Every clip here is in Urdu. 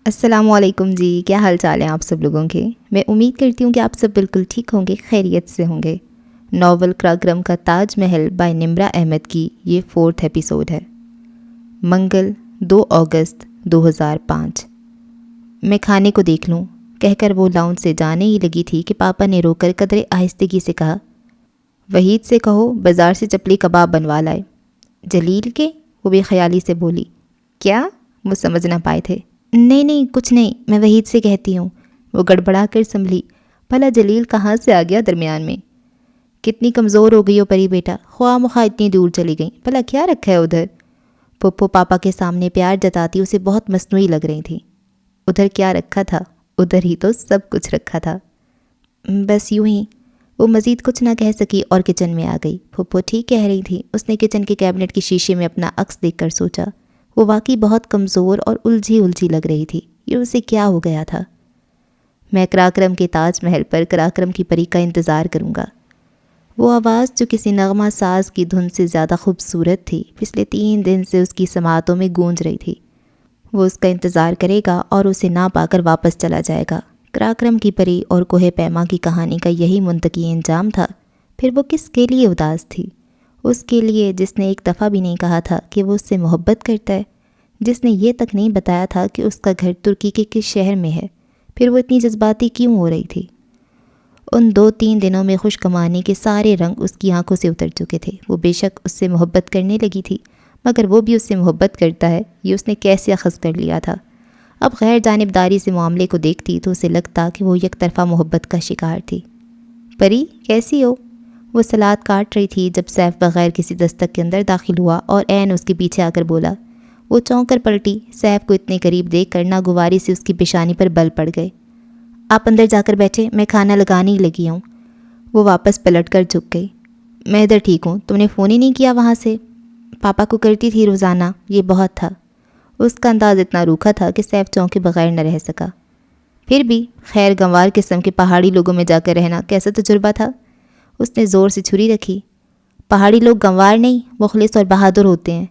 السلام علیکم جی، کیا حال چال ہیں آپ سب لوگوں کے؟ میں امید کرتی ہوں کہ آپ سب بالکل ٹھیک ہوں گے، خیریت سے ہوں گے۔ ناول قراقرم کا تاج محل بائی نمرہ احمد کی یہ 4 ایپیسوڈ ہے۔ منگل 2 اگست 2005۔ میں کھانے کو دیکھ لوں کہہ کر وہ لاؤنج سے جانے ہی لگی تھی کہ پاپا نے رو کر قدرے آہستگی سے کہا، وحید سے کہو بازار سے چپلی کباب بنوا لائے۔ جلیل کے؟ وہ بے خیالی سے بولی۔ کیا؟ وہ سمجھ نہ پائے تھے۔ نہیں کچھ نہیں، میں وحید سے کہتی ہوں۔ وہ گڑبڑا کر سنبھلی۔ بھلا جلیل کہاں سے آ گیا درمیان میں؟ کتنی کمزور ہو گئی ہو پری بیٹا، خواہ مخواہ اتنی دور چلی گئیں، بھلا کیا رکھا ہے ادھر؟ پھپھو پاپا کے سامنے پیار جتاتی اسے بہت مصنوعی لگ رہی تھی۔ ادھر کیا رکھا تھا؟ ادھر ہی تو سب کچھ رکھا تھا۔ بس یوں ہی۔ وہ مزید کچھ نہ کہہ سکی اور کچن میں آ گئی۔ پھپھو ٹھیک کہہ رہی تھی۔ اس نے کچن کے کیبنٹ کی شیشے میں اپنا عکس دیکھ کر سوچا، وہ واقعی بہت کمزور اور الجھی لگ رہی تھی۔ یہ اسے کیا ہو گیا تھا؟ میں قراقرم کے تاج محل پر قراقرم کی پری کا انتظار کروں گا۔ وہ آواز جو کسی نغمہ ساز کی دھن سے زیادہ خوبصورت تھی، پچھلے 3 دن سے اس کی سماعتوں میں گونج رہی تھی۔ وہ اس کا انتظار کرے گا اور اسے نہ پا کر واپس چلا جائے گا۔ قراقرم کی پری اور کوہ پیما کی کہانی کا یہی منطقی انجام تھا۔ پھر وہ کس کے لیے اداس تھی؟ اس کے لیے جس نے ایک دفعہ بھی نہیں کہا تھا کہ وہ اس سے محبت کرتا ہے، جس نے یہ تک نہیں بتایا تھا کہ اس کا گھر ترکی کے کس شہر میں ہے۔ پھر وہ اتنی جذباتی کیوں ہو رہی تھی؟ ان 2-3 دنوں میں خوش کمانی کے سارے رنگ اس کی آنکھوں سے اتر چکے تھے۔ وہ بے شک اس سے محبت کرنے لگی تھی، مگر وہ بھی اس سے محبت کرتا ہے، یہ اس نے کیسے اخذ کر لیا تھا؟ اب غیر جانبداری سے معاملے کو دیکھتی تو اسے لگتا کہ وہ یک طرفہ محبت کا شکار تھی۔ پری کیسی ہو؟ وہ سلاد کاٹ رہی تھی جب سیف بغیر کسی دستک کے اندر داخل ہوا اور عین اس کے پیچھے آ کر بولا۔ وہ چونک کر پلٹی۔ سیف کو اتنے قریب دیکھ کر ناگواری سے اس کی پیشانی پر بل پڑ گئے۔ آپ اندر جا کر بیٹھے، میں کھانا لگانے ہی لگی ہوں۔ وہ واپس پلٹ کر جھک گئی۔ میں ادھر ٹھیک ہوں، تم نے فون ہی نہیں کیا وہاں سے؟ پاپا کو کرتی تھی روزانہ، یہ بہت تھا۔ اس کا انداز اتنا روکھا تھا کہ سیف چونکے بغیر نہ رہ سکا۔ پھر بھی خیر گنوار قسم کے پہاڑی لوگوں میں جا کر رہنا کیسا تجربہ تھا؟ اس نے زور سے چھری رکھی۔ پہاڑی لوگ گنوار نہیں، مخلص اور بہادر ہوتے ہیں۔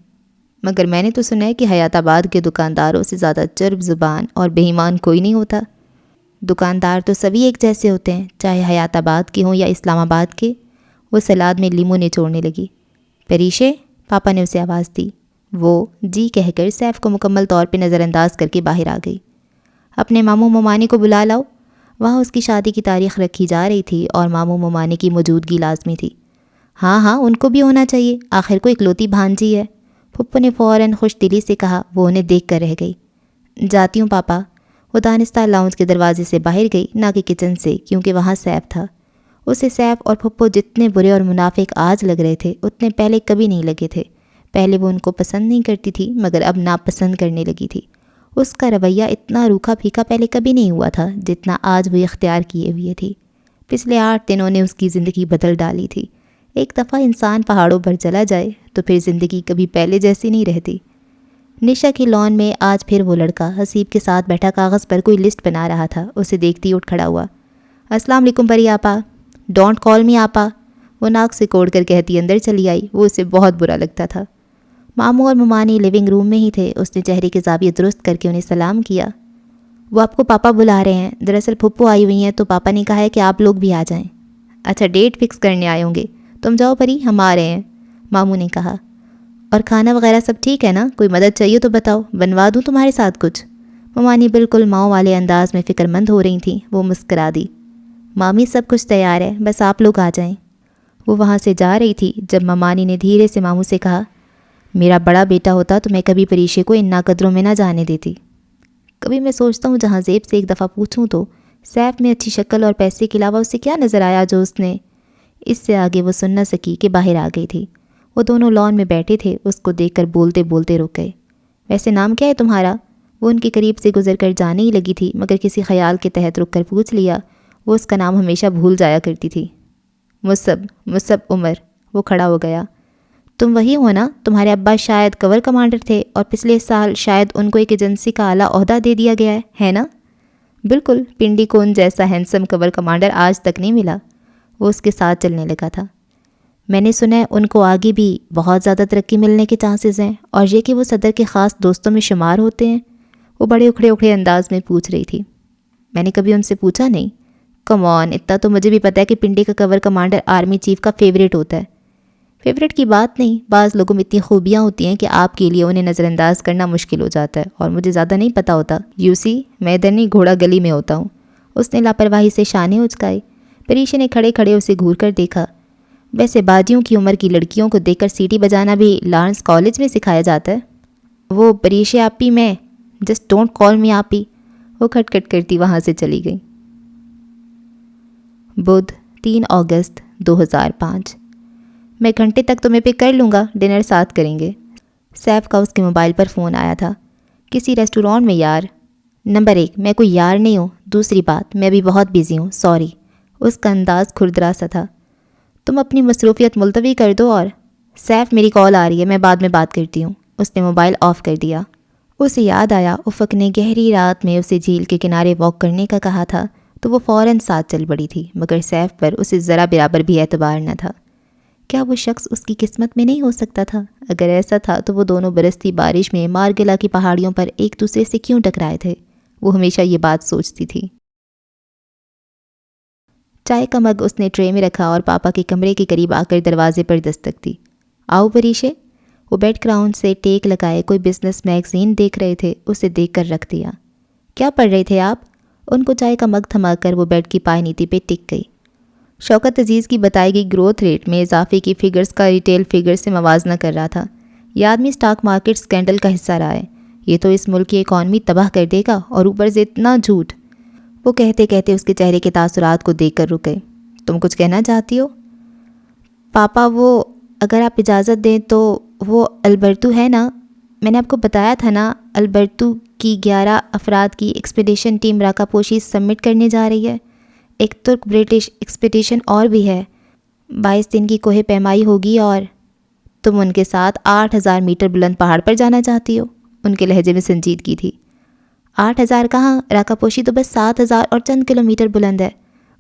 مگر میں نے تو سنا ہے کہ حیات آباد کے دکانداروں سے زیادہ چرب زبان اور بے ایمان کوئی نہیں ہوتا۔ دکاندار تو سبھی ایک جیسے ہوتے ہیں، چاہے حیات آباد کے ہوں یا اسلام آباد کے۔ وہ سلاد میں لیمو نچوڑنے لگی۔ پریشے؟ پاپا نے اسے آواز دی۔ وہ جی کہہ کر سیف کو مکمل طور پہ نظر انداز کر کے باہر آ گئی۔ اپنے ماموں ممانی کو بلا لاؤ۔ وہاں اس کی شادی کی تاریخ رکھی جا رہی تھی اور ماموں ممانی کی موجودگی لازمی تھی۔ ہاں ان کو بھی ہونا چاہیے، آخر کو اکلوتی بھانجی ہے۔ پھپھو نے فوراً خوش دلی سے کہا۔ وہ انہیں دیکھ کر رہ گئی۔ جاتی ہوں پاپا۔ وہ دانستہ لاؤنج کے دروازے سے باہر گئی، نہ کہ کچن سے، کیونکہ وہاں سیف تھا۔ اسے سیف اور پھپھو جتنے برے اور منافق آج لگ رہے تھے، اتنے پہلے کبھی نہیں لگے تھے۔ پہلے وہ ان کو پسند نہیں کرتی تھی، مگر اب ناپسند کرنے لگی تھی۔ اس کا رویہ اتنا روکھا پھیکا پہلے کبھی نہیں ہوا تھا جتنا آج وہ اختیار کیے ہوئے تھی۔ پچھلے 8 دنوں نے اس کی زندگی بدل ڈالی تھی۔ ایک دفعہ انسان پہاڑوں پر چلا جائے تو پھر زندگی کبھی پہلے جیسی نہیں رہتی۔ نشا کی لان میں آج پھر وہ لڑکا حسیب کے ساتھ بیٹھا کاغذ پر کوئی لسٹ بنا رہا تھا۔ اسے دیکھتی اٹھ کھڑا ہوا۔ السلام علیکم پری آپا۔ ڈونٹ کال می آپا، وہ ناک سے کوڑ کر کہتی اندر چلی آئی۔ وہ اسے بہت برا لگتا تھا۔ ماموں اور ممانی لیونگ روم میں ہی تھے۔ اس نے چہرے کے زاویے درست کر کے انہیں سلام کیا۔ وہ آپ کو پاپا بلا رہے ہیں، دراصل پھپھو آئی ہوئی ہیں تو پاپا نے کہا ہے کہ آپ لوگ بھی آ جائیں۔ اچھا ڈیٹ فکس کرنے آئے ہوں گے، تم جاؤ پری، ہم آ رہے ہیں، ماموں نے کہا۔ اور کھانا وغیرہ سب ٹھیک ہے نا؟ کوئی مدد چاہیے تو بتاؤ، بنوا دوں تمہارے ساتھ کچھ؟ ممانی بالکل ماؤں والے انداز میں فکر مند ہو رہی تھیں۔ وہ مسکرا دی۔ مامی سب کچھ تیار ہے، بس آپ لوگ آ جائیں۔ وہ وہاں سے جا رہی تھی جب ممانی نے دھیرے سے ماموں سے کہا، میرا بڑا بیٹا ہوتا تو میں کبھی پریشے کو ان ناقدروں میں نہ جانے دیتی۔ کبھی میں سوچتا ہوں جہاں زیب سے ایک دفعہ پوچھوں تو سیف میں اچھی شکل اور پیسے کے علاوہ اسے کیا نظر آیا جو اس نے۔ اس سے آگے وہ سن نہ سکی کہ باہر آ گئی تھی۔ وہ دونوں لان میں بیٹھے تھے، اس کو دیکھ کر بولتے بولتے رک گئے۔ ویسے نام کیا ہے تمہارا؟ وہ ان کے قریب سے گزر کر جانے ہی لگی تھی، مگر کسی خیال کے تحت رک کر پوچھ لیا۔ وہ اس کا نام ہمیشہ بھول جایا کرتی تھی۔ مصعب عمر۔ وہ کھڑا ہو گیا۔ تم وہی ہو نا؟ تمہارے ابا شاید کور کمانڈر تھے اور پچھلے سال شاید ان کو ایک ایجنسی کا اعلیٰ عہدہ دے دیا گیا ہے نا؟ بالکل، پنڈی کو ان جیسا ہینڈسم کور کمانڈر آج تک نہیں ملا۔ وہ اس کے ساتھ چلنے لگا تھا۔ میں نے سنا ہے ان کو آگے بھی بہت زیادہ ترقی ملنے کے چانسز ہیں، اور یہ کہ وہ صدر کے خاص دوستوں میں شمار ہوتے ہیں۔ وہ بڑے اکھڑے اکھڑے انداز میں پوچھ رہی تھی۔ میں نے کبھی ان سے پوچھا نہیں۔ کم آن، اتنا تو مجھے بھی پتہ ہے کہ پنڈے کا کور کمانڈر آرمی چیف کا فیوریٹ ہوتا ہے۔ فیوریٹ کی بات نہیں، بعض لوگوں میں اتنی خوبیاں ہوتی ہیں کہ آپ کے لیے انہیں نظر انداز کرنا مشکل ہو جاتا ہے، اور مجھے زیادہ نہیں پتہ ہوتا۔ یو سی، میں ادھر نہیں، گھوڑا گلی میں ہوتا ہوں۔ اس نے لاپرواہی سے شانے اچکائے۔ پریشا نے کھڑے کھڑے اسے گھور کر دیکھا۔ ویسے بادیوں کی عمر کی لڑکیوں کو دیکھ کر سیٹی بجانا بھی لارنس کالج میں سکھایا جاتا ہے۔ وہ پریشا آپی، میں جسٹ ڈونٹ کال می آپی۔ وہ کھٹ کھٹ کرتی وہاں سے چلی گئی۔ بدھ 3 اگست 2005۔ میں گھنٹے تک تمہیں پک کر لوں گا، ڈنر ساتھ کریں گے۔ سیف کا اس کے موبائل پر فون آیا تھا۔ کسی ریسٹورانٹ میں یار۔ نمبر 1، میں کوئی یار نہیں ہوں۔ دوسری بات، میں بھی بہت بیزی ہوں، سوری۔ اس کا انداز کھردرا سا تھا۔ تم اپنی مصروفیت ملتوی کر دو اور سیف، میری کال آ رہی ہے، میں بعد میں بات کرتی ہوں۔ اس نے موبائل آف کر دیا۔ اسے یاد آیا افق نے گہری رات میں اسے جھیل کے کنارے واک کرنے کا کہا تھا، تو وہ فوراً ساتھ چل پڑی تھی، مگر سیف پر اسے ذرا برابر بھی اعتبار نہ تھا۔ کیا وہ شخص اس کی قسمت میں نہیں ہو سکتا تھا؟ اگر ایسا تھا تو وہ دونوں برستی بارش میں مارگلا کی پہاڑیوں پر ایک دوسرے سے کیوں ٹکرائے تھے؟ وہ ہمیشہ یہ بات سوچتی تھی۔ چائے کا مگ اس نے ٹرے میں رکھا اور پاپا کے کمرے کے قریب آ کر دروازے پر دستک دی۔ آؤ پریشے۔ وہ بیڈ گراؤنڈ سے ٹیک لگائے کوئی بزنس میگزین دیکھ رہے تھے، اسے دیکھ کر رکھ دیا۔ کیا پڑھ رہے تھے آپ؟ ان کو چائے کا مگ تھما کر وہ بیڈ کی پائے نیتی پہ ٹک گئی۔ شوکت عزیز کی بتائی گئی گروتھ ریٹ میں اضافے کی فگرز کا ریٹیل فگر سے موازنہ کر رہا تھا۔ یہ آدمی سٹاک مارکیٹ سکینڈل کا حصہ رہا ہے، یہ تو اس ملک کی اکانومی تباہ کر دے گا، اور اوپر سے اتنا جھوٹ۔ وہ کہتے کہتے اس کے چہرے کے تاثرات کو دیکھ کر رک گئے۔ تم کچھ کہنا چاہتی ہو؟ پاپا، وہ اگر آپ اجازت دیں تو وہ البرتو ہے نا، میں نے آپ کو بتایا تھا نا، البرتو کی 11 افراد کی ایکسپیڈیشن ٹیم راکا پوشی سبمٹ کرنے جا رہی ہے۔ ایک ترک برٹش ایکسپیڈیشن اور بھی ہے، 22 دن کی کوہ پیمائی ہوگی، اور تم ان کے ساتھ 8000 میٹر بلند پہاڑ پر جانا چاہتی ہو؟ ان کے لہجے میں سنجیدگی تھی۔ 8000 کہاں، راکا پوشی تو بس 7000 اور چند کلومیٹر بلند ہے۔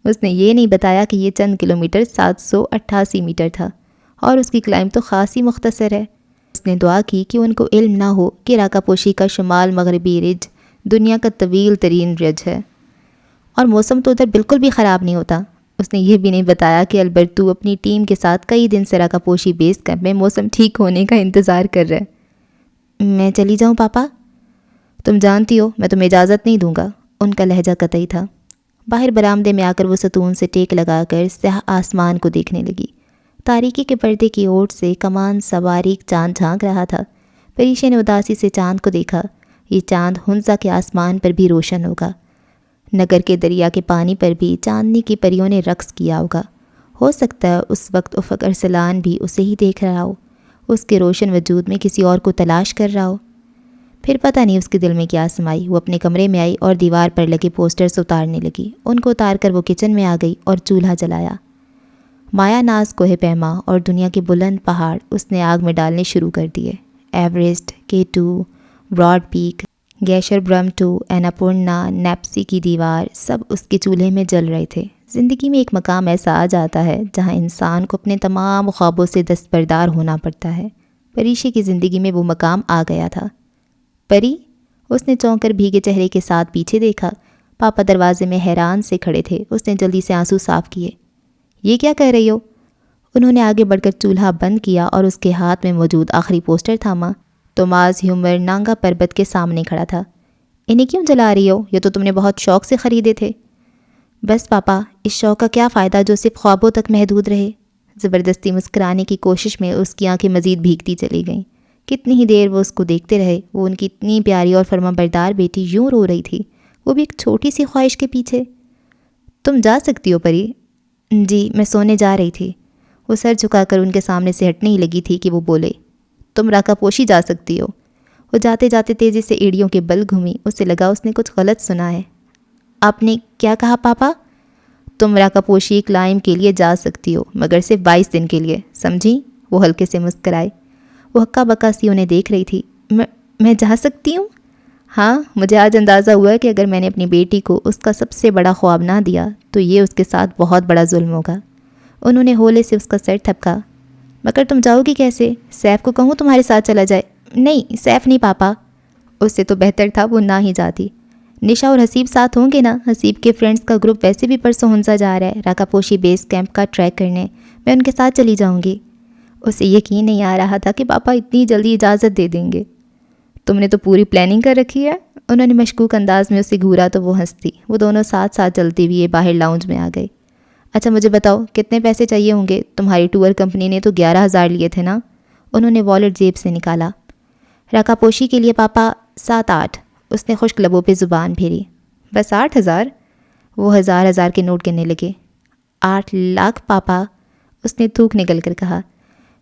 اس نے یہ نہیں بتایا کہ یہ چند کلومیٹر 788 میٹر تھا، اور اس کی کلائم تو خاصی مختصر ہے۔ اس نے دعا کی کہ ان کو علم نہ ہو کہ راکا پوشی کا شمال مغربی رج دنیا کا طویل ترین رج ہے، اور موسم تو ادھر بالکل بھی خراب نہیں ہوتا۔ اس نے یہ بھی نہیں بتایا کہ البرتو اپنی ٹیم کے ساتھ کئی دن سے راکا پوشی بیس کیمپ میں موسم ٹھیک ہونے کا انتظار کر رہا ہے۔ میں چلی جاؤں پاپا؟ تم جانتی ہو میں تمہیں اجازت نہیں دوں گا۔ ان کا لہجہ قطعی تھا۔ باہر برآمدے میں آ کر وہ ستون سے ٹیک لگا کر سیاہ آسمان کو دیکھنے لگی۔ تاریکی کے پردے کی اوٹ سے کمان سا باریک چاند جھانک رہا تھا۔ پریشے نے اداسی سے چاند کو دیکھا۔ یہ چاند ہنزا کے آسمان پر بھی روشن ہوگا۔ نگر کے دریا کے پانی پر بھی چاندنی کی پریوں نے رقص کیا ہوگا۔ ہو سکتا ہے اس وقت افق ارسلان بھی اسے ہی دیکھ رہا ہو، اس کے روشن وجود میں کسی اور کو تلاش کر رہا ہو۔ پھر پتہ نہیں اس کے دل میں کیا سمائی۔ وہ اپنے کمرے میں آئی اور دیوار پر لگے پوسٹرز اتارنے لگی۔ ان کو اتار کر وہ کچن میں آ گئی اور چولہا جلایا۔ مایا ناز کوہ پیما اور دنیا کے بلند پہاڑ اس نے آگ میں ڈالنے شروع کر دیے۔ ایوریسٹ، K2، براڈ پیک، گیشر برم 2، ایناپورنا، نیپسی کی دیوار، سب اس کے چولہے میں جل رہے تھے۔ زندگی میں ایک مقام ایسا آ جاتا ہے جہاں انسان کو اپنے تمام خوابوں سے دستبردار ہونا پڑتا ہے۔ پریشی کی زندگی میں وہ مقام آ گیا تھا۔ پری؟ اس نے چونک کر بھیگے چہرے کے ساتھ پیچھے دیکھا۔ پاپا دروازے میں حیران سے کھڑے تھے۔ اس نے جلدی سے آنسو صاف کیے۔ یہ کیا کہہ رہی ہو؟ انہوں نے آگے بڑھ کر چولہا بند کیا اور اس کے ہاتھ میں موجود آخری پوسٹر تھاما۔ توماس ہیومر نانگا پربت کے سامنے کھڑا تھا۔ انہیں کیوں جلا رہی ہو؟ یہ تو تم نے بہت شوق سے خریدے تھے۔ بس پاپا، اس شوق کا کیا فائدہ جو صرف خوابوں تک محدود رہے؟ زبردستی مسکرانے کی کوشش میں اس کی آنکھیں مزید بھیگتی چلی گئیں۔ کتنی ہی دیر وہ اس کو دیکھتے رہے۔ وہ ان کی اتنی پیاری اور فرما بردار بیٹی یوں رو رہی تھی، وہ بھی ایک چھوٹی سی خواہش کے پیچھے۔ تم جا سکتی ہو پری؟ جی، میں سونے جا رہی تھی۔ وہ سر جھکا کر ان کے سامنے سے ہٹنے ہی لگی تھی کہ وہ بولے، تم راکا پوشی جا سکتی ہو۔ وہ جاتے جاتے تیزی سے ایڑیوں کے بل گھومی۔ اسے لگا اس نے کچھ غلط سنا ہے۔ آپ نے کیا کہا پاپا؟ تم راکا پوشی کلائم کے لیے جا سکتی ہو، مگر صرف 22 دن کے لیے، سمجھی؟ وہ ہلکے سے مسکرائے۔ وہ ہکا بکا سی انہیں دیکھ رہی تھی۔ میں جا سکتی ہوں؟ ہاں، مجھے آج اندازہ ہوا ہے کہ اگر میں نے اپنی بیٹی کو اس کا سب سے بڑا خواب نہ دیا تو یہ اس کے ساتھ بہت بڑا ظلم ہوگا۔ انہوں نے ہولے سے اس کا سر تھپکا۔ مگر تم جاؤ گی کیسے؟ سیف کو کہوں تمہارے ساتھ چلا جائے؟ نہیں، سیف نہیں پاپا۔ اس سے تو بہتر تھا وہ نہ ہی جاتی۔ نشا اور حسیب ساتھ ہوں گے نا؟ حسیب کے فرینڈز کا گروپ ویسے بھی پرسوں ہنسا جا رہا ہے راکا پوشی بیس کیمپ کا ٹریک کرنے، میں ان کے ساتھ چلی جاؤں گی۔ اسے یقین نہیں آ رہا تھا کہ پاپا اتنی جلدی اجازت دے دیں گے۔ تم نے تو پوری پلاننگ کر رکھی ہے؟ انہوں نے مشکوک انداز میں اسے گھورا تو وہ ہنستی۔ وہ دونوں ساتھ ساتھ چلتے ہوئے باہر لاؤنج میں آ گئے۔ اچھا مجھے بتاؤ کتنے پیسے چاہیے ہوں گے؟ تمہاری ٹور کمپنی نے تو 11,000 لیے تھے نا؟ انہوں نے والیٹ جیب سے نکالا۔ راکا پوشی کے لیے پاپا 7-8۔ اس نے خشک لبوں پہ زبان پھیری۔ بس 8,000؟ وہ ہزار کے نوٹ گننے لگے۔ 8 لاکھ پاپا، اس نے تھوک نکل کر کہا۔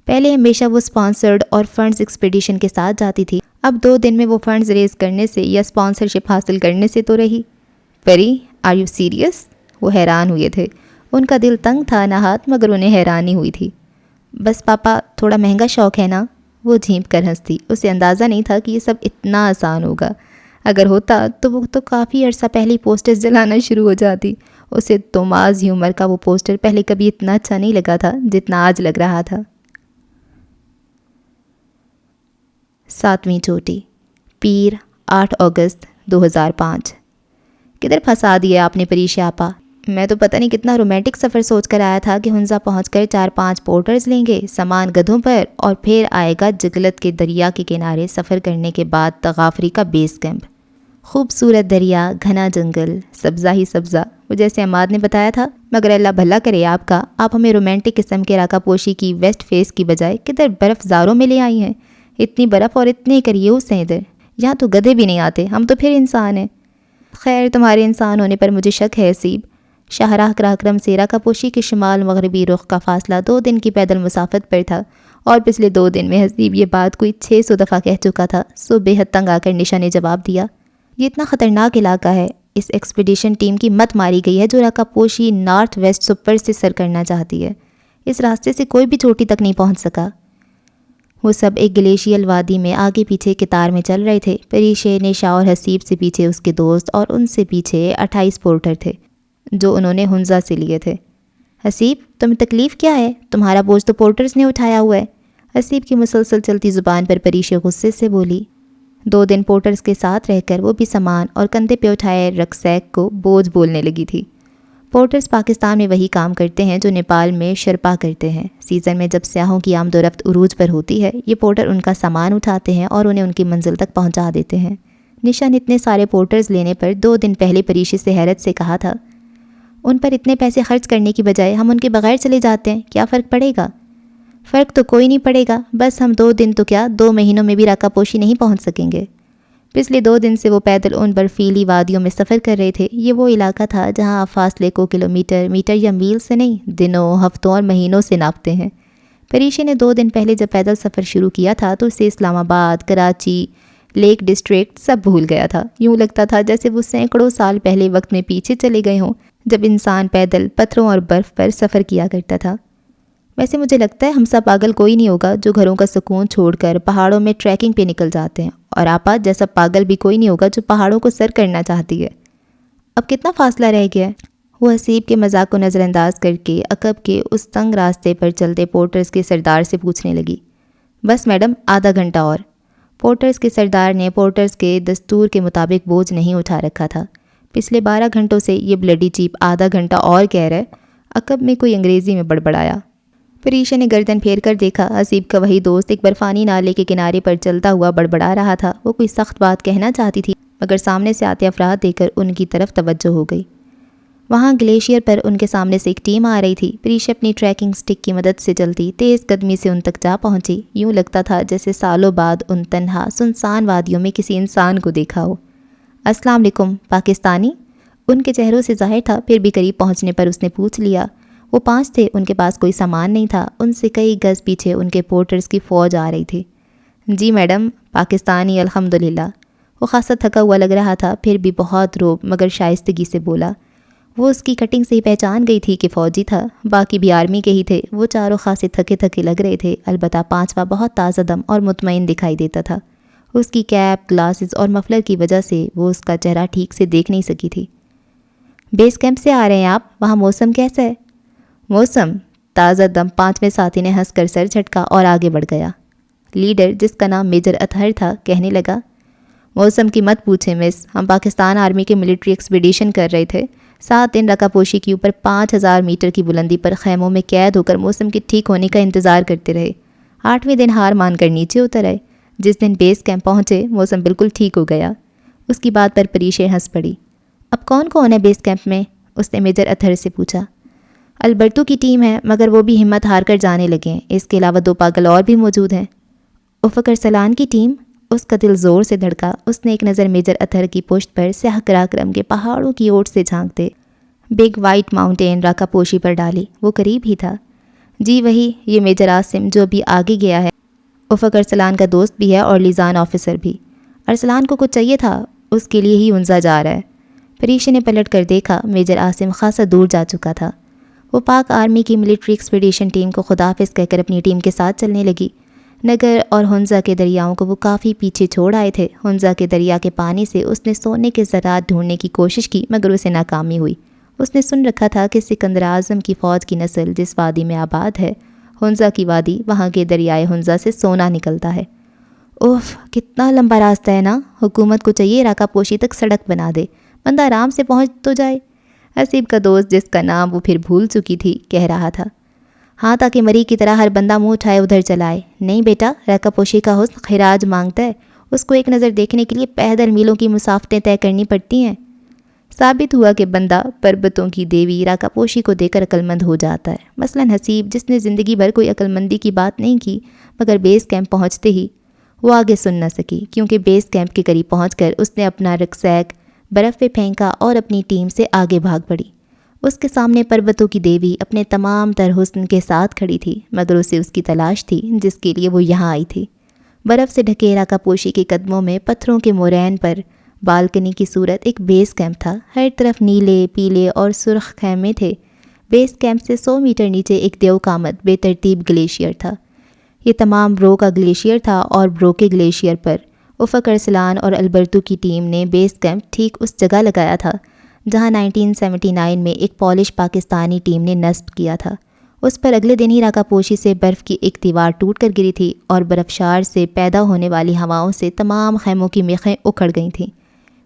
پہلے ہمیشہ وہ سپانسرڈ اور فنڈز ایکسپیڈیشن کے ساتھ جاتی تھی، اب 2 دن میں وہ فنڈز ریز کرنے سے یا سپانسرشپ حاصل کرنے سے تو رہی۔ پری آر یو سیریس؟ وہ حیران ہوئے تھے۔ ان کا دل تنگ تھا نہات، مگر انہیں حیرانی ہوئی تھی۔ بس پاپا تھوڑا مہنگا شوق ہے نا؟ وہ جھینپ کر ہنستی۔ اسے اندازہ نہیں تھا کہ یہ سب اتنا آسان ہوگا۔ اگر ہوتا تو وہ تو کافی عرصہ پہلے ہی پوسٹرز جلانا شروع ہو جاتی۔ اسے توماس ہیومر کا وہ پوسٹر پہلے کبھی اتنا اچھا نہیں لگا تھا جتنا آج لگ رہا تھا۔ 7ویں چوٹی، پیر 8 اگست 2005۔ کدھر پھنسا دیا آپ نے پریشے آپا؟ میں تو پتہ نہیں کتنا رومانٹک سفر سوچ کر آیا تھا کہ ہنزا پہنچ کر 4-5 پورٹرز لیں گے سامان گدھوں پر، اور پھر آئے گا جگلت کے دریا کے کنارے سفر کرنے کے بعد تغافری کا بیس کیمپ۔ خوبصورت دریا، گھنا جنگل، سبزہ ہی سبزہ، وہ جیسے عماد نے بتایا تھا۔ مگر اللہ بھلا کرے آپ کا، آپ ہمیں رومانٹک قسم کے راکا پوشی کی ویسٹ فیس کی بجائے کدھر برف زاروں میں لے آئی ہیں۔ اتنی برف اور اتنے کریوس ہیں ادھر، یہاں تو گدھے بھی نہیں آتے، ہم تو پھر انسان ہیں۔ خیر تمہارے انسان ہونے پر مجھے شک ہے حسیب۔ شاہراہ کراکرم سے راکا پوشی کے شمال مغربی رخ کا فاصلہ 2 دن کی پیدل مسافت پر تھا، اور پچھلے 2 دن میں حسیب یہ بات کوئی 600 دفعہ کہہ چکا تھا۔ سو بے حد تنگ آ کر نشا نے جواب دیا، یہ اتنا خطرناک علاقہ ہے، اس ایکسپیڈیشن ٹیم کی مت ماری گئی ہے جو راکا پوشی نارتھ ویسٹ سپر سے سر کرنا چاہتی ہے۔ اس راستے سے کوئی بھی چوٹی تک نہیں پہنچ سکا۔ وہ سب ایک گلیشیل وادی میں آگے پیچھے قطار میں چل رہے تھے۔ پریشے، نشا اور حسیب سے پیچھے اس کے دوست، اور ان سے پیچھے 28 پورٹر تھے جو انہوں نے ہنزا سے لیے تھے۔ حسیب تمہیں تکلیف کیا ہے؟ تمہارا بوجھ تو پورٹرز نے اٹھایا ہوا ہے۔ حسیب کی مسلسل چلتی زبان پر پریشے غصے سے بولی۔ 2 دن پورٹرز کے ساتھ رہ کر وہ بھی سامان اور کندھے پہ اٹھائے رکسیک کو بوجھ بولنے لگی تھی۔ پورٹرز پاکستان میں وہی کام کرتے ہیں جو نیپال میں شرپا کرتے ہیں۔ سیزن میں جب سیاحوں کی آمد و رفت عروج پر ہوتی ہے، یہ پورٹر ان کا سامان اٹھاتے ہیں اور انہیں ان کی منزل تک پہنچا دیتے ہیں۔ نشا نے اتنے سارے پورٹرز لینے پر 2 دن پہلے پریشے سے حیرت سے کہا تھا، ان پر اتنے پیسے خرچ کرنے کی بجائے ہم ان کے بغیر چلے جاتے ہیں، کیا فرق پڑے گا؟ فرق تو کوئی نہیں پڑے گا، بس ہم 2 دن تو کیا 2 مہینوں میں بھی راکا پوشی نہیں پہنچ سکیں گے۔ پچھلے 2 دن سے وہ پیدل ان برفیلی وادیوں میں سفر کر رہے تھے۔ یہ وہ علاقہ تھا جہاں آپ فاصلے کو کلومیٹر، میٹر یا میل سے نہیں، دنوں، ہفتوں اور مہینوں سے ناپتے ہیں۔ پریشے نے 2 دن پہلے جب پیدل سفر شروع کیا تھا تو اسے اسلام آباد، کراچی، لیک ڈسٹرکٹ سب بھول گیا تھا۔ یوں لگتا تھا جیسے وہ سینکڑوں سال پہلے وقت میں پیچھے چلے گئے ہوں، جب انسان پیدل پتھروں اور برف پر سفر کیا کرتا تھا۔ ویسے مجھے لگتا ہے ہم سب پاگل کوئی نہیں ہوگا جو گھروں کا سکون چھوڑ کر پہاڑوں میں ٹریکنگ پہ نکل جاتے ہیں، اور آپا جیسا پاگل بھی کوئی نہیں ہوگا جو پہاڑوں کو سر کرنا چاہتی ہے۔ اب کتنا فاصلہ رہ گیا ہے؟ وہ حسیب کے مذاق کو نظر انداز کر کے عقب کے اس تنگ راستے پر چلتے پورٹرز کے سردار سے پوچھنے لگی۔ بس میڈم آدھا گھنٹہ اور۔ پورٹرز کے سردار نے پورٹرز کے دستور کے مطابق بوجھ نہیں اٹھا رکھا تھا۔ پچھلے 12 گھنٹوں سے یہ بلڈی چیپ آدھا گھنٹہ اور کہہ رہا ہے۔ عقب میں کوئی انگریزی میں بڑبڑایا۔ پریشا نے گردن پھیر کر دیکھا، حسیب کا وہی دوست ایک برفانی نالے کے کنارے پر چلتا ہوا بڑبڑا رہا تھا۔ وہ کوئی سخت بات کہنا چاہتی تھی، مگر سامنے سے آتے افراد دیکھ کر ان کی طرف توجہ ہو گئی۔ وہاں گلیشیئر پر ان کے سامنے سے ایک ٹیم آ رہی تھی۔ پریشا اپنی ٹریکنگ سٹک کی مدد سے چلتی تیز قدمی سے ان تک جا پہنچی۔ یوں لگتا تھا جیسے سالوں بعد ان تنہا سنسان وادیوں میں کسی انسان کو دیکھا ہو۔ السلام علیکم، پاکستانی؟ ان کے چہروں سے ظاہر تھا، پھر بھی قریب پہنچنے پر اس نے پوچھ لیا۔ وہ 5 تھے، ان کے پاس کوئی سامان نہیں تھا۔ ان سے کئی گز پیچھے ان کے پورٹرز کی فوج آ رہی تھی۔ جی میڈم، پاکستانی الحمدللہ۔ وہ خاصا تھکا ہوا لگ رہا تھا، پھر بھی بہت روب مگر شائستگی سے بولا۔ وہ اس کی کٹنگ سے ہی پہچان گئی تھی کہ فوجی تھا، باقی بھی آرمی کے ہی تھے۔ وہ چاروں خاصے تھکے تھکے لگ رہے تھے، البتہ 5واں بہت تازہ دم اور مطمئن دکھائی دیتا تھا۔ اس کی کیپ، گلاسز اور مفلر کی وجہ سے وہ اس کا چہرہ ٹھیک سے دیکھ نہیں سکی تھی۔ بیس کیمپ سے آ رہے ہیں آپ؟ وہاں موسم کیسا ہے؟ موسم تازہ دم، 5ویں ساتھی نے ہنس کر سر جھٹکا اور آگے بڑھ گیا۔ لیڈر، جس کا نام میجر اطہر تھا، کہنے لگا، موسم کی مت پوچھیں مس، ہم پاکستان آرمی کے ملٹری ایکسپیڈیشن کر رہے تھے۔ 7 دن رکا پوشی کے اوپر 5000 میٹر کی بلندی پر خیموں میں قید ہو کر موسم کے ٹھیک ہونے کا انتظار کرتے رہے۔ 8ویں دن ہار مان کر نیچے اتر آئے۔ جس دن بیس کیمپ پہنچے موسم بالکل ٹھیک ہو گیا۔ اس کی بات پر پریشے ہنس پڑی۔ اب کون کون ہے بیس کیمپ میں؟ اس نے میجر اطہر سے پوچھا۔ البرتو کی ٹیم ہے، مگر وہ بھی ہمت ہار کر جانے لگے ہیں۔ اس کے علاوہ 2 پاگل اور بھی موجود ہیں۔ افق ارسلان کی ٹیم؟ اس کا دل زور سے دھڑکا۔ اس نے ایک نظر میجر اطہر کی پشت پر سیاہ قراقرم کے پہاڑوں کی اوٹ سے جھانکتے بگ وائٹ ماؤنٹین راکا پوشی پر ڈالی۔ وہ قریب ہی تھا۔ جی وہی، یہ میجر عاصم جو ابھی آگے گیا ہے۔ افق ارسلان کا دوست بھی ہے اور لیزان آفیسر بھی۔ ارسلان کو کچھ چاہیے تھا، اس کے لیے ہی ہنزا جا رہا ہے۔ پریشے نے پلٹ کر دیکھا، میجر عاصم خاصا دور جا چکا تھا۔ وہ پاک آرمی کی ملٹری ایکسپیڈیشن ٹیم کو خداحافظ کہہ کر اپنی ٹیم کے ساتھ چلنے لگی۔ نگر اور ہنزا کے دریاؤں کو وہ کافی پیچھے چھوڑ آئے تھے۔ ہنزا کے دریا کے پانی سے اس نے سونے کے ذرات ڈھونڈنے کی کوشش کی، مگر اسے ناکامی ہوئی۔ اس نے سن رکھا تھا کہ سکندر اعظم کی فوج کی نسل جس وادی میں آباد ہے، ہنزا کی وادی، وہاں کے دریائے ہنزا سے سونا نکلتا ہے۔ اوف، کتنا لمبا راستہ ہے نا۔ حکومت کو چاہیے راکا پوشی تک سڑک بنا دے، بندہ آرام سے پہنچ تو جائے۔ حسیب کا دوست، جس کا نام وہ پھر بھول چکی تھی، کہہ رہا تھا۔ ہاں، تاکہ مری کی طرح ہر بندہ منہ اٹھائے ادھر چلائے۔ نہیں بیٹا، راکا پوشی کا حسن خراج مانگتا ہے، اس کو ایک نظر دیکھنے کے لیے پیدل میلوں کی مسافتیں طے کرنی پڑتی ہیں۔ ثابت ہوا کہ بندہ پربتوں کی دیوی راکا پوشی کو دیکھ کر عقلمند ہو جاتا ہے۔ مثلاً حسیب، جس نے زندگی بھر کوئی عقلمندی کی بات نہیں کی، مگر بیس کیمپ پہنچتے ہی وہ آگے سن نہ سکی، کیونکہ بیس کیمپ کے قریب پہنچ کر اس نے اپنا رکسیک برف پہ پھینکا اور اپنی ٹیم سے آگے بھاگ پڑی۔ اس کے سامنے پربتوں کی دیوی اپنے تمام تر حسن کے ساتھ کھڑی تھی، مگر اسے اس کی تلاش تھی جس کے لیے وہ یہاں آئی تھی۔ برف سے ڈھکے راکا پوشی کے قدموں میں پتھروں کے مورین پر بالکنی کی صورت ایک بیس کیمپ تھا۔ ہر طرف نیلے، پیلے اور سرخ خیمے تھے۔ بیس کیمپ سے 100 میٹر نیچے ایک دیو کامت بے ترتیب گلیشیئر تھا۔ یہ تمام برو کا گلیشیئر تھا اور برو کے گلیشیئر پر افق ارسلان اور البرتو کی ٹیم نے بیس کیمپ ٹھیک اس جگہ لگایا تھا جہاں 1979 میں ایک پولش پاکستانی ٹیم نے نصب کیا تھا۔ اس پر اگلے دن ہی راکا پوشی سے برف کی ایک دیوار ٹوٹ کر گری تھی اور برفشار سے پیدا ہونے والی ہواؤں سے تمام خیموں کی میخیں اکھڑ گئی تھیں۔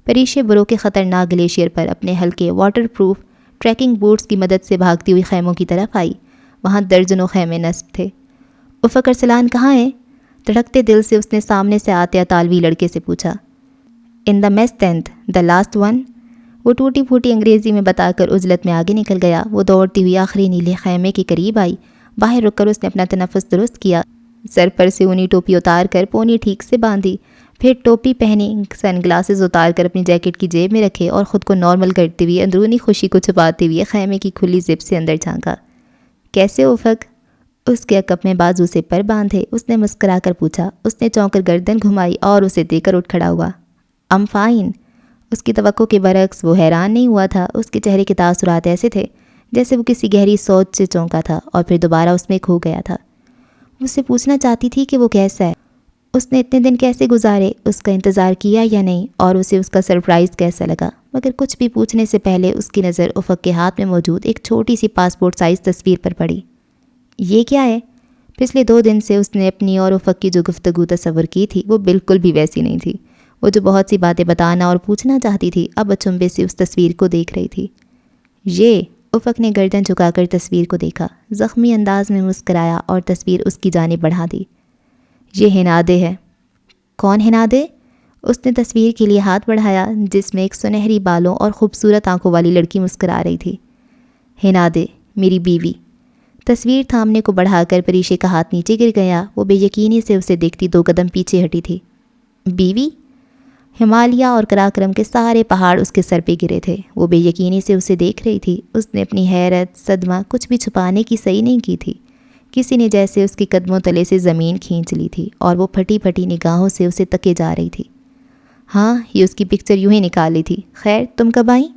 پریشے برو کے خطرناک گلیشیئر پر اپنے ہلکے واٹر پروف ٹریکنگ بوٹس کی مدد سے بھاگتی ہوئی خیموں کی طرف آئی۔ وہاں درجنوں خیمے نصب تھے۔ افق ارسلان کہاں ہے؟ دھڑکتے دل سے اس نے سامنے سے آتے اطالوی لڑکے سے پوچھا۔ In the mess tent, the last one, وہ ٹوٹی پھوٹی انگریزی میں بتا کر عجلت میں آگے نکل گیا۔ وہ دوڑتی ہوئی آخری نیلے خیمے کے قریب آئی۔ باہر رک کر اس نے اپنا تنفس درست کیا، سر پر سے اونی ٹوپی اتار کر پونی ٹھیک سے باندھی، پھر ٹوپی پہنی، سن گلاسز اتار کر اپنی جیکٹ کی جیب میں رکھے اور خود کو نارمل کرتے ہوئے اندرونی خوشی کو چھپاتے ہوئے خیمے کی کھلی زپ سے اندر جھانکا۔ کیسے ہو افق؟ اس کے عقب میں بازو سے پر باندھے اس نے مسکرا کر پوچھا۔ اس نے چونک کر گردن گھمائی اور اسے دے کر اٹھ کھڑا ہوا۔ ام فائن۔ اس کی توقع کے برعکس وہ حیران نہیں ہوا تھا۔ اس کے چہرے کے تاثرات ایسے تھے جیسے وہ کسی گہری سوچ سے چونکا تھا اور پھر دوبارہ اس میں کھو گیا تھا۔ اس سے پوچھنا چاہتی تھی کہ وہ کیسا ہے، اس نے اتنے دن کیسے گزارے، اس کا انتظار کیا یا نہیں، اور اسے اس کا سرپرائز کیسا لگا۔ مگر کچھ بھی پوچھنے سے پہلے اس کی نظر افق کے ہاتھ میں موجود ایک چھوٹی سی پاسپورٹ سائز تصویر پر پڑی۔ یہ کیا ہے؟ پچھلے 2 دن سے اس نے اپنی اور افق کی جو گفتگو تصور کی تھی وہ بالکل بھی ویسی نہیں تھی۔ وہ جو بہت سی باتیں بتانا اور پوچھنا چاہتی تھی اب اچنبے سے اس تصویر کو دیکھ رہی تھی۔ یہ افق نے گردن جھکا کر تصویر کو دیکھا، زخمی انداز میں مسکرایا اور تصویر اس کی جانب بڑھا دی۔ یہ ہنادے ہے۔ کون ہنادے؟ اس نے تصویر کے لیے ہاتھ بڑھایا جس میں ایک سنہری بالوں اور خوبصورت آنکھوں والی لڑکی مسکرا رہی تھی۔ ہنادے، میری بیوی۔ تصویر تھامنے کو بڑھا کر پریشے کا ہاتھ نیچے گر گیا۔ وہ بے یقینی سے اسے دیکھتی 2 قدم پیچھے ہٹی تھی۔ بیوی؟ ہمالیہ اور کراکرم کے سارے پہاڑ اس کے سر پہ گرے تھے۔ وہ بے یقینی سے اسے دیکھ رہی تھی۔ اس نے اپنی حیرت، صدمہ کچھ بھی چھپانے کی صحیح نہیں کی تھی۔ کسی نے جیسے اس کے قدموں تلے سے زمین کھینچ لی تھی اور وہ پھٹی پھٹی نگاہوں سے اسے تکے جا رہی تھی۔ ہاں، یہ اس کی پکچر یوں ہی نکال لی تھی۔ خیر، تم کب آئیں؟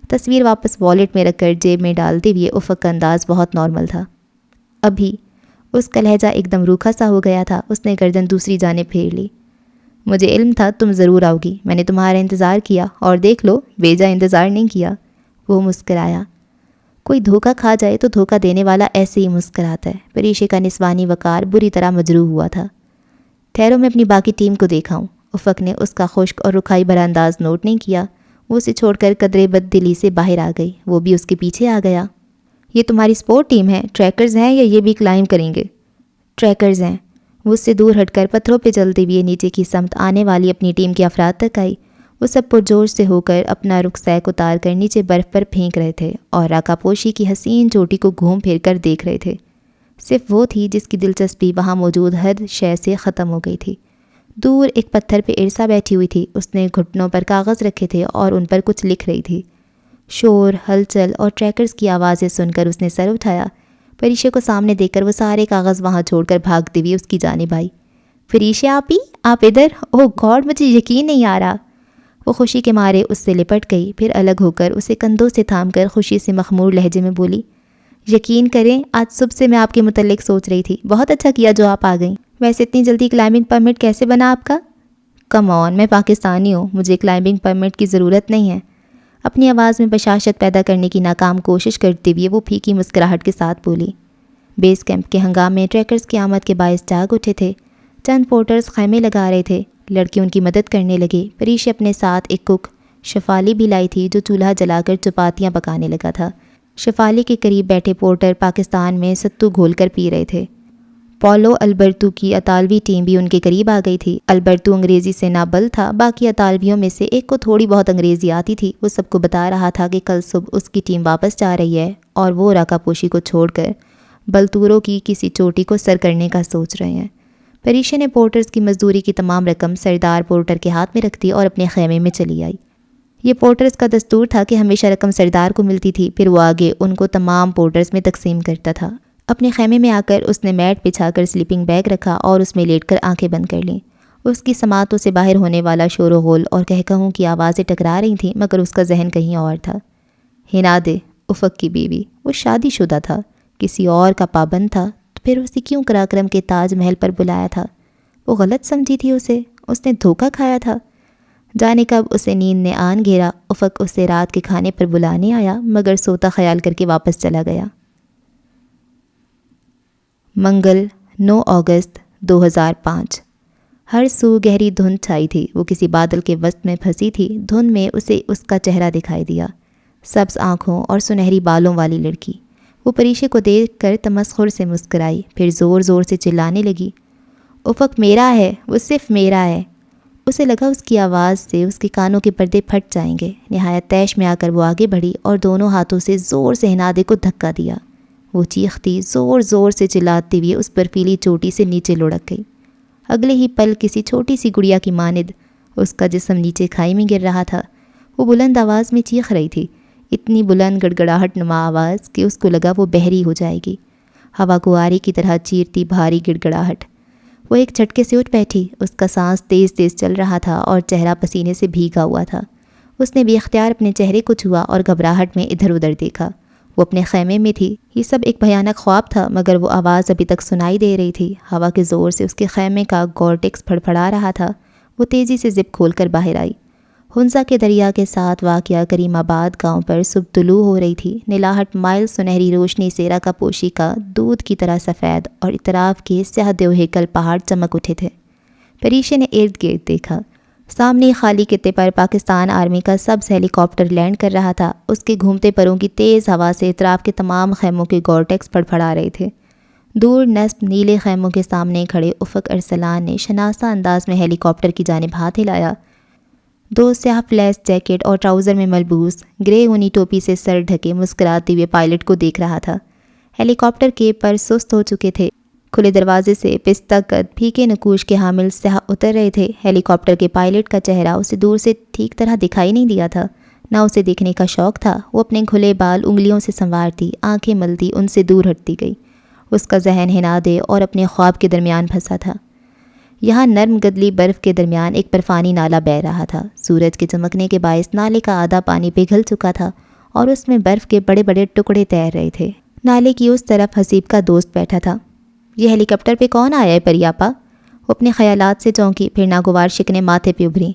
تصویر واپس والیٹ میں رکھ کر جیب میں ڈالتے ہوئے افق کا انداز بہت نارمل تھا۔ ابھی۔ اس کا لہجہ ایک دم روکھا سا ہو گیا تھا۔ اس نے گردن دوسری جانب پھیر لی۔ مجھے علم تھا تم ضرور آؤ گی، میں نے تمہارا انتظار کیا اور دیکھ لو بیجا انتظار نہیں کیا۔ وہ مسکرایا۔ کوئی دھوکہ کھا جائے تو دھوکہ دینے والا ایسے ہی مسکراتا ہے۔ پریشے کا نسوانی وقار بری طرح مجروح ہوا تھا۔ ٹھہرو، میں اپنی باقی ٹیم کو دیکھا ہوں۔ افق نے اس کا خشک اور رکھائی بھرا انداز نوٹ نہیں کیا۔ وہ اسے چھوڑ کر قدرے بد دلی سے باہر آ گئی۔ وہ بھی اس کے پیچھے آ گیا۔ یہ تمہاری سپورٹ ٹیم ہے؟ ٹریکرز ہیں یا یہ بھی کلائم کریں گے؟ ٹریکرز ہیں۔ وہ اس سے دور ہٹ کر پتھروں پہ چلتے ہوئے نیچے کی سمت آنے والی اپنی ٹیم کے افراد تک آئی۔ وہ سب پرجوش سے ہو کر اپنا رخسیک اتار کر نیچے برف پر پھینک رہے تھے اور راکا پوشی کی حسین چوٹی کو گھوم پھر کر دیکھ رہے تھے۔ صرف وہ تھی جس کی دلچسپی وہاں موجود ہر شے سے ختم ہو گئی تھی۔ دور ایک پتھر پہ ارسا بیٹھی ہوئی تھی۔ اس نے گھٹنوں پر کاغذ رکھے تھے اور ان پر کچھ لکھ رہی تھی۔ شور، ہلچل اور ٹریکرز کی آوازیں سن کر اس نے سر اٹھایا۔ فریشے کو سامنے دیکھ کر وہ سارے کاغذ وہاں چھوڑ کر بھاگتی ہوئی اس کی جانب آئی۔ فریشے آپی، آپ ادھر؟ اوہ گاڈ، مجھے یقین نہیں آ رہا۔ وہ خوشی کے مارے اس سے لپٹ گئی، پھر الگ ہو کر اسے کندھوں سے تھام کر خوشی سے مخمور لہجے میں بولی، یقین کریں آج صبح سے میں آپ کے متعلق سوچ رہی تھی۔ بہت اچھا کیا جو آپ آ گئیں۔ ویسے اتنی جلدی کلائمبنگ پرمٹ کیسے بنا آپ کا؟ کم آن، میں پاکستانی ہوں، مجھے کلائمبنگ پرمٹ کی ضرورت نہیں ہے۔ اپنی آواز میں بشاشت پیدا کرنے کی ناکام کوشش کرتے ہوئے وہ پھیکی مسکراہٹ کے ساتھ بولی۔ بیس کیمپ کے ہنگامے ٹریکرز کی آمد کے باعث جاگ اٹھے تھے۔ چند پورٹرز خیمے لگا رہے تھے۔ لڑکے ان کی مدد کرنے لگے۔ پریش اپنے ساتھ ایک کک شفالی بھی لائی تھی جو چولہا جلا کر چپاتیاں پکانے لگا تھا۔ شفالی کے قریب بیٹھے پورٹر پاکستان میں ستو گھول کر پی رہے تھے۔ پولو البرتو کی اطالوی ٹیم بھی ان کے قریب آ گئی تھی۔ البرتو انگریزی سے نابل تھا۔ باقی اطالویوں میں سے ایک کو تھوڑی بہت انگریزی آتی تھی۔ وہ سب کو بتا رہا تھا کہ کل صبح اس کی ٹیم واپس جا رہی ہے اور وہ راکا پوشی کو چھوڑ کر بلتورو کی کسی چوٹی کو سر کرنے کا سوچ رہے ہیں۔ پریشے نے پورٹرز کی مزدوری کی تمام رقم سردار پورٹر کے ہاتھ میں رکھ دی اور اپنے خیمے میں چلی آئی۔ یہ پورٹرز کا دستور تھا کہ ہمیشہ رقم سردار کو ملتی تھی، پھر وہ آگے ان کو تمام پورٹرز میں تقسیم کرتا تھا۔ اپنے خیمے میں آ کر اس نے میٹ بچھا کر سلیپنگ بیگ رکھا اور اس میں لیٹ کر آنکھیں بند کر لیں۔ اس کی سماعتوں سے باہر ہونے والا شور و غول اور کہکہوں کی آوازیں ٹکرا رہی تھیں، مگر اس کا ذہن کہیں اور تھا۔ ہنادے، افق کی بیوی، وہ شادی شدہ تھا، کسی اور کا پابند تھا، تو پھر اسے کیوں قراقرم کے تاج محل پر بلایا تھا؟ وہ غلط سمجھی تھی اسے؟ اس نے دھوکہ کھایا تھا؟ جانے کب اسے نیند نے آن گھیرا۔ افق اسے رات کے کھانے پر بلانے آیا، مگر سوتا خیال کر کے واپس چلا گیا۔ منگل، 9 اگست 2005۔ ہر سو گہری دھند چھائی تھی۔ وہ کسی بادل کے وسط میں پھنسی تھی۔ دھند میں اسے اس کا چہرہ دکھائی دیا، سبز آنکھوں اور سنہری بالوں والی لڑکی۔ وہ پریشے کو دیکھ کر تمسخر سے مسکرائی، پھر زور زور سے چلانے لگی، افق میرا ہے، وہ صرف میرا ہے۔ اسے لگا اس کی آواز سے اس کے کانوں کے پردے پھٹ جائیں گے۔ نہایت طیش میں آ کر وہ آگے بڑھی اور دونوں ہاتھوں سے زور سے ہنادے کو دھکا دیا۔ وہ چیختی، زور زور سے چلاتی ہوئی اس برفیلی چوٹی سے نیچے لڑک گئی۔ اگلے ہی پل کسی چھوٹی سی گڑیا کی مانند اس کا جسم نیچے کھائی میں گر رہا تھا۔ وہ بلند آواز میں چیخ رہی تھی، اتنی بلند گڑگڑاہٹ نما آواز کہ اس کو لگا وہ بحری ہو جائے گی، ہوا کو آری کی طرح چیرتی بھاری گڑگڑاہٹ۔ وہ ایک جھٹکے سے اٹھ بیٹھی۔ اس کا سانس تیز تیز چل رہا تھا اور چہرہ پسینے سے بھیگا ہوا تھا۔ اس نے بے اختیار اپنے چہرے کو چھوا اور گھبراہٹ میں ادھر ادھر دیکھا۔ وہ اپنے خیمے میں تھی۔ یہ سب ایک بھیانک خواب تھا، مگر وہ آواز ابھی تک سنائی دے رہی تھی۔ ہوا کے زور سے اس کے خیمے کا گورٹکس پھڑپھڑا رہا تھا۔ وہ تیزی سے زپ کھول کر باہر آئی۔ ہنزا کے دریا کے ساتھ واقع کریم آباد گاؤں پر صبح طلوع ہو رہی تھی۔ نیلاہٹ مائل سنہری روشنی سے راکا پوشی کا دودھ کی طرح سفید اور اطراف کے سیاہ دیو ہیکل پہاڑ چمک اٹھے تھے۔ پریشے نے ارد گرد دیکھا۔ سامنے خالی خطے پر پاکستان آرمی کا سبز ہیلی کاپٹر لینڈ کر رہا تھا۔ اس کے گھومتے پروں کی تیز ہوا سے اطراف کے تمام خیموں کے گورٹکس پھڑپھڑا رہے تھے۔ دور نصب نیلے خیموں کے سامنے کھڑے افق ارسلان نے شناسا انداز میں ہیلی کاپٹر کی جانب ہاتھ ہلایا۔ 2 سیاہ فلیس جیکٹ اور ٹراؤزر میں ملبوس، گرے اونی ٹوپی سے سر ڈھکے مسکراتے ہوئے پائلٹ کو دیکھ رہا تھا۔ ہیلی کاپٹر کے پر سست ہو چکے تھے۔ کھلے دروازے سے پستہ قد پھیکے نقوش کے حامل سیاح اتر رہے تھے۔ ہیلی کاپٹر کے پائلٹ کا چہرہ اسے دور سے ٹھیک طرح دکھائی نہیں دیا تھا، نہ اسے دیکھنے کا شوق تھا۔ وہ اپنے کھلے بال انگلیوں سے سنوارتی، آنکھیں ملتی ان سے دور ہٹتی گئی۔ اس کا ذہن ہنادے اور اپنے خواب کے درمیان پھنسا تھا۔ یہاں نرم گدلی برف کے درمیان ایک برفانی نالا بہہ رہا تھا۔ سورج کے چمکنے کے باعث نالے کا آدھا پانی پگھل چکا تھا اور اس میں برف کے بڑے بڑے ٹکڑے تیر رہے تھے۔ نالے کی اس طرف حسیب کا دوست بیٹھا تھا۔ یہ ہیلی کاپٹر پہ کون آیا ہے پریاپا؟ وہ اپنے خیالات سے چونکی، پھر ناگوار شکنیں ماتھے پہ ابھری۔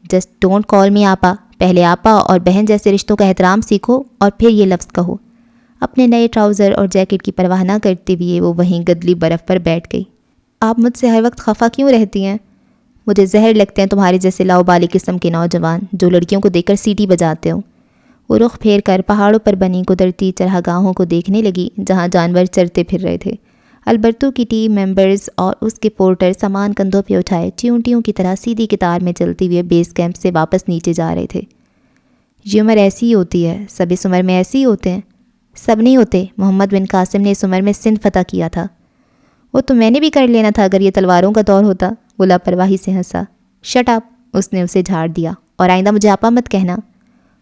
جسٹ ڈونٹ کال می آپا، پہلے آپا اور بہن جیسے رشتوں کا احترام سیکھو اور پھر یہ لفظ کہو۔ اپنے نئے ٹراؤزر اور جیکٹ کی پرواہ نہ کرتے ہوئے وہ وہیں گدلی برف پر بیٹھ گئی۔ آپ مجھ سے ہر وقت خفا کیوں رہتی ہیں؟ مجھے زہر لگتے ہیں تمہارے جیسے لاؤبالی قسم کے نوجوان جو لڑکیوں کو دیکھ کر سیٹی بجاتے ہو۔ وہ رخ پھیر کر پہاڑوں پر بنی قدرتی چراگاہوں کو دیکھنے لگی جہاں جانور چرتے پھر رہے تھے۔ البرتو کی ٹیم ممبرز اور اس کے پورٹر سامان کندھوں پہ اٹھائے چیونٹیوں کی طرح سیدھی قطار میں چلتے ہوئے بیس کیمپ سے واپس نیچے جا رہے تھے۔ یہ عمر ایسی ہی ہوتی ہے، سب اس عمر میں ایسے ہی ہوتے ہیں۔ سب نہیں ہوتے، محمد بن قاسم نے اس عمر میں سندھ فتح کیا تھا۔ وہ تو میں نے بھی کر لینا تھا اگر یہ تلواروں کا دور ہوتا، وہ لاپرواہی سے ہنسا۔ شٹ اپ، اس نے اسے جھاڑ دیا، اور آئندہ مجھے آپا مت کہنا۔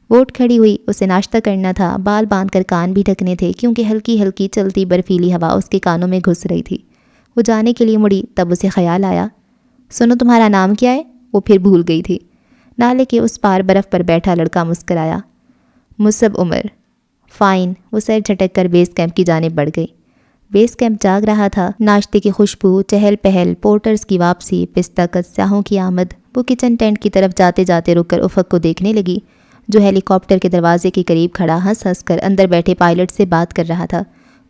وہ اٹھ کھڑی ہوئی، اسے ناشتہ کرنا تھا، بال باندھ کر کان بھی ڈھکنے تھے کیونکہ ہلکی ہلکی چلتی برفیلی ہوا اس کے کانوں میں گھس رہی تھی۔ وہ جانے کے لیے مڑی، تب اسے خیال آیا، سنو تمہارا نام کیا ہے؟ وہ پھر بھول گئی تھی۔ نالے کے اس پار برف پر بیٹھا لڑکا مسکرایا، مصعب عمر۔ فائن، وہ سر جھٹک کر بیس کیمپ کی جانب بڑھ گئی۔ بیس کیمپ جاگ رہا تھا، ناشتے کی خوشبو، چہل پہل، پورٹرز کی واپسی، پستہ کش سیاحوں کی آمد۔ وہ کچن ٹینٹ کی طرف جاتے جاتے رک کر افق کو دیکھنے لگی جو ہیلی کاپٹر کے دروازے کے قریب کھڑا ہنس ہنس کر اندر بیٹھے پائلٹ سے بات کر رہا تھا۔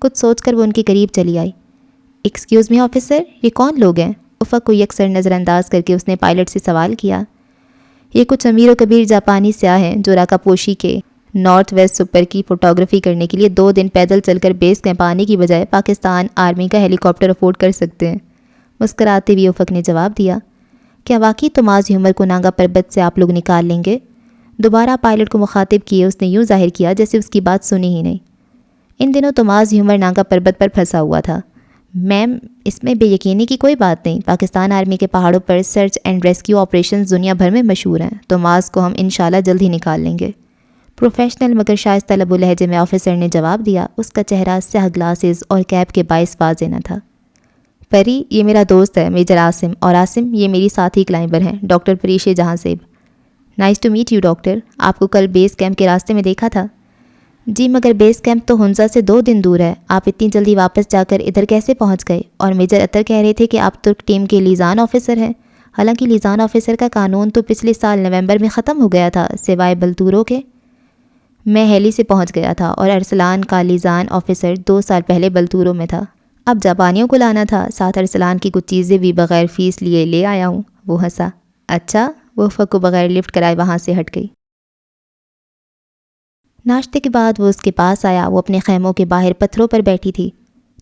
کچھ سوچ کر وہ ان کے قریب چلی آئی۔ ایکسکیوز می آفیسر، یہ کون لوگ ہیں؟ افق کو یکسر نظر انداز کر کے اس نے پائلٹ سے سوال کیا۔ یہ کچھ امیر و کبیر جاپانی سیاح ہیں جو راکا پوشی کے north west super key photography کرنے کے لیے 2 دن پیدل چل کر بیس کیمپ آنے کی بجائے پاکستان آرمی کا ہیلی کاپٹر افورڈ کر سکتے ہیں۔ مسکراتے ہوئے افق نے جواب دیا، کیا واقعی تماز عمر کو ناگا پربت سے آپ لوگ نکال لیں گے؟ دوبارہ پائلٹ کو مخاطب کیے اس نے یوں ظاہر کیا جیسے اس کی بات سنی ہی نہیں۔ ان دنوں تماز عمر ناگا پربت پر پھنسا ہوا تھا۔ میم، اس میں بے یقینی کی کوئی بات نہیں، پاکستان آرمی کے پہاڑوں پر سرچ اینڈ ریسکیو آپریشنز دنیا بھر میں مشہور ہیں، تماز کو ہم انشاءاللہ جلد ہی نکال لیں گے۔ پروفیشنل مگر شائستہ لب و لہجے میں آفیسر نے جواب دیا۔ اس کا چہرہ سیاہ گلاسز اور کیپ کے باعث واضح نہ تھا۔ پری، یہ میرا دوست ہے میجر عاصم، اور عاصم یہ میری ساتھی کلائمبر ہیں ڈاکٹر پریشے جہاں زیب۔ Nice to meet you doctor, آپ کو کل بیس کیمپ کے راستے میں دیکھا تھا۔ جی مگر بیس کیمپ تو ہنزا سے 2 دن دور ہے، آپ اتنی جلدی واپس جا کر ادھر کیسے پہنچ گئے؟ اور میجر اطہر کہہ رہے تھے کہ آپ ترک ٹیم کے لیزان آفیسر ہیں، حالانکہ لیزان آفیسر کا قانون تو پچھلے سال نومبر میں ختم ہو گیا تھا سوائے بلتوروں کے۔ میں ہیلی سے پہنچ گیا تھا اور ارسلان کا لیزان آفیسر 2 سال پہلے بلتوروں میں تھا۔ اب جاپانیوں کو لانا تھا، ساتھ ارسلان کی کچھ چیزیں بھی بغیر فیس لیے لے آیا ہوں۔ وہ ہنسا۔ اچھا، وہ افق کو بغیر لفٹ کرائے وہاں سے ہٹ گئی۔ ناشتے کے بعد وہ اس کے پاس آیا، وہ اپنے خیموں کے باہر پتھروں پر بیٹھی تھی۔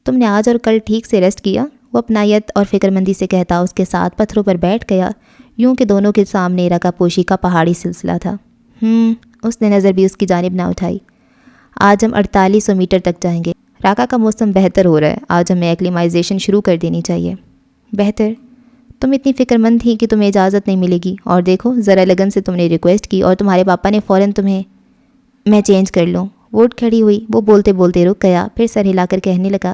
تم نے آج اور کل ٹھیک سے ریسٹ کیا؟ وہ اپنائیت اور فکر مندی سے کہتا اس کے ساتھ پتھروں پر بیٹھ گیا، یوں کہ دونوں کے سامنے راکا پوشی کا پہاڑی سلسلہ تھا۔ اس نے نظر بھی اس کی جانب نہ اٹھائی۔ آج ہم 4800 میٹر تک جائیں گے۔ راکا کا موسم بہتر ہو رہا ہے، آج ہمیں ایکلیمائزیشن شروع کر دینی چاہیے۔ بہتر؟ تم اتنی فکر مند تھی کہ تمہیں اجازت نہیں ملے گی، اور دیکھو ذرا لگن سے تم نے ریکویسٹ کی اور تمہارے پاپا نے فوراً تمہیں۔ میں چینج کر لوں؟ وہ اٹھ کھڑی ہوئی، وہ بولتے بولتے رک گیا، پھر سر ہلا کر کہنے لگا،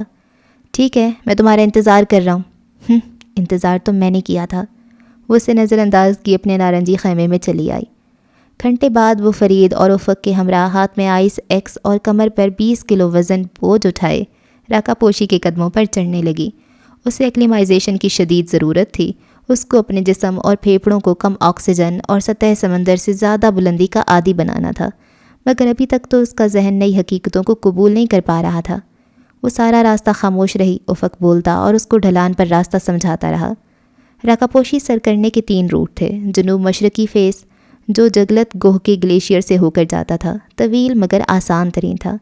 ٹھیک ہے، میں تمہارا انتظار کر رہا ہوں۔ انتظار تو میں نے کیا تھا۔ وہ اسے نظر انداز کی اپنے نارنجی خیمے میں چلی آئی۔ گھنٹے بعد وہ فرید اور افق کے ہمراہ ہاتھ میں آئس ایکس اور کمر پر 20 کلو وزن بوجھ اٹھائے راکا پوشی کے قدموں پر چڑھنے لگی۔ اسے ایکلیمائزیشن کی شدید ضرورت تھی، اس کو اپنے جسم اور پھیپھڑوں کو کم آکسیجن اور سطح سمندر سے زیادہ بلندی کا عادی بنانا تھا، مگر ابھی تک تو اس کا ذہن نئی حقیقتوں کو قبول نہیں کر پا رہا تھا۔ وہ سارا راستہ خاموش رہی، افق بولتا اور اس کو ڈھلان پر راستہ سمجھاتا رہا۔ راکا پوشی سر کرنے کے 3 روٹ تھے۔ جنوب مشرقی فیس جو جگلت گوہ کے گلیشیئر سے ہو کر جاتا تھا، طویل مگر آسان ترین تھا۔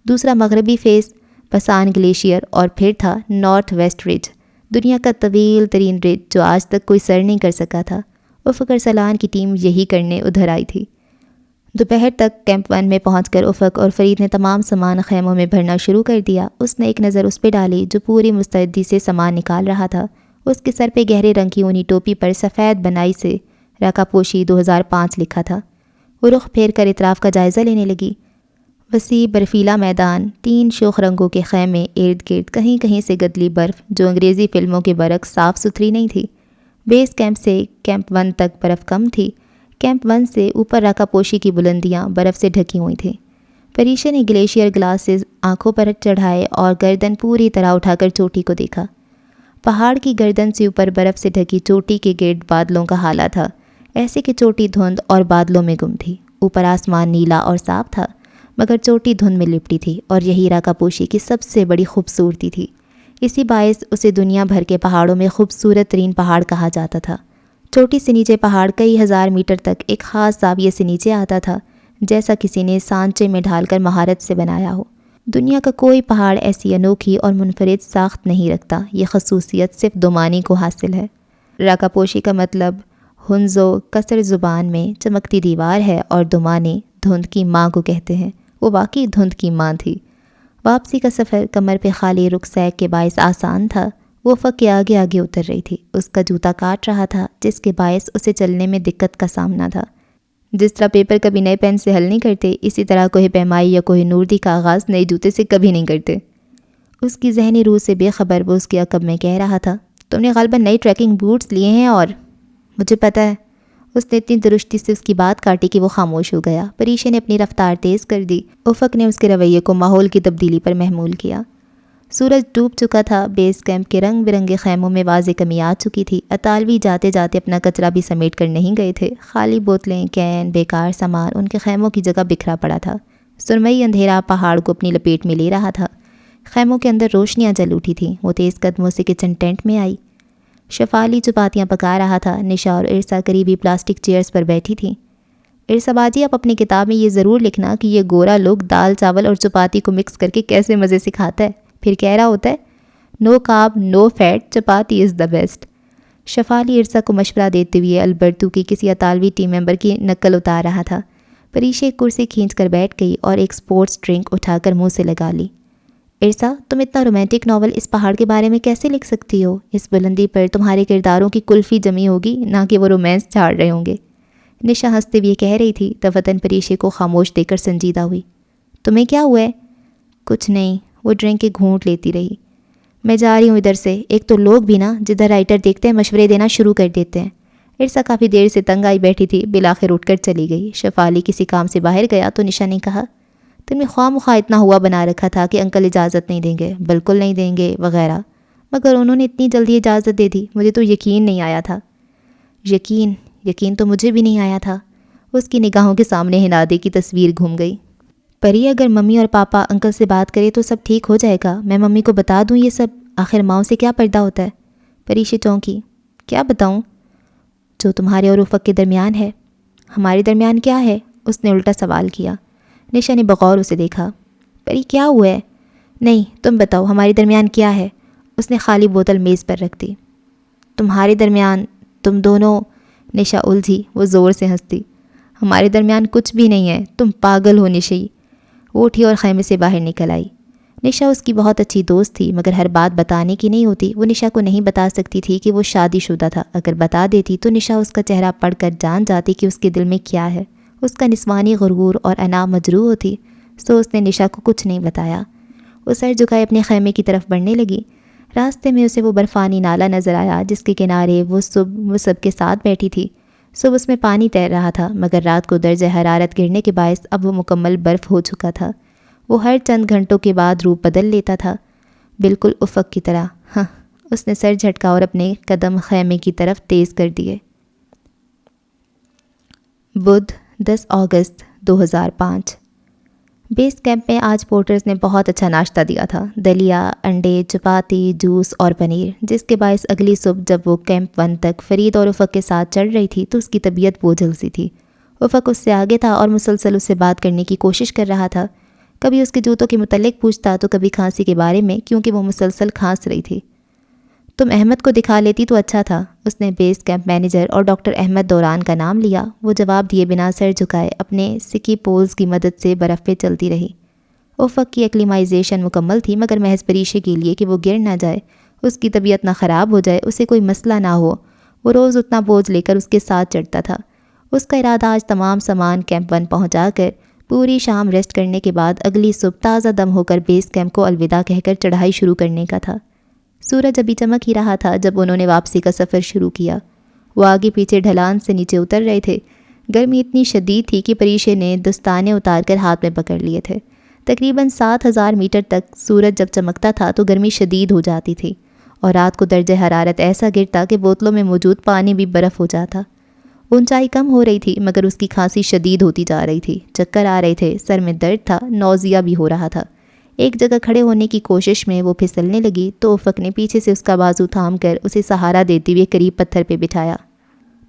دوسرا مغربی فیس پسان گلیشیئر، اور پھر تھا نارتھ ویسٹ رج، دنیا کا طویل ترین رج جو آج تک کوئی سر نہیں کر سکا تھا۔ افق ارسلان کی ٹیم یہی کرنے ادھر آئی تھی۔ دوپہر تک کیمپ 1 میں پہنچ کر افق اور فرید نے تمام سامان خیموں میں بھرنا شروع کر دیا۔ اس نے ایک نظر اس پہ ڈالی جو پوری مستعدی سے سامان نکال رہا تھا۔ اس کے سر پہ گہرے رنگ کی اونی ٹوپی پر سفید بنائی سے راکا پوشی 2005 لکھا تھا۔ وہ رخ پھیر کر اطراف کا جائزہ لینے لگی۔ وسیع برفیلا میدان، 3 شوخ رنگوں کے خیمے، ارد گرد کہیں کہیں سے گدلی برف جو انگریزی فلموں کے برعکس صاف ستھری نہیں تھی۔ بیس کیمپ سے کیمپ 1 تک برف کم تھی۔ کیمپ 1 سے اوپر راکا پوشی کی بلندیاں برف سے ڈھکی ہوئی تھیں۔ پریشے نے گلیشیئر گلاسز آنکھوں پر چڑھائے اور گردن پوری طرح اٹھا کر چوٹی کو دیکھا۔ پہاڑ کی گردن سے اوپر برف سے ڈھکی چوٹی کے گرد بادلوں کا حالہ تھا، ایسے کہ چوٹی دھند اور بادلوں میں گم تھی۔ اوپر آسمان نیلا اور صاف تھا، مگر چوٹی دھند میں لپٹی تھی، اور یہی راکا پوشی کی سب سے بڑی خوبصورتی تھی۔ اسی باعث اسے دنیا بھر کے پہاڑوں میں خوبصورت ترین پہاڑ کہا جاتا تھا۔ چوٹی سے نیچے پہاڑ کئی ہزار میٹر تک ایک خاص زاویے سے نیچے آتا تھا، جیسا کسی نے سانچے میں ڈھال کر مہارت سے بنایا ہو۔ دنیا کا کوئی پہاڑ ایسی انوکھی اور منفرد ساخت نہیں رکھتا، یہ خصوصیت صرف دومانی کو حاصل ہے۔ راکا پوشی کا مطلب ہنزو کثر زبان میں چمکتی دیوار ہے اور دومانی دھند کی ماں کو کہتے ہیں۔ وہ واقعی دھند کی ماں تھی۔ واپسی کا سفر کمر پہ خالی رکسیک کے باعث آسان تھا۔ وہ افق کے آگے آگے اتر رہی تھی، اس کا جوتا کاٹ رہا تھا، جس کے باعث اسے چلنے میں دقت کا سامنا تھا۔ جس طرح پیپر کبھی نئے پین سے حل نہیں کرتے، اسی طرح کوہ پیمائی یا کوہ نوردی کا آغاز نئے جوتے سے کبھی نہیں کرتے۔ اس کی ذہنی روح سے بے خبر وہ اس کے عقب میں کہہ رہا تھا، تم نے غالباً نئی ٹریکنگ بوٹس لیے ہیں اور مجھے پتہ ہے۔ اس نے اتنی درستی سے اس کی بات کاٹی کہ وہ خاموش ہو گیا۔ پریشے نے اپنی رفتار تیز کر دی۔ افق نے اس کے رویے کو ماحول کی تبدیلی پر محمول کیا۔ سورج ڈوب چکا تھا، بیس کیمپ کے رنگ برنگے خیموں میں واضح کمی آ چکی تھی۔ اطالوی جاتے جاتے اپنا کچرا بھی سمیٹ کر نہیں گئے تھے۔ خالی بوتلیں، کین، بیکار سامان ان کے خیموں کی جگہ بکھرا پڑا تھا۔ سرمئی اندھیرا پہاڑ کو اپنی لپیٹ میں لے رہا تھا۔ خیموں کے اندر روشنیاں جل اٹھی تھیں۔ وہ تیز قدموں سے کچن ٹینٹ میں آئی۔ شفالی چپاتیاں پکا رہا تھا۔ نشا اور ارسا قریبی پلاسٹک چیئرز پر بیٹھی تھیں۔ ارسا باجی، آپ اپنی کتاب میں یہ ضرور لکھنا کہ یہ گورا لوگ دال چاول اور چپاتی کو مکس کر کے کیسے مزے سے کھاتا ہے۔ پھر کہہ رہا ہوتا ہے، no carb no fat chapati is the best. Shefali Arsa کو مشورہ دیتے ہوئے البرتو کی کسی اطالوی ٹیم ممبر کی نقل اتار رہا تھا۔ پریشے ایک کرسی کھینچ کر بیٹھ گئی اور ایک سپورٹس ڈرنک اٹھا کر منہ سے لگا لی۔ ارسا، تم اتنا رومانٹک ناول اس پہاڑ کے بارے میں کیسے لکھ سکتی ہو؟ اس بلندی پر تمہارے کرداروں کی کلفی جمی ہوگی، نہ کہ وہ رومانس جھاڑ رہے ہوں گے۔ نشا ہنستے ہوئے کہہ رہی تھی۔ توتن پریشے کو خاموش دے کر سنجیدہ ہوئی۔ تمہیں کیا ہوا ہے؟ کچھ نہیں، وہ ڈرنک کے گھونٹ لیتی رہی۔ میں جا رہی ہوں ادھر سے۔ ایک تو لوگ بھی نا جدھر رائٹر دیکھتے ہیں مشورے دینا شروع کر دیتے ہیں۔ ارسا کافی دیر سے تنگ آئی بیٹھی تھی، بالآخر اٹھ کر چلی گئی۔ شفالی کسی کام سے باہر گیا تو نشا نے کہا، تم نے خواہ مخواہ اتنا ہوا بنا رکھا تھا کہ انکل اجازت نہیں دیں گے، بالکل نہیں دیں گے وغیرہ، مگر انہوں نے اتنی جلدی اجازت دے دی، مجھے تو یقین نہیں آیا تھا۔ یقین تو مجھے بھی نہیں آیا تھا۔ اس کی نگاہوں کے سامنے ہنادے کی تصویر گھوم گئی۔ پری، اگر ممی اور پاپا انکل سے بات کرے تو سب ٹھیک ہو جائے گا، میں ممی کو بتا دوں یہ سب؟ آخر ماؤں سے کیا پردہ ہوتا ہے؟ پریشی چونکی۔ کیا بتاؤں؟ جو تمہارے اور افق کے درمیان ہے۔ ہمارے درمیان کیا ہے؟ اس نے الٹا سوال کیا۔ نشا نے بغور اسے دیکھا۔ پری، کیا ہوا ہے؟ نہیں، تم بتاؤ ہمارے درمیان کیا ہے؟ اس نے خالی بوتل میز پر رکھ دی۔ تمہارے درمیان تم دونوں؟ نشا الجھی، وہ زور سے ہنستی۔ ہمارے درمیان کچھ بھی نہیں ہے، تم پاگل ہو نشی۔ وہ اٹھی اور خیمے سے باہر نکل آئی۔ نشا اس کی بہت اچھی دوست تھی، مگر ہر بات بتانے کی نہیں ہوتی۔ وہ نشا کو نہیں بتا سکتی تھی کہ وہ شادی شدہ تھا۔ اگر بتا دیتی تو نشا اس کا چہرہ پڑھ کر جان جاتی کہ اس کے دل میں کیا ہے۔ اس کا نسوانی غرور اور انا مجروح ہوتی، سو اس نے نشا کو کچھ نہیں بتایا۔ وہ سر جھکائے اپنے خیمے کی طرف بڑھنے لگی۔ راستے میں اسے وہ برفانی نالا نظر آیا جس کے کنارے وہ سب کے ساتھ بیٹھی تھی۔ صبح اس میں پانی تیر رہا تھا، مگر رات کو درجہ حرارت گرنے کے باعث اب وہ مکمل برف ہو چکا تھا۔ وہ ہر چند گھنٹوں کے بعد روپ بدل لیتا تھا، بالکل افق کی طرح۔ ہاں، اس نے سر جھٹکا اور اپنے قدم خیمے کی طرف تیز کر دیے۔ بدھ 10 اگست 2005۔ بیس کیمپ میں آج پورٹرز نے بہت اچھا ناشتہ دیا تھا، دلیا، انڈے، چپاتی، جوس اور پنیر، جس کے باعث اگلی صبح جب وہ کیمپ 1 تک فرید اور افق کے ساتھ چڑھ رہی تھی تو اس کی طبیعت بوجھل سی تھی۔ افق اس سے آگے تھا اور مسلسل اس سے بات کرنے کی کوشش کر رہا تھا۔ کبھی اس کے جوتوں کے متعلق پوچھتا تو کبھی کھانسی کے بارے میں، کیونکہ وہ مسلسل کھانس رہی تھی۔ تم احمد کو دکھا لیتی تو اچھا تھا۔ اس نے بیس کیمپ مینیجر اور ڈاکٹر احمد دوران کا نام لیا۔ وہ جواب دیے بنا سر جھکائے اپنے سکی پولز کی مدد سے برف پہ چلتی رہی۔ افق کی ایکلیمائزیشن مکمل تھی، مگر محض پریشے کے لیے کہ وہ گر نہ جائے، اس کی طبیعت نہ خراب ہو جائے، اسے کوئی مسئلہ نہ ہو۔ وہ روز اتنا بوجھ لے کر اس کے ساتھ چڑھتا تھا۔ اس کا ارادہ آج تمام سامان کیمپ 1 پہنچا کر پوری شام ریسٹ کرنے کے بعد اگلی صبح تازہ دم ہو کر بیس کیمپ کو الوداع کہہ کر چڑھائی شروع کرنے کا تھا۔ سورج ابھی چمک ہی رہا تھا جب انہوں نے واپسی کا سفر شروع کیا۔ وہ آگے پیچھے ڈھلان سے نیچے اتر رہے تھے۔ گرمی اتنی شدید تھی کہ پریشے نے دستانے اتار کر ہاتھ میں پکڑ لیے تھے۔ تقریباً 7000 میٹر تک سورج جب چمکتا تھا تو گرمی شدید ہو جاتی تھی، اور رات کو درجہ حرارت ایسا گرتا کہ بوتلوں میں موجود پانی بھی برف ہو جاتا۔ اونچائی کم ہو رہی تھی، مگر اس کی کھانسی شدید ہوتی جا رہی تھی، چکر آ رہے تھے، سر میں درد تھا، نوزیا بھی ہو رہا تھا۔ ایک جگہ کھڑے ہونے کی کوشش میں وہ پھسلنے لگی تو افق نے پیچھے سے اس کا بازو تھام کر اسے سہارا دیتے ہوئے قریب پتھر پہ بٹھایا۔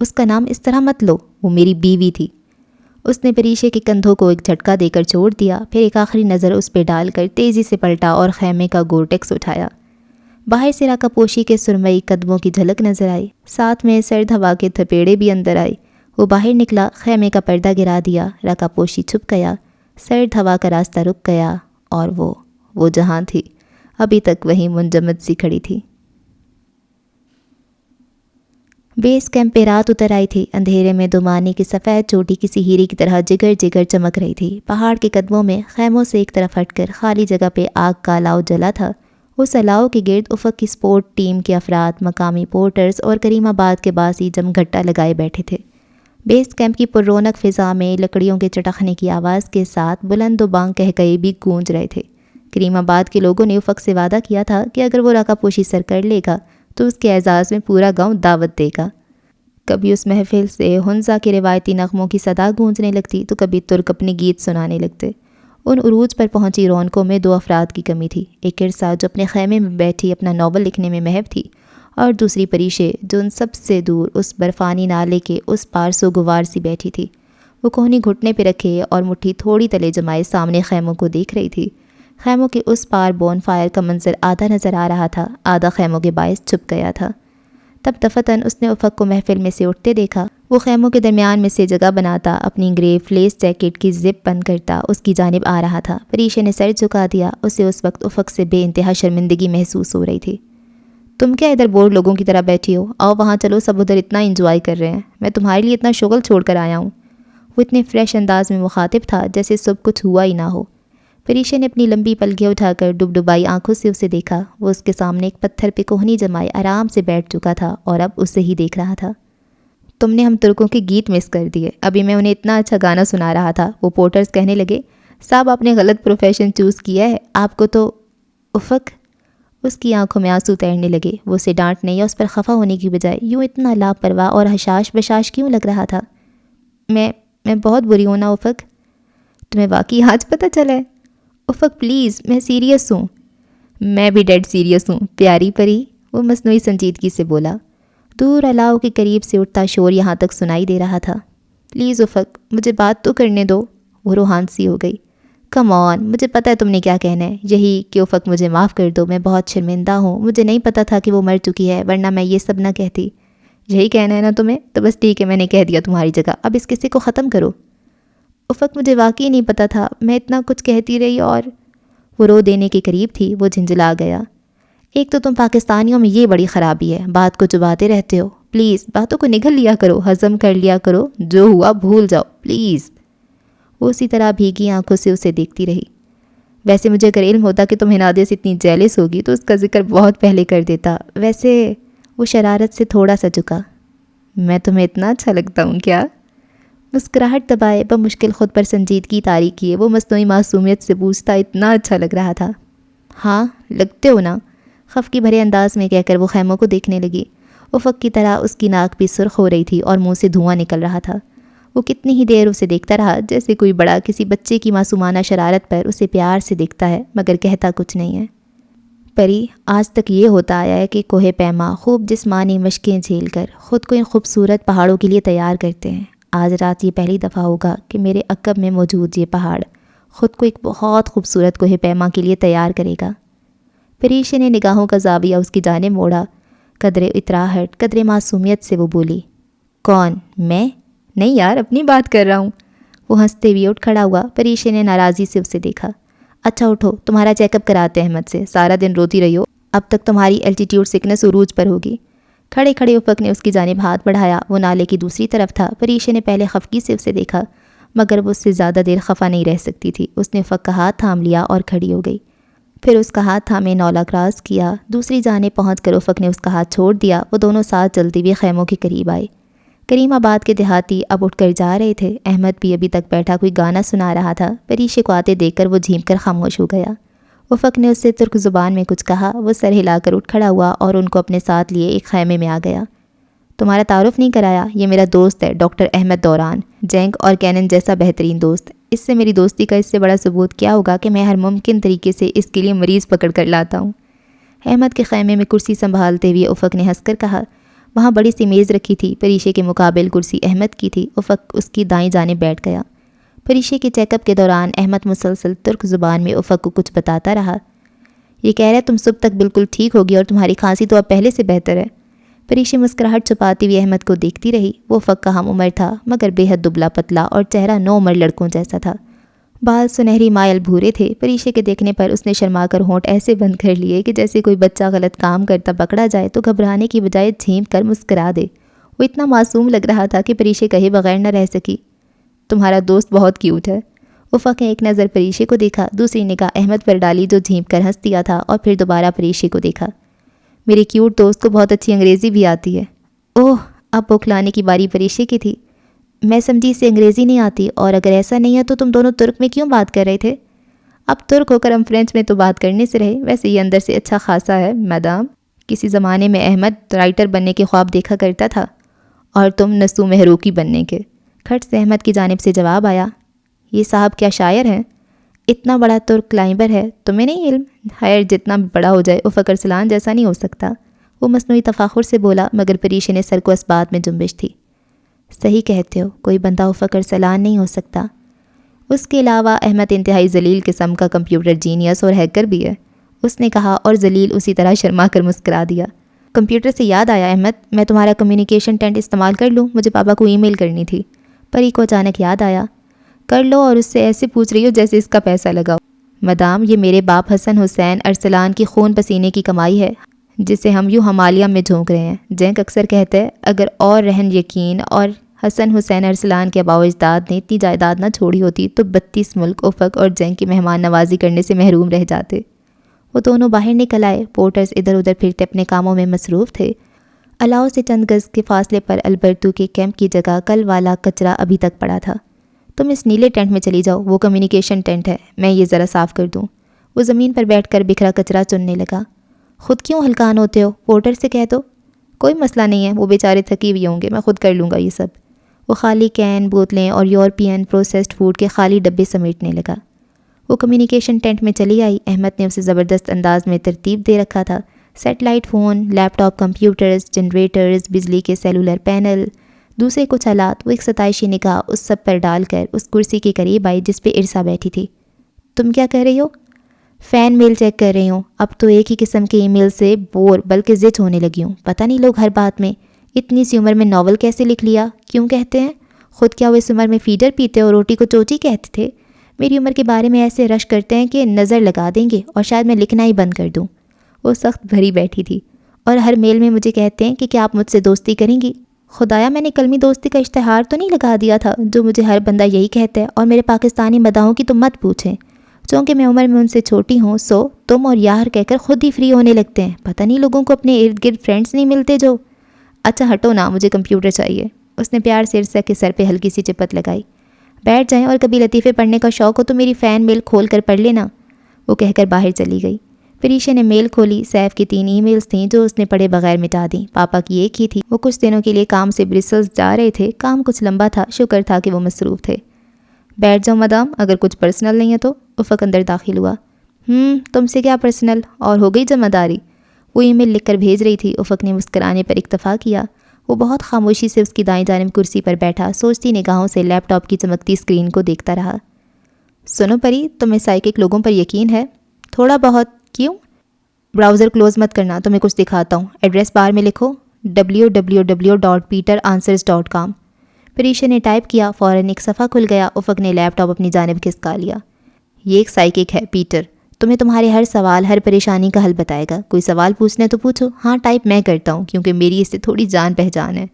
اس کا نام اس طرح مت لو، وہ میری بیوی تھی۔ اس نے پریشے کے کندھوں کو ایک جھٹکا دے کر چھوڑ دیا، پھر ایک آخری نظر اس پہ ڈال کر تیزی سے پلٹا اور خیمے کا گورٹیکس اٹھایا۔ باہر سے راکا پوشی کے سرمئی قدموں کی جھلک نظر آئی، ساتھ میں سرد ہوا کے تھپیڑے بھی اندر آئے۔ وہ باہر نکلا، خیمے کا پردہ گرا دیا، راکا پوشی چھپ گیا، سرد ہوا کا راستہ رک گیا، اور وہ جہاں تھی ابھی تک وہیں منجمد سی کھڑی تھی۔ بیس کیمپ پہ رات اتر آئی تھی، اندھیرے میں دومانے کی سفید چوٹی کسی ہیرے کی طرح جگر جگر چمک رہی تھی۔ پہاڑ کے قدموں میں خیموں سے ایک طرف ہٹ کر خالی جگہ پہ آگ کا الاؤ جلا تھا۔ اس الاؤ کے گرد افق کی سپورٹ ٹیم کے افراد، مقامی پورٹرز اور کریم آباد کے باسی جم گھٹا لگائے بیٹھے تھے۔ بیس کیمپ کی پر رونق فضا میں لکڑیوں کے چٹخنے کی آواز کے ساتھ بلند و بانگ قہقہے بھی گونج رہے تھے۔ کریم آباد کے لوگوں نے افق سے وعدہ کیا تھا کہ اگر وہ راکا پوشی سر کر لے گا تو اس کے اعزاز میں پورا گاؤں دعوت دے گا۔ کبھی اس محفل سے ہنزا کے روایتی نغموں کی صدا گونجنے لگتی تو کبھی ترک اپنے گیت سنانے لگتے۔ ان عروج پر پہنچی رونقوں میں دو افراد کی کمی تھی، ایک ارسا جو اپنے خیمے میں بیٹھی اپنا ناول لکھنے میں محو تھی، اور دوسری پریشے جو ان سب سے دور اس برفانی نالے کے اس پار سوگوار سی بیٹھی تھی۔ وہ کوہنی گھٹنے پہ رکھے اور مٹھی تھوڑی تلے جمائے سامنے خیموں کو دیکھ رہی تھی۔ خیموں کے اس پار بون فائر کا منظر آدھا نظر آ رہا تھا، آدھا خیموں کے باعث چھپ گیا تھا۔ تب دفتن اس نے افق کو محفل میں سے اٹھتے دیکھا۔ وہ خیموں کے درمیان میں سے جگہ بناتا، اپنی گرے فلیس جیکٹ کی زپ بند کرتا اس کی جانب آ رہا تھا۔ پریشے نے سر جھکا دیا، اسے اس وقت افق سے بے انتہا شرمندگی محسوس ہو رہی تھی۔ تم کیا ادھر بور لوگوں کی طرح بیٹھی ہو؟ آؤ وہاں چلو، سب ادھر اتنا انجوائے کر رہے ہیں، میں تمہارے لیے اتنا شغل چھوڑ کر آیا ہوں۔ وہ اتنے فریش انداز میں مخاطب تھا جیسے صبح کچھ ہوا ہی نہ ہو۔ پریشے نے اپنی لمبی پلکیں اٹھا کر ڈبڈبائی آنکھوں سے اسے دیکھا۔ وہ اس کے سامنے ایک پتھر پہ کوہنی جمائے آرام سے بیٹھ چکا تھا اور اب اسے ہی دیکھ رہا تھا۔ تم نے ہم ترکوں کے گیت مس کر دیے، ابھی میں انہیں اتنا اچھا گانا سنا رہا تھا۔ وہ پورٹرز کہنے لگے، صاحب آپ نے غلط پروفیشن چوز کیا ہے، آپ کو تو افق۔ اس کی آنکھوں میں آنسو تیرنے لگے۔ وہ اسے ڈانٹنے یا اس پر خفا ہونے کی بجائے یوں اتنا لاپرواہ اور حشاش بشاش کیوں لگ رہا تھا؟ میں بہت بری ہوں نا افق؟ تمہیں واقعی آج پتہ چلا ہے؟ افق پلیز، میں سیریس ہوں۔ میں بھی ڈیڈ سیریس ہوں پیاری پری، وہ مصنوعی سنجیدگی سے بولا۔ دور الاؤ کے قریب سے اٹھتا شور یہاں تک سنائی دے رہا تھا۔ پلیز افق، مجھے بات تو کرنے دو۔ وہ روحان سی ہو گئی۔ کم آن، مجھے پتہ ہے تم نے کیا کہنا ہے، یہی کہ افق مجھے معاف کر دو، میں بہت شرمندہ ہوں، مجھے نہیں پتہ تھا کہ وہ مر چکی ہے، ورنہ میں یہ سب نہ کہتی۔ یہی کہنا ہے نا تمہیں؟ تو بس ٹھیک ہے، میں نے کہہ دیا تمہاری جگہ، اب اس قصے کو ختم کرو۔ افق مجھے واقعی نہیں پتہ تھا، میں اتنا کچھ کہتی رہی اور… وہ رو دینے کے قریب تھی۔ وہ جھنجھلا گیا۔ ایک تو تم پاکستانیوں میں یہ بڑی خرابی ہے، بات کو چباتے رہتے ہو، پلیز باتوں کو نگل لیا کرو، ہضم کر لیا کرو، جو ہوا بھول جاؤ پلیز۔ وہ اسی طرح بھیگی آنکھوں سے اسے دیکھتی رہی۔ ویسے مجھے اگر علم ہوتا کہ تم ہنادیہ سے اتنی جیلس ہوگی تو اس کا ذکر بہت پہلے کر دیتا۔ ویسے وہ شرارت سے تھوڑا سا جھکا۔ میں تمہیں اتنا اچھا لگتا ہوں کیا؟ مسکراہٹ دبائے بمشکل خود پر سنجیدگی طاری کیے وہ مصنوعی معصومیت سے پوچھتا، اتنا اچھا لگ رہا تھا؟ ہاں لگتے ہو نا، خفگی بھرے انداز میں کہہ کر وہ خیموں کو دیکھنے لگی۔ افق کی طرح اس کی ناک بھی سرخ ہو رہی تھی اور منہ سے دھواں نکل رہا تھا۔ وہ کتنی ہی دیر اسے دیکھتا رہا، جیسے کوئی بڑا کسی بچے کی معصومانہ شرارت پر اسے پیار سے دیکھتا ہے مگر کہتا کچھ نہیں ہے۔ پری، آج تک یہ ہوتا آیا ہے کہ کوہ پیما خوب جسمانی مشقیں جھیل کر خود کو ان خوبصورت پہاڑوں کے لیے تیار کرتے ہیں۔ آج رات یہ پہلی دفعہ ہوگا کہ میرے عقب میں موجود یہ پہاڑ خود کو ایک بہت خوبصورت کوہ پیما کے لیے تیار کرے گا۔ پریشے نے نگاہوں کا زاویہ اس کی جانب موڑا۔ قدرے اتراہٹ، قدرے معصومیت سے وہ بولی، کون؟ میں؟ نہیں یار، اپنی بات کر رہا ہوں۔ وہ ہنستے ہوئے اٹھ کھڑا ہوا۔ پریشے نے ناراضی سے اسے دیکھا۔ اچھا اٹھو، تمہارا چیک اپ کراتے ہیں احمد سے، سارا دن روتی رہی ہو، اب تک تمہاری الٹیٹیوڈ سکنس عروج پر ہوگی۔ کھڑے کھڑے افق نے اس کی جانب ہاتھ بڑھایا۔ وہ نالے کی دوسری طرف تھا۔ پریشے نے پہلے خفگی سے اسے دیکھا مگر وہ اس سے زیادہ دیر خفا نہیں رہ سکتی تھی۔ اس نے افق کا ہاتھ تھام لیا اور کھڑی ہو گئی، پھر اس کا ہاتھ تھامے نولا کراس کیا۔ دوسری جانب پہنچ کر افق نے اس کا ہاتھ چھوڑ دیا۔ وہ دونوں ساتھ چلتے ہوئے خیموں کے قریب آئے۔ کریم آباد کے دیہاتی اب اٹھ کر جا رہے تھے۔ احمد بھی ابھی تک بیٹھا کوئی گانا سنا رہا تھا۔ پریشے کو آتے دیکھ کر وہ جھیم کر خاموش ہو گیا۔ افق نے اس سے ترک زبان میں کچھ کہا۔ وہ سر ہلا کر اٹھ کھڑا ہوا اور ان کو اپنے ساتھ لیے ایک خیمے میں آ گیا۔ تمہارا تعارف نہیں کرایا، یہ میرا دوست ہے ڈاکٹر احمد دوران، جینک اور کینن جیسا بہترین دوست۔ اس سے میری دوستی کا اس سے بڑا ثبوت کیا ہوگا کہ میں ہر ممکن طریقے سے اس کے لیے مریض پکڑ کر لاتا ہوں۔ احمد کے خیمے میں کرسی سنبھالتے ہوئے افق نے ہنس کر کہا، وہاں بڑی سی میز رکھی تھی، پریشے کے مقابل کرسی احمد کی تھی۔ افق اس کی دائیں جانب بیٹھ گیا۔ پریشے کے چیک اپ کے دوران احمد مسلسل ترک زبان میں افق کو کچھ بتاتا رہا۔ یہ کہہ رہا تم صبح تک بالکل ٹھیک ہوگی اور تمہاری کھانسی تو اب پہلے سے بہتر ہے۔ پریشے مسکراہٹ چھپاتی ہوئی احمد کو دیکھتی رہی۔ وہ افق کا ہم عمر تھا مگر بے حد دبلا پتلا اور چہرہ 9 عمر لڑکوں جیسا تھا۔ بال سنہری مائل بھورے تھے۔ پریشے کے دیکھنے پر اس نے شرما کر ہونٹ ایسے بند کر لیے کہ جیسے کوئی بچہ غلط کام کرتا پکڑا جائے تو گھبرانے کی بجائے جھیم کر مسکرا دے۔ وہ اتنا معصوم لگ رہا تھا کہ پریشے کہے بغیر نہ رہ سکی۔ تمہارا دوست بہت کیوٹ ہے۔ افق نے ایک نظر پریشے کو دیکھا، دوسری نگاہ احمد پر ڈالی جو جھیم کر ہنس دیا تھا، اور پھر دوبارہ پریشے کو دیکھا۔ میرے کیوٹ دوست کو بہت اچھی انگریزی بھی آتی ہے۔ اوہ، اب بوکھلانے کی باری پریشے کی تھی۔ میں سمجھی اسے انگریزی نہیں آتی، اور اگر ایسا نہیں ہے تو تم دونوں ترک میں کیوں بات کر رہے تھے؟ اب ترک ہو کر ہم فرینچ میں تو بات کرنے سے رہے، ویسے یہ اندر سے اچھا خاصا ہے میڈم۔ کسی زمانے میں احمد رائٹر بننے کے خواب دیکھا کرتا تھا اور تم نسو محروقی بننے کے۔ کھٹ سے احمد کی جانب سے جواب آیا، یہ صاحب کیا شاعر ہیں؟ اتنا بڑا ترک کلائمبر ہے، تمہیں نہیں علم؟ خیر جتنا بھی بڑا ہو جائے افق ارسلان جیسا نہیں ہو سکتا۔ وہ مصنوعی تفاخر سے بولا، مگر پریشے نے سر کو اس بات میں جنبش تھی۔ صحیح کہتے ہو، کوئی بندہ افق ارسلان نہیں ہو سکتا۔ اس کے علاوہ احمد انتہائی ذلیل قسم کا کمپیوٹر جینیس اور ہیکر بھی ہے، اس نے کہا، اور ذلیل اسی طرح شرما کر مسکرا دیا۔ کمپیوٹر سے یاد آیا احمد، میں تمہارا کمیونیکیشن ٹینٹ استعمال کر لوں؟ مجھے پاپا کو ای میل کرنی تھی۔ پری کو اچانک یاد آیا، کر لو، اور اس سے ایسے پوچھ رہی ہو جیسے اس کا پیسہ لگاؤ۔ مدام، یہ میرے باپ حسن حسین ارسلان کی خون پسینے کی کمائی ہے، جسے ہم یوں ہمالیہ میں جھونک رہے ہیں۔ جینک اکثر کہتے ہیں اگر اور رہن یقین اور حسن حسین ارسلان کے آباء و اجداد نے اتنی جائیداد نہ چھوڑی ہوتی تو 32 ملک افق اور جینک کی مہمان نوازی کرنے سے محروم رہ جاتے۔ وہ دونوں باہر نکل آئے۔ پورٹرز ادھر ادھر پھرتے اپنے کاموں میں مصروف تھے۔ الاؤ سے چند گز کے فاصلے پر البرتو کے کیمپ کی جگہ کل والا کچرا ابھی تک پڑا تھا۔ تم اس نیلے ٹینٹ میں چلی جاؤ، وہ کمیونیکیشن ٹینٹ ہے، میں یہ ذرا صاف کر دوں۔ وہ زمین پر بیٹھ کر بکھرا کچرا چننے لگا۔ خود کیوں ہلکان ہوتے ہو؟ پورٹر سے کہہ دو۔ کوئی مسئلہ نہیں ہے، وہ بیچارے تھکی ہوئے ہوں گے، میں خود کر لوں گا یہ سب۔ وہ خالی کین، بوتلیں اور یورپین پروسیسڈ فوڈ کے خالی ڈبے سمیٹنے لگا۔ وہ کمیونیکیشن ٹینٹ میں چلی آئی۔ احمد نے اسے زبردست انداز میں ترتیب دے رکھا تھا۔ سیٹلائٹ فون، لیپ ٹاپ کمپیوٹرز، جنریٹرز، بجلی کے سیلولر پینل، دوسرے کچھ آلات۔ وہ ایک ستائشی نگاہ اس سب پر ڈال کر اس کرسی کے قریب آئی جس پہ ارسا بیٹھی تھی۔ تم کیا کر رہی ہو؟ فین میل چیک کر رہی ہوں۔ اب تو ایک ہی قسم کے ای میل سے بور بلکہ زچ ہونے لگی ہوں۔ پتہ نہیں لوگ ہر بات میں اتنی سی عمر میں ناول کیسے لکھ لیا، کیوں کہتے ہیں؟ خود کیا وہ اس عمر میں فیڈر پیتے اور روٹی کو چوچی کہتے تھے؟ میری عمر کے بارے میں ایسے رش کرتے ہیں کہ نظر لگا دیں گے اور شاید میں لکھنا ہی بند کر دوں۔ وہ سخت بھری بیٹھی تھی، اور ہر میل میں مجھے کہتے ہیں کہ کیا آپ مجھ سے دوستی کریں گی؟ خدایا، میں نے کلمی دوستی کا اشتہار تو نہیں لگا دیا تھا جو مجھے ہر بندہ یہی کہتا ہے، اور میرے پاکستانی مداحوں کی تو مت پوچھیں، چونکہ میں عمر میں ان سے چھوٹی ہوں، سو تم اور یار کہہ کر خود ہی فری ہونے لگتے ہیں۔ پتہ نہیں لوگوں کو اپنے ارد گرد فرینڈس نہیں ملتے جو۔ اچھا ہٹو نا، مجھے کمپیوٹر چاہیے۔ اس نے پیار سے ارسا کے سر پہ ہلکی سی چپت لگائی۔ بیٹھ جائیں، اور کبھی لطیفے پڑھنے کا شوق ہو تو میری فین میل کھول کر پڑھ لینا، وہ کہہ کر باہر چلی گئی۔ پریشا نے میل کھولی۔ سیف کی 3 ای میلز تھیں جو اس نے پڑھے بغیر مٹا دیں۔ پاپا کی ایک ہی تھی۔ وہ کچھ دنوں کے لیے کام سے برسلز جا رہے تھے۔ کام کچھ لمبا تھا، شکر تھا کہ وہ مصروف تھے۔ بیٹھ جاؤ مدام، اگر کچھ پرسنل نہیں ہے تو۔ افق اندر داخل ہوا۔ تم سے کیا پرسنل؟ اور ہو گئی ذمہ داری؟ وہ ای میل لکھ کر بھیج رہی تھی۔ افق نے مسکرانے پر اکتفا کیا۔ وہ بہت خاموشی سے اس کی دائیں جانب کرسی پر بیٹھا سوچتی نگاہوں سے لیپ ٹاپ کی چمکتی اسکرین کو دیکھتا رہا۔ سنو پری، تمہیں سائیکک لوگوں پر یقین ہے؟ تھوڑا بہت۔ کیوں؟ براؤزر کلوز مت کرنا، تمہیں کچھ دکھاتا ہوں۔ ایڈریس بار میں لکھو www.peteranswers.com۔ پریشا نے ٹائپ کیا، فوراً ایک صفحہ کھل گیا۔ افق نے لیپ ٹاپ اپنی جانب کھسکا لیا۔ یہ ایک سائیکک ہے پیٹر، تمہیں تمہارے ہر سوال، ہر پریشانی کا حل بتائے گا۔ کوئی سوال پوچھنا ہے تو پوچھو۔ ہاں، ٹائپ میں کرتا ہوں کیونکہ میری اس سے تھوڑی جان پہچان ہے۔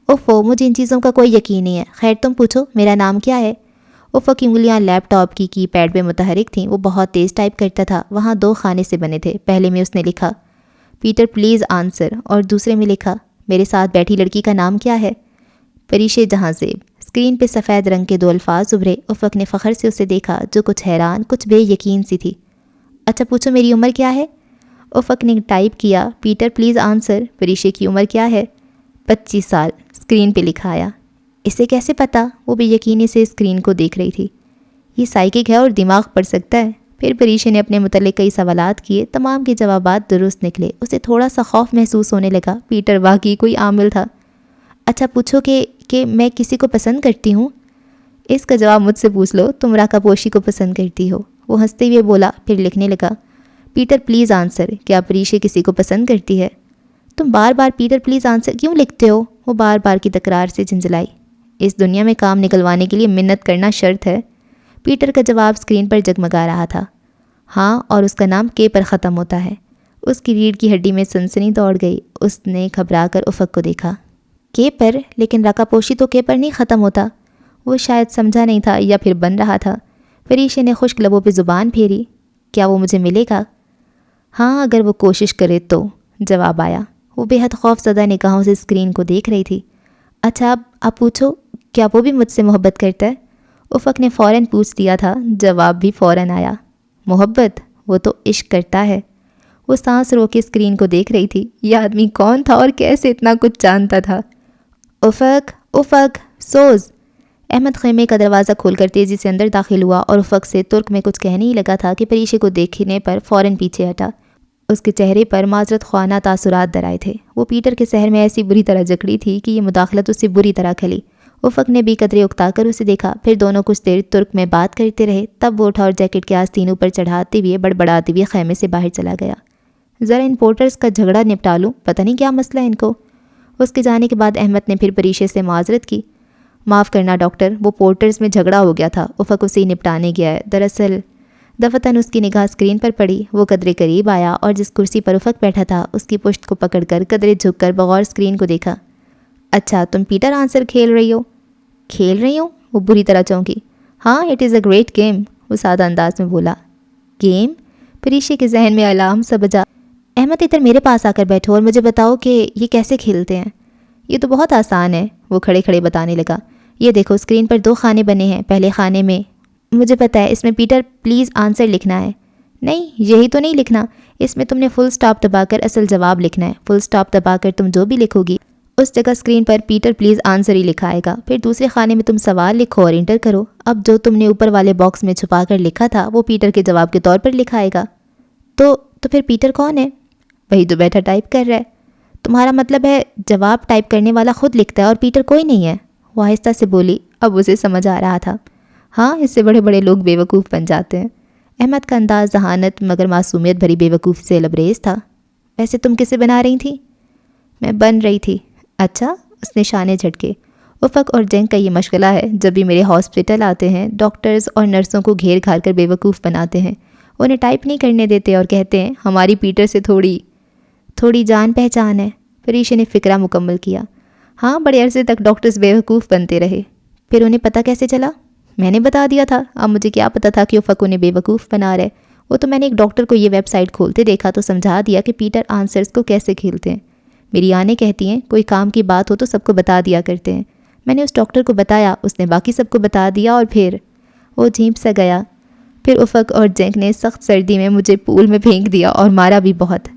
اوفو، مجھے ان چیزوں کا کوئی یقین نہیں ہے۔ خیر تم پوچھو، میرا نام کیا ہے؟ افق کی انگلیاں لیپ ٹاپ کی پیڈ پہ متحرک تھیں۔ وہ بہت تیز ٹائپ کرتا تھا۔ وہاں 2 خانے سے بنے تھے۔ پہلے میں اس نے لکھا پیٹر پلیز آنسر، اور دوسرے میں لکھا میرے ساتھ بیٹھی لڑکی کا نام کیا ہے؟ پریشے جہاں زیب۔ اسکرین پہ سفید رنگ کے 2 الفاظ ابھرے۔ افق نے فخر سے اسے دیکھا جو کچھ حیران، کچھ بے یقین سی تھی۔ اچھا پوچھو میری عمر کیا ہے؟ افق نے ٹائپ کیا پیٹر پلیز آنسر، پریشے کی عمر کیا ہے؟ 25 سال، اسکرین پہ لکھا آیا۔ اسے کیسے پتا؟ وہ بے یقینی سے اسکرین کو دیکھ رہی تھی۔ یہ سائیکک ہے اور دماغ پڑھ سکتا ہے، پھر پریشے نے اپنے متعلق کئی سوالات کیے، تمام کے جوابات درست نکلے۔ اسے تھوڑا سا خوف محسوس ہونے لگا، پیٹر واقعی کوئی عامل تھا۔ اچھا پوچھو کہ میں کسی کو پسند کرتی ہوں؟ اس کا جواب مجھ سے پوچھ لو، تم راکا پوشی کو پسند کرتی ہو؟ وہ ہنستے ہوئے بولا، پھر لکھنے لگا، پیٹر پلیز آنسر، کیا پریشے کسی کو پسند کرتی ہے؟ تم بار بار پیٹر پلیز آنسر کیوں لکھتے ہو؟ وہ بار بار کی تکرار سے جھنجھلائی۔ اس دنیا میں کام نکلوانے کے لیے منت کرنا شرط ہے۔ پیٹر کا جواب اسکرین پر جگمگا رہا تھا۔ ہاں، اور اس کا نام کے پر ختم ہوتا ہے۔ اس کی ریڑھ کی ہڈی میں سنسنی دوڑ گئی۔ اس نے گھبرا کر افق کو دیکھا۔ کے پر؟ لیکن راکا پوشی تو کے پر نہیں ختم ہوتا۔ وہ شاید سمجھا نہیں تھا یا پھر بن رہا تھا۔ پریشے نے خشک لبوں پہ زبان پھیری۔ کیا وہ مجھے ملے گا؟ ہاں، اگر وہ کوشش کرے تو، جواب آیا۔ وہ بے حد خوف زدہ نگاہوں سے اسکرین کو دیکھ رہی تھی۔ اچھا اب پوچھو، کیا وہ بھی مجھ سے محبت کرتا ہے؟ افق نے فوراً پوچھ دیا تھا، جواب بھی فوراً آیا۔ محبت؟ وہ تو عشق کرتا ہے۔ وہ سانس رو کے اسکرین کو دیکھ رہی تھی۔ یہ آدمی کون تھا اور کیسے اتنا کچھ جانتا تھا؟ افق سوز! احمد خیمے کا دروازہ کھول کر تیزی سے اندر داخل ہوا اور افق سے ترک میں کچھ کہنے ہی لگا تھا کہ پریشے کو دیکھنے پر فوراً پیچھے ہٹا۔ اس کے چہرے پر معذرت خواہانہ تاثرات درائے تھے۔ وہ پیٹر کے سحر میں ایسی بری طرح جکڑی تھی کہ یہ مداخلت اسے بری طرح کھلی۔ افق نے بھی قدرے اکتا کر اسے دیکھا، پھر دونوں کچھ دیر ترک میں بات کرتے رہے۔ تب وہ اٹھا اور جیکٹ کے آستینوں پر چڑھاتے ہوئے بڑبڑاتے ہوئے خیمے سے باہر چلا گیا۔ ذرا ان پورٹرز کا جھگڑا نپٹا لوں، پتہ نہیں کیا مسئلہ ہے ان کو۔ اس کے جانے کے بعد احمد نے پھر پریشے سے معذرت کی۔ معاف کرنا ڈاکٹر، وہ پورٹرز میں جھگڑا ہو گیا تھا، افق اسے نپٹانے گیا ہے۔ دراصل دفتن اس کی نگاہ اسکرین پر پڑی۔ وہ قدرے قریب آیا اور جس کرسی پر افق بیٹھا تھا اس کی پشت کو پکڑ کر قدرے جھک کر بغور اسکرین کو دیکھا۔ اچھا تم پیٹر آنسر کھیل رہی ہو؟ کھیل رہی ہوں؟ وہ بری طرح چونکی۔ ہاں، it is a great game, وہ سادہ انداز میں بولا۔ گیم؟ پریشے کے ذہن میں الارم سا بجا۔ احمد ادھر میرے پاس آ کر بیٹھو اور مجھے بتاؤ کہ یہ کیسے کھیلتے ہیں۔ یہ تو بہت آسان ہے، وہ کھڑے کھڑے بتانے لگا۔ یہ دیکھو اسکرین پر 2 خانے بنے ہیں۔ پہلے خانے میں، مجھے پتہ ہے، اس میں پیٹر پلیز آنسر لکھنا ہے۔ نہیں، یہی تو نہیں لکھنا، اس میں تم نے فل سٹاپ دبا کر اصل جواب لکھنا ہے۔ فل سٹاپ دبا کر تم جو بھی لکھو گی اس جگہ اسکرین پر پیٹر پلیز آنسر ہی لکھا آئے گا۔ پھر دوسرے خانے میں تم سوال لکھو اور انٹر کرو۔ اب جو تم نے اوپر والے باکس میں چھپا کر لکھا تھا وہ پیٹر کے جواب کے طور پر لکھا آئے گا۔ تو پھر پیٹر کون ہے؟ وہی تو بیٹھا ٹائپ کر رہا ہے۔ تمہارا مطلب ہے جواب ٹائپ کرنے والا خود لکھتا ہے اور پیٹر کوئی نہیں ہے؟ وہ آہستہ سے بولی۔ اب اسے سمجھ آ رہا تھا۔ ہاں، اس سے بڑے بڑے لوگ بیوقوف بن جاتے ہیں۔ احمد کا انداز ذہانت مگر معصومیت بھری بیوقوفی سے لبریز تھا۔ ویسے تم کسے بنا رہی تھی؟ میں بن رہی تھی۔ اچھا، اس نے شانے جھٹکے۔ افق اور جنگ کا یہ مشغلہ ہے، جب بھی میرے ہاسپٹل آتے ہیں ڈاکٹرز اور نرسوں کو گھیر گھار کر بیوقوف بناتے ہیں، انہیں ٹائپ نہیں کرنے دیتے اور کہتے ہیں ہماری پیٹر سے تھوڑی جان پہچان ہے۔ پریشے نے فکرہ مکمل کیا۔ ہاں، بڑے عرصے تک ڈاکٹرز بیوقوف بنتے رہے۔ پھر انہیں پتہ کیسے چلا؟ میں نے بتا دیا تھا۔ اب مجھے کیا پتہ تھا کہ افق انہیں بیوقوف بنا رہے؟ وہ تو میں نے ایک ڈاکٹر کو یہ ویب سائٹ کھولتے دیکھا تو سمجھا دیا کہ پیٹر آنسرز کو کیسے کھیلتے ہیں۔ میری آنے کہتی ہیں کوئی کام کی بات ہو تو سب کو بتا دیا کرتے ہیں۔ میں نے اس ڈاکٹر کو بتایا، اس نے باقی سب کو بتا دیا اور پھر وہ جھیپ سا گیا۔ پھر افق اور جینک نے سخت سردی میں مجھے پول میں پھینک دیا اور مارا بھی بہت۔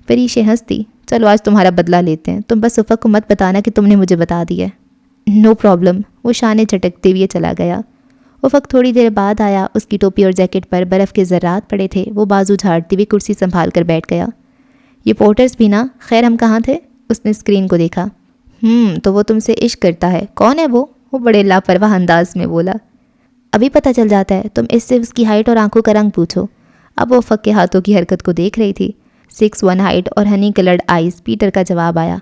پریشے ہنستی۔ چلو آج تمہارا بدلہ لیتے ہیں، تم بس افق کو مت بتانا کہ تم نے مجھے بتا دیا۔ نو پرابلم، وہ شانے جھٹکتے ہوئے چلا گیا۔ افق تھوڑی دیر بعد آیا، اس کی ٹوپی اور جیکٹ پر برف کے ذرات پڑے تھے۔ وہ بازو جھاڑتے ہوئے کرسی سنبھال کر بیٹھ گیا۔ یہ پورٹرز بھی نا؟ خیر ہم کہاں تھے؟ اس نے اسکرین کو دیکھا۔ تو وہ تم سے عشق کرتا ہے، کون ہے وہ بڑے لاپرواہ انداز میں بولا۔ ابھی پتہ چل جاتا ہے، تم اس سے اس کی ہائٹ اور آنکھوں کا رنگ پوچھو۔ اب وہ افق کے ہاتھوں کی حرکت کو دیکھ رہی تھی۔ 6'1" ہائٹ اور ہنی کلرڈ آئیز، پیٹر کا جواب آیا۔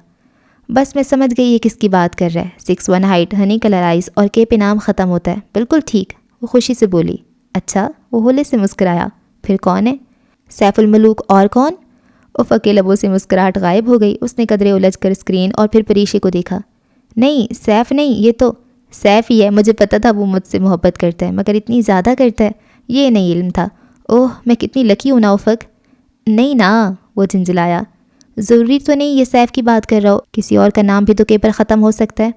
بس میں سمجھ گئی یہ کس کی بات کر رہا ہے۔ 6'1" ہائٹ، ہنی کلر آئیز اور کے پہ نام ختم ہوتا ہے، بالکل ٹھیک، وہ خوشی سے بولی۔ اچھا، وہ ہولے سے مسکرایا۔ پھر کون ہے؟ سیف الملوک، اور کون؟ افق کے لبوں سے مسکراہٹ غائب ہو گئی۔ اس نے قدرے الجھ کر اسکرین اور پھر پریشے کو دیکھا۔ نہیں سیف نہیں، یہ تو سیف ہی ہے۔ مجھے پتہ تھا وہ مجھ سے محبت کرتا ہے، مگر اتنی زیادہ کرتا ہے یہ نہیں علم تھا۔ اوہ میں کتنی لکی ہوں نا افق۔ نہیں نا، وہ جھنجھلایا۔ ضروری تو نہیں یہ سیف کی بات کر رہا ہو، کسی اور کا نام بھی تو کے پر ختم ہو سکتا ہے۔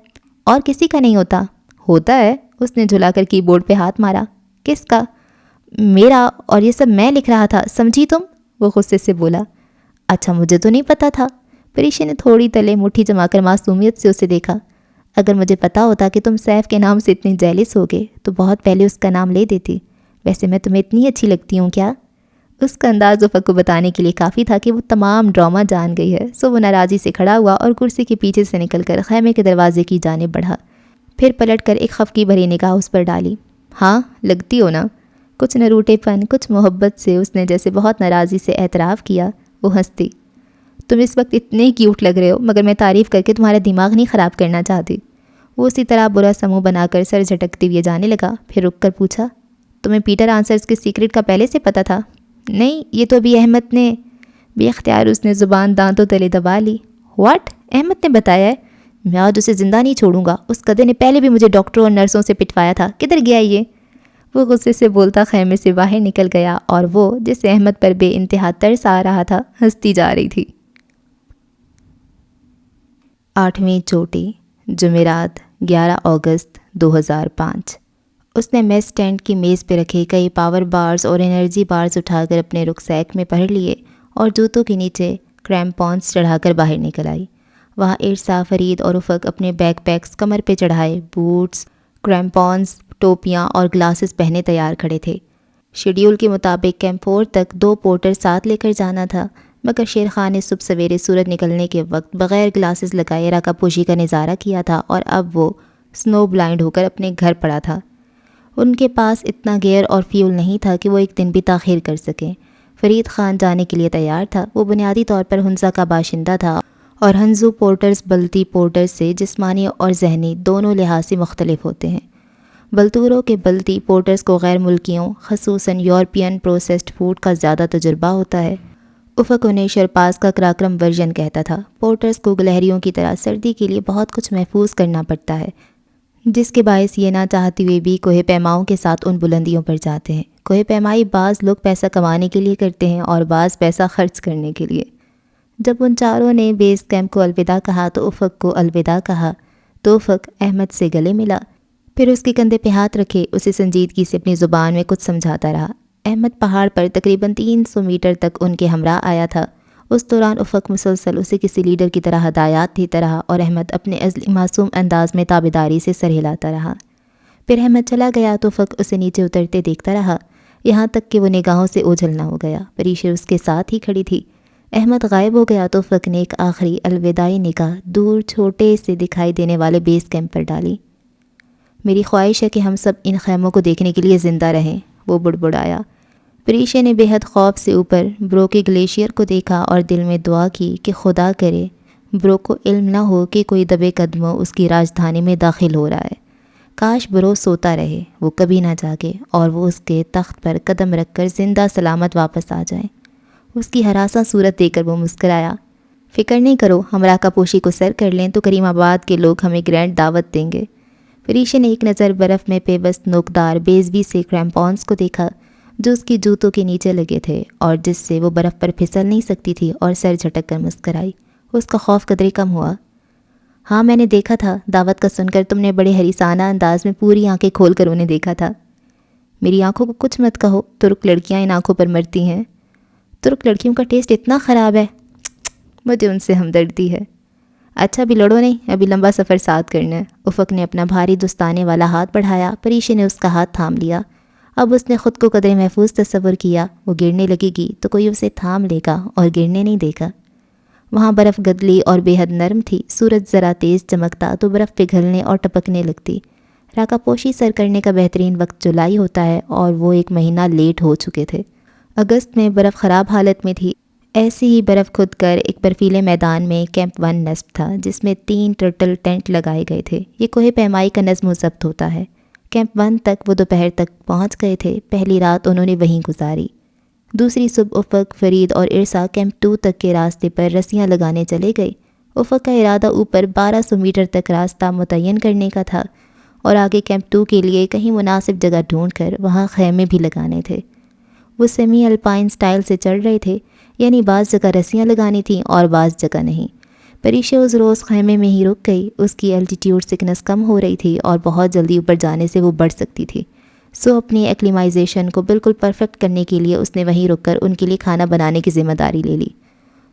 اور کسی کا نہیں ہوتا؟ ہوتا ہے، اس نے جھلا کر کی بورڈ پہ ہاتھ مارا۔ کس کا؟ میرا، اور یہ سب میں لکھ رہا تھا، سمجھی تم؟ وہ غصے سے بولا۔ اچھا مجھے تو نہیں پتہ تھا۔ پریشے نے تھوڑی تلے مٹھی جما کر معصومیت سے اسے دیکھا۔ اگر مجھے پتہ ہوتا کہ تم سیف کے نام سے اتنے جیلس ہوگے تو بہت پہلے اس کا نام لے دیتی۔ ویسے میں تمہیں اتنی اچھی لگتی ہوں کیا؟ اس کا انداز افق کو بتانے کے لیے کافی تھا کہ وہ تمام ڈرامہ جان گئی ہے، سو وہ ناراضی سے کھڑا ہوا اور کرسی کے پیچھے سے نکل کر خیمے کے دروازے کی جانب بڑھا، پھر پلٹ کر ایک خفگی بھری نگاہ اس پر ڈالی۔ ہاں لگتی ہو نا؟ کچھ نروٹے پن، کچھ محبت سے اس نے جیسے بہت ناراضی سے اعتراف کیا۔ وہ ہنستی۔ تم اس وقت اتنے کیوٹ لگ رہے ہو، مگر میں تعریف کر کے تمہارا دماغ نہیں خراب کرنا چاہتی۔ وہ اسی طرح برا سا منہ بنا کر سر جھٹکتے ہوئے جانے لگا، پھر رک کر پوچھا، تمہیں پیٹر آنسرز کے سیکرٹ کا پہلے سے پتہ تھا؟ نہیں، یہ تو ابھی احمد نے… بے اختیار اس نے زبان دانتوں تلے دبا لی۔ واٹ؟ احمد نے بتایا ہے؟ میں آج اسے زندہ نہیں چھوڑوں گا، اس گدھے نے پہلے بھی مجھے ڈاکٹروں اور نرسوں سے پٹوایا تھا، کدھر گیا یہ؟ وہ غصے سے بولتا خیمے سے باہر نکل گیا اور وہ، جسے احمد پر بے انتہا ترس آ رہا تھا، ہنستی جا رہی تھی۔ 8ویں چوٹی، جمعرات 11 اگست 2005۔ اس نے میس اسٹینڈ کی میز پہ رکھے کئی پاور بارز اور انرجی بارز اٹھا کر اپنے رکسیک میں پہن لیے اور جوتوں کے نیچے کریمپونس چڑھا کر باہر نکل آئی۔ وہاں ارسا، فرید اور افق اپنے بیک پیکس کمر پہ چڑھائے بوٹس، کریمپونس، ٹوپیاں اور گلاسز پہنے تیار کھڑے تھے۔ شیڈیول کے مطابق کیمپ 4 تک 2 پورٹر ساتھ لے کر جانا تھا، مگر شیر خان نے صبح سویرے سورج نکلنے کے وقت بغیر گلاسز لگائے راکا پوشی کا نظارہ کیا تھا اور اب وہ سنو بلائنڈ ہو کر اپنے گھر پڑا تھا۔ ان کے پاس اتنا گیئر اور فیول نہیں تھا کہ وہ ایک دن بھی تاخیر کر سکیں۔ فرید خان جانے کے لیے تیار تھا۔ وہ بنیادی طور پر ہنزا کا باشندہ تھا اور ہنزو پورٹرز بلتی پورٹرز سے جسمانی اور ذہنی دونوں لحاظ سے مختلف ہوتے ہیں۔ بلتوروں کے بلتی پورٹرز کو غیر ملکیوں، خصوصاً یورپین پروسیسڈ فوڈ کا زیادہ تجربہ ہوتا ہے۔ افق انہیں شرپاز کا کراکرم ورژن کہتا تھا۔ پورٹرز کو گلہریوں کی طرح سردی کے لیے بہت کچھ محفوظ کرنا پڑتا ہے، جس کے باعث یہ نہ چاہتے ہوئے بھی کوہ پیماؤں کے ساتھ ان بلندیوں پر جاتے ہیں۔ کوہ پیمائی بعض لوگ پیسہ کمانے کے لیے کرتے ہیں اور بعض پیسہ خرچ کرنے کے لیے۔ جب ان چاروں نے بیس کیمپ کو الوداع کہا تو افق کو الوداع کہا تو افق احمد سے گلے ملا، پھر اس کے کندھے پہ ہاتھ رکھے اسے سنجیدگی سے اپنی زبان میں کچھ سمجھاتا رہا۔ احمد پہاڑ پر تقریباً 300 میٹر تک ان کے ہمراہ آیا تھا۔ اس دوران افق مسلسل اسے کسی لیڈر کی طرح ہدایات دیتا رہا اور احمد اپنے ازلی معصوم انداز میں تابعداری سے سر ہلاتا رہا۔ پھر احمد چلا گیا تو افق اسے نیچے اترتے دیکھتا رہا، یہاں تک کہ وہ نگاہوں سے اوجھل نہ ہو گیا۔ پریشا اس کے ساتھ ہی کھڑی تھی۔ احمد غائب ہو گیا تو افق نے ایک آخری الوداعی نگاہ دور چھوٹے سے دکھائی دینے والے بیس کیمپ پر ڈالی۔ میری خواہش ہے کہ ہم سب ان خیموں کو دیکھنے کے لیے زندہ رہیں، وہ بڑبڑایا۔ پریشا نے بے حد خوف سے اوپر برو کے گلیشیئر کو دیکھا اور دل میں دعا کی کہ خدا کرے برو کو علم نہ ہو کہ کوئی دبے قدموں اس کی راجدھانی میں داخل ہو رہا ہے۔ کاش برو سوتا رہے، وہ کبھی نہ جاگے اور وہ اس کے تخت پر قدم رکھ کر زندہ سلامت واپس آ جائیں۔ اس کی ہراساں صورت دیکھ کر وہ مسکرایا۔ فکر نہیں کرو، ہم راکا پوشی کو سر کر لیں تو کریم آباد کے لوگ ہمیں گرینڈ دعوت دیں گے۔ پریشا نے ایک نظر برف میں پیوست نوکدار بیزبی سے کریمپونس کو دیکھا جو اس کی جوتوں کے نیچے لگے تھے اور جس سے وہ برف پر پھسل نہیں سکتی تھی، اور سر جھٹک کر مسکرائی۔ اس کا خوف قدرے کم ہوا۔ ہاں میں نے دیکھا تھا، دعوت کا سن کر تم نے بڑے حریصانہ انداز میں پوری آنکھیں کھول کر انہیں دیکھا تھا۔ میری آنکھوں کو کچھ مت کہو، ترک لڑکیاں ان آنکھوں پر مرتی ہیں۔ ترک لڑکیوں کا ٹیسٹ اتنا خراب ہے، مجھے ان سے ہمدردی ہے۔ اچھا ابھی لڑو نہیں، ابھی لمبا سفر ساتھ کرنا ہے۔ افق نے اپنا بھاری دستانے والا ہاتھ بڑھایا، پریشا نے اس کا ہاتھ تھام لیا۔ اب اس نے خود کو قدرے محفوظ تصور کیا، وہ گرنے لگے گی تو کوئی اسے تھام لے گا اور گرنے نہیں دے گا۔ وہاں برف گدلی اور بے حد نرم تھی، سورج ذرا تیز چمکتا تو برف پگھلنے اور ٹپکنے لگتی۔ راکا پوشی سر کرنے کا بہترین وقت جولائی ہوتا ہے اور وہ 1 مہینہ لیٹ ہو چکے تھے۔ اگست میں برف خراب حالت میں تھی۔ ایسی ہی برف کھود کر ایک برفیلے میدان میں کیمپ 1 نصب تھا، جس میں 3 ٹرٹل ٹینٹ لگائے گئے تھے۔ یہ کوہ پیمائی کا نظم و ضبط ہوتا ہے۔ کیمپ 1 تک وہ دوپہر تک پہنچ گئے تھے۔ پہلی رات انہوں نے وہیں گزاری۔ دوسری صبح افق، فرید اور ارسا کیمپ 2 تک کے راستے پر رسیاں لگانے چلے گئے۔ افق کا ارادہ اوپر 1200 میٹر تک راستہ متعین کرنے کا تھا اور آگے کیمپ 2 کے لیے کہیں مناسب جگہ ڈھونڈ کر وہاں خیمے بھی لگانے تھے۔ وہ سیمی الپائن سٹائل سے چڑھ رہے تھے، یعنی بعض جگہ رسیاں لگانی تھیں اور بعض جگہ نہیں۔ پریشا اس روز خیمے میں ہی رک گئی۔ اس کی الٹیٹیوڈ سکنس کم ہو رہی تھی اور بہت جلدی اوپر جانے سے وہ بڑھ سکتی تھی، سو اپنی ایکلیمائزیشن کو بالکل پرفیکٹ کرنے کے لیے اس نے وہیں رک کر ان کے لیے کھانا بنانے کی ذمہ داری لے لی۔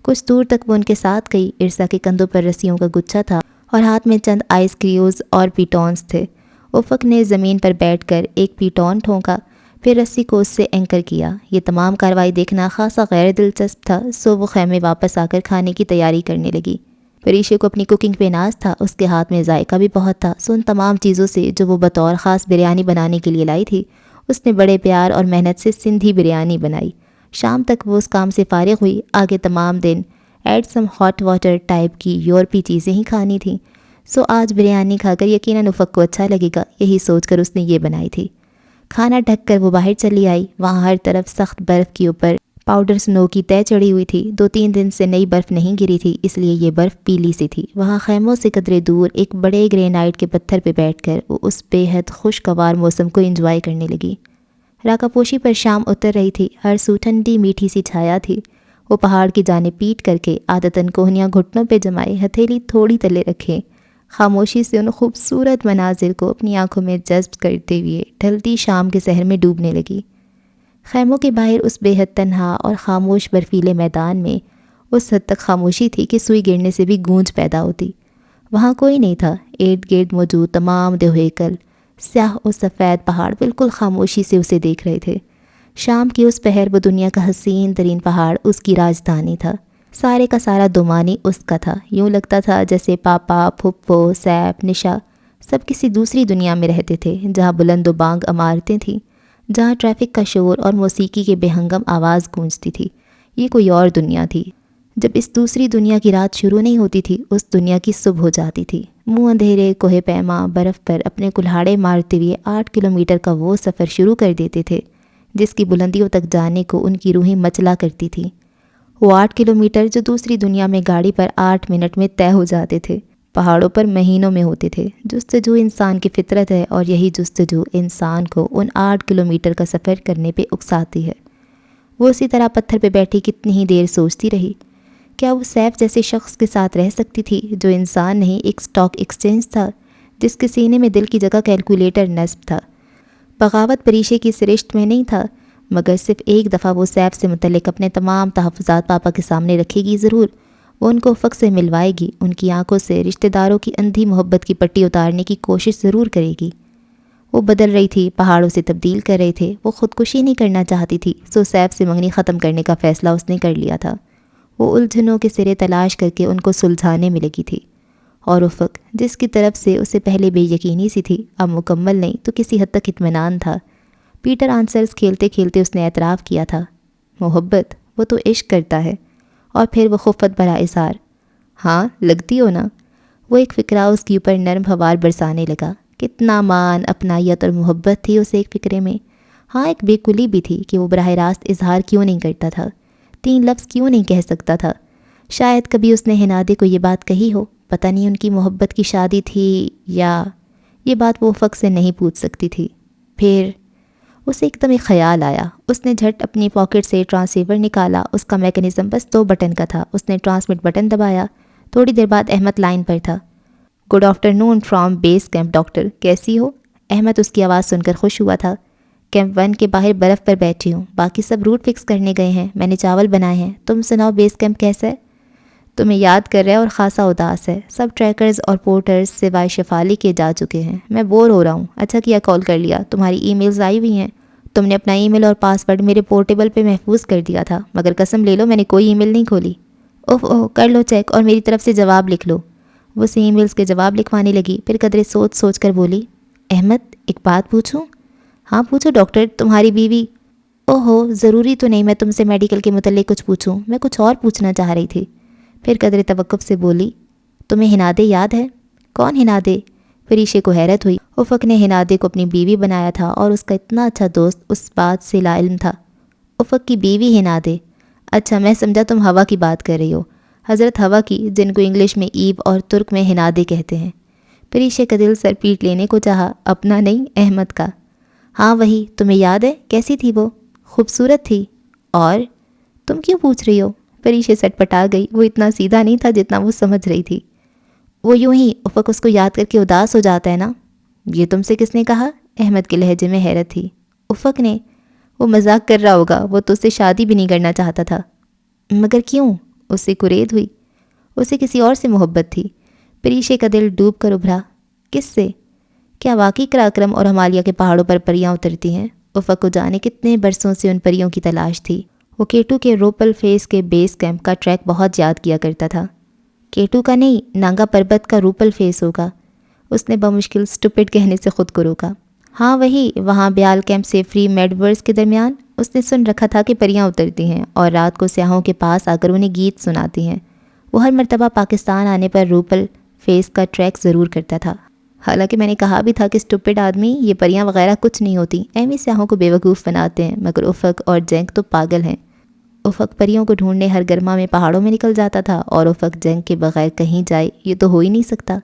کچھ دور تک وہ ان کے ساتھ گئی۔ ارسا کے کندھوں پر رسیوں کا گچھا تھا اور ہاتھ میں چند آئس کریوز اور پیٹونز تھے۔ افق نے زمین پر بیٹھ کر ایک پیٹون ٹھونکا، پھر رسی کو اس سے اینکر کیا۔ یہ تمام کارروائی دیکھنا خاصا غیر دلچسپ تھا، سو وہ خیمے واپس آ کر کھانے کی تیاری کرنے لگی۔ پریشے کو اپنی کوکنگ پہ ناز تھا، اس کے ہاتھ میں ذائقہ بھی بہت تھا، سو ان تمام چیزوں سے جو وہ بطور خاص بریانی بنانے کے لیے لائی تھی، اس نے بڑے پیار اور محنت سے سندھی بریانی بنائی۔ شام تک وہ اس کام سے فارغ ہوئی، آگے تمام دن add some hot water type کی یورپی چیزیں ہی کھانی تھیں، سو آج بریانی کھا کر یقیناً افق کو اچھا لگے گا، یہی سوچ کر اس نے یہ بنائی تھی۔ کھانا ڈھک کر وہ باہر چلی آئی، وہاں ہر طرف سخت برف کے اوپر پاؤڈر سنو کی طے چڑھی ہوئی تھی، 2-3 دن سے نئی برف نہیں گری تھی، اس لیے یہ برف پیلی سی تھی۔ وہاں خیموں سے قدرے دور ایک بڑے گرینائٹ کے پتھر پہ بیٹھ کر وہ اس بے حد خوشگوار موسم کو انجوائے کرنے لگی۔ راکا پوشی پر شام اتر رہی تھی، ہر سو ٹھنڈی میٹھی سی چھایا تھی۔ وہ پہاڑ کی جانب پیٹ کر کے عادتاً کوہنیاں گھٹنوں پہ جمائے، ہتھیلی تھوڑی تلے رکھے، خاموشی سے ان خوبصورت مناظر کو اپنی آنکھوں میں جذب کرتے ہوئے ڈھلتی شام کے سحر میں ڈوبنے لگی۔ خیموں کے باہر اس بے حد تنہا اور خاموش برفیلے میدان میں اس حد تک خاموشی تھی کہ سوئی گرنے سے بھی گونج پیدا ہوتی۔ وہاں کوئی نہیں تھا، ارد گرد موجود تمام دیوہیکل، سیاہ و سفید پہاڑ بالکل خاموشی سے اسے دیکھ رہے تھے۔ شام کی اس پہر وہ دنیا کا حسین ترین پہاڑ اس کی راجدھانی تھا، سارے کا سارا دومانی اس کا تھا۔ یوں لگتا تھا جیسے پاپا، پھپھو، سیف، نشا سب کسی دوسری دنیا میں رہتے تھے، جہاں بلند و بانگ عمارتیں تھیں، جہاں ٹریفک کا شور اور موسیقی کے بے ہنگم آواز گونجتی تھی۔ یہ کوئی اور دنیا تھی۔ جب اس دوسری دنیا کی رات شروع نہیں ہوتی تھی، اس دنیا کی صبح ہو جاتی تھی۔ منہ اندھیرے کوہ پیما برف پر اپنے کلہاڑے مارتے ہوئے 8 کلومیٹر کا وہ سفر شروع کر دیتے تھے جس کی بلندیوں تک جانے کو ان کی روحیں مچلا کرتی تھی۔ وہ 8 کلومیٹر جو دوسری دنیا میں گاڑی پر 8 منٹ میں طے ہو جاتے تھے، پہاڑوں پر مہینوں میں ہوتے تھے۔ جستجو انسان کی فطرت ہے، اور یہی جستجو انسان کو ان 8 کلومیٹر کا سفر کرنے پہ اکساتی ہے۔ وہ اسی طرح پتھر پہ بیٹھی کتنی ہی دیر سوچتی رہی۔ کیا وہ سیف جیسے شخص کے ساتھ رہ سکتی تھی جو انسان نہیں، ایک سٹاک ایکسچینج تھا، جس کے سینے میں دل کی جگہ کیلکولیٹر نصب تھا؟ بغاوت پریشے کی سرشت میں نہیں تھا، مگر صرف ایک دفعہ وہ سیف سے متعلق اپنے تمام تحفظات پاپا کے سامنے رکھے گی ضرور۔ وہ ان کو افق سے ملوائے گی، ان کی آنکھوں سے رشتہ داروں کی اندھی محبت کی پٹی اتارنے کی کوشش ضرور کرے گی۔ وہ بدل رہی تھی، پہاڑوں سے تبدیل کر رہے تھے۔ وہ خودکشی نہیں کرنا چاہتی تھی، سو سیف سے منگنی ختم کرنے کا فیصلہ اس نے کر لیا تھا۔ وہ الجھنوں کے سرے تلاش کر کے ان کو سلجھانے میں لگی تھی، اور افق جس کی طرف سے اسے پہلے بے یقینی سی تھی، اب مکمل نہیں تو کسی حد تک اطمینان تھا۔ پیٹر آنسرز کھیلتے کھیلتے اس نے اعتراف کیا تھا، محبت وہ تو عشق کرتا ہے۔ اور پھر وہ خفت بھرا اظہار، ہاں لگتی ہو نا۔ وہ ایک فکرہ اس کے اوپر نرم ہوار برسانے لگا۔ کتنا مان، اپنائیت اور محبت تھی اسے ایک فکرے میں۔ ہاں ایک بے کلی بھی تھی کہ وہ براہ راست اظہار کیوں نہیں کرتا تھا، 3 لفظ کیوں نہیں کہہ سکتا تھا۔ شاید کبھی اس نے ہنادے کو یہ بات کہی ہو، پتہ نہیں ان کی محبت کی شادی تھی یا… یہ بات وہ افق سے نہیں پوچھ سکتی تھی۔ پھر اسے ایک دم ایک خیال آیا۔ اس نے جھٹ اپنی پاکٹ سے ٹرانسیور نکالا، اس کا میکنزم بس 2 بٹن کا تھا۔ اس نے ٹرانسمٹ بٹن دبایا۔ تھوڑی دیر بعد احمد لائن پر تھا۔ Good afternoon from base camp doctor, کیسی ہو؟ احمد اس کی آواز سن کر خوش ہوا تھا۔ کیمپ 1 کے باہر برف پر بیٹھی ہوں، باقی سب روٹ فکس کرنے گئے ہیں، میں نے چاول بنائے ہیں۔ تم سناؤ بیس کیمپ کیسا ہے؟ تمہیں یاد کر رہا ہے اور خاصا اداس ہے۔ سب ٹریکرز اور پورٹرز سوائے شفالی کے جا چکے ہیں، میں بور ہو رہا ہوں۔ اچھا کیا کال کر لیا، تمہاری ای میلز آئی ہوئی ہیں۔ تم نے اپنا ای میل اور پاس ورڈ میرے پورٹیبل پہ محفوظ کر دیا تھا، مگر قسم لے لو میں نے کوئی ای میل نہیں کھولی۔ اوہ کر لو چیک اور میری طرف سے جواب لکھ لو۔ وہ ای میلز کے جواب لکھوانے لگی، پھر قدرے سوچ سوچ کر بولی، احمد ایک بات پوچھوں؟ ہاں پوچھو ڈاکٹر، تمہاری بیوی… اوہو ضروری تو نہیں میں تم سے میڈیکل کے متعلق کچھ پوچھوں، میں کچھ اور پوچھنا چاہ رہی تھی۔ پھر قدرے توقف سے بولی، تمہیں ہنادے یاد ہے؟ کون ہنادے؟ فریشے کو حیرت ہوئی۔ افق نے ہنادے کو اپنی بیوی بنایا تھا اور اس کا اتنا اچھا دوست اس بات سے لا علم تھا۔ افق کی بیوی ہنادے؟ اچھا میں سمجھا تم ہوا کی بات کر رہی ہو، حضرت ہوا کی، جن کو انگلش میں ایب اور ترک میں ہنادے کہتے ہیں۔ فریشے کا دل سر پیٹ لینے کو چاہا، اپنا نہیں احمد کا۔ ہاں وہی، تمہیں یاد ہے؟ کیسی تھی وہ؟ خوبصورت تھی۔ اور تم کیوں پوچھ رہی ہو؟ فریشے سٹ پٹا گئی، وہ اتنا سیدھا نہیں تھا جتنا وہ سمجھ رہی تھی۔ وہ یوں ہی افق اس کو یاد کر کے اداس ہو جاتا ہے نا۔ یہ تم سے کس نے کہا؟ احمد کے لہجے میں حیرت تھی۔ افق نے۔ وہ مذاق کر رہا ہوگا، وہ تو اس سے شادی بھی نہیں کرنا چاہتا تھا۔ مگر کیوں؟ اس سے کرید ہوئی، اسے کسی اور سے محبت تھی۔ فریشے کا دل ڈوب کر ابھرا، کس سے؟ کیا واقعی قراقرم اور ہمالیہ کے پہاڑوں پر پریاں اترتی ہیں؟ افق کو جانے کتنے برسوں سے ان پریوں کی تلاش تھی۔ وہ کیٹو کے روپل فیس کے بیس کیمپ کا ٹریک بہت یاد کیا کرتا تھا۔ کیٹو کا نہیں، نانگا پربت کا روپل فیس ہوگا، اس نے بمشکل سٹوپڈ کہنے سے خود کو روکا۔ ہاں وہی، وہاں بیال کیمپ سے فری میڈورس کے درمیان۔ اس نے سن رکھا تھا کہ پریاں اترتی ہیں اور رات کو سیاحوں کے پاس آ کر انہیں گیت سناتی ہیں۔ وہ ہر مرتبہ پاکستان آنے پر روپل فیس کا ٹریک ضرور کرتا تھا۔ حالانکہ میں نے کہا بھی تھا کہ سٹوپڈ آدمی، یہ پریاں وغیرہ کچھ نہیں ہوتی، ایویں سیاحوں کو بیوقوف بناتے ہیں، مگر افق اور جینگ تو پاگل ہیں۔ افق پریوں کو ڈھونڈنے ہر گرما میں پہاڑوں میں نکل جاتا تھا اور افق جینگ کے بغیر کہیں جائے یہ تو ہو ہی نہیں سکتا۔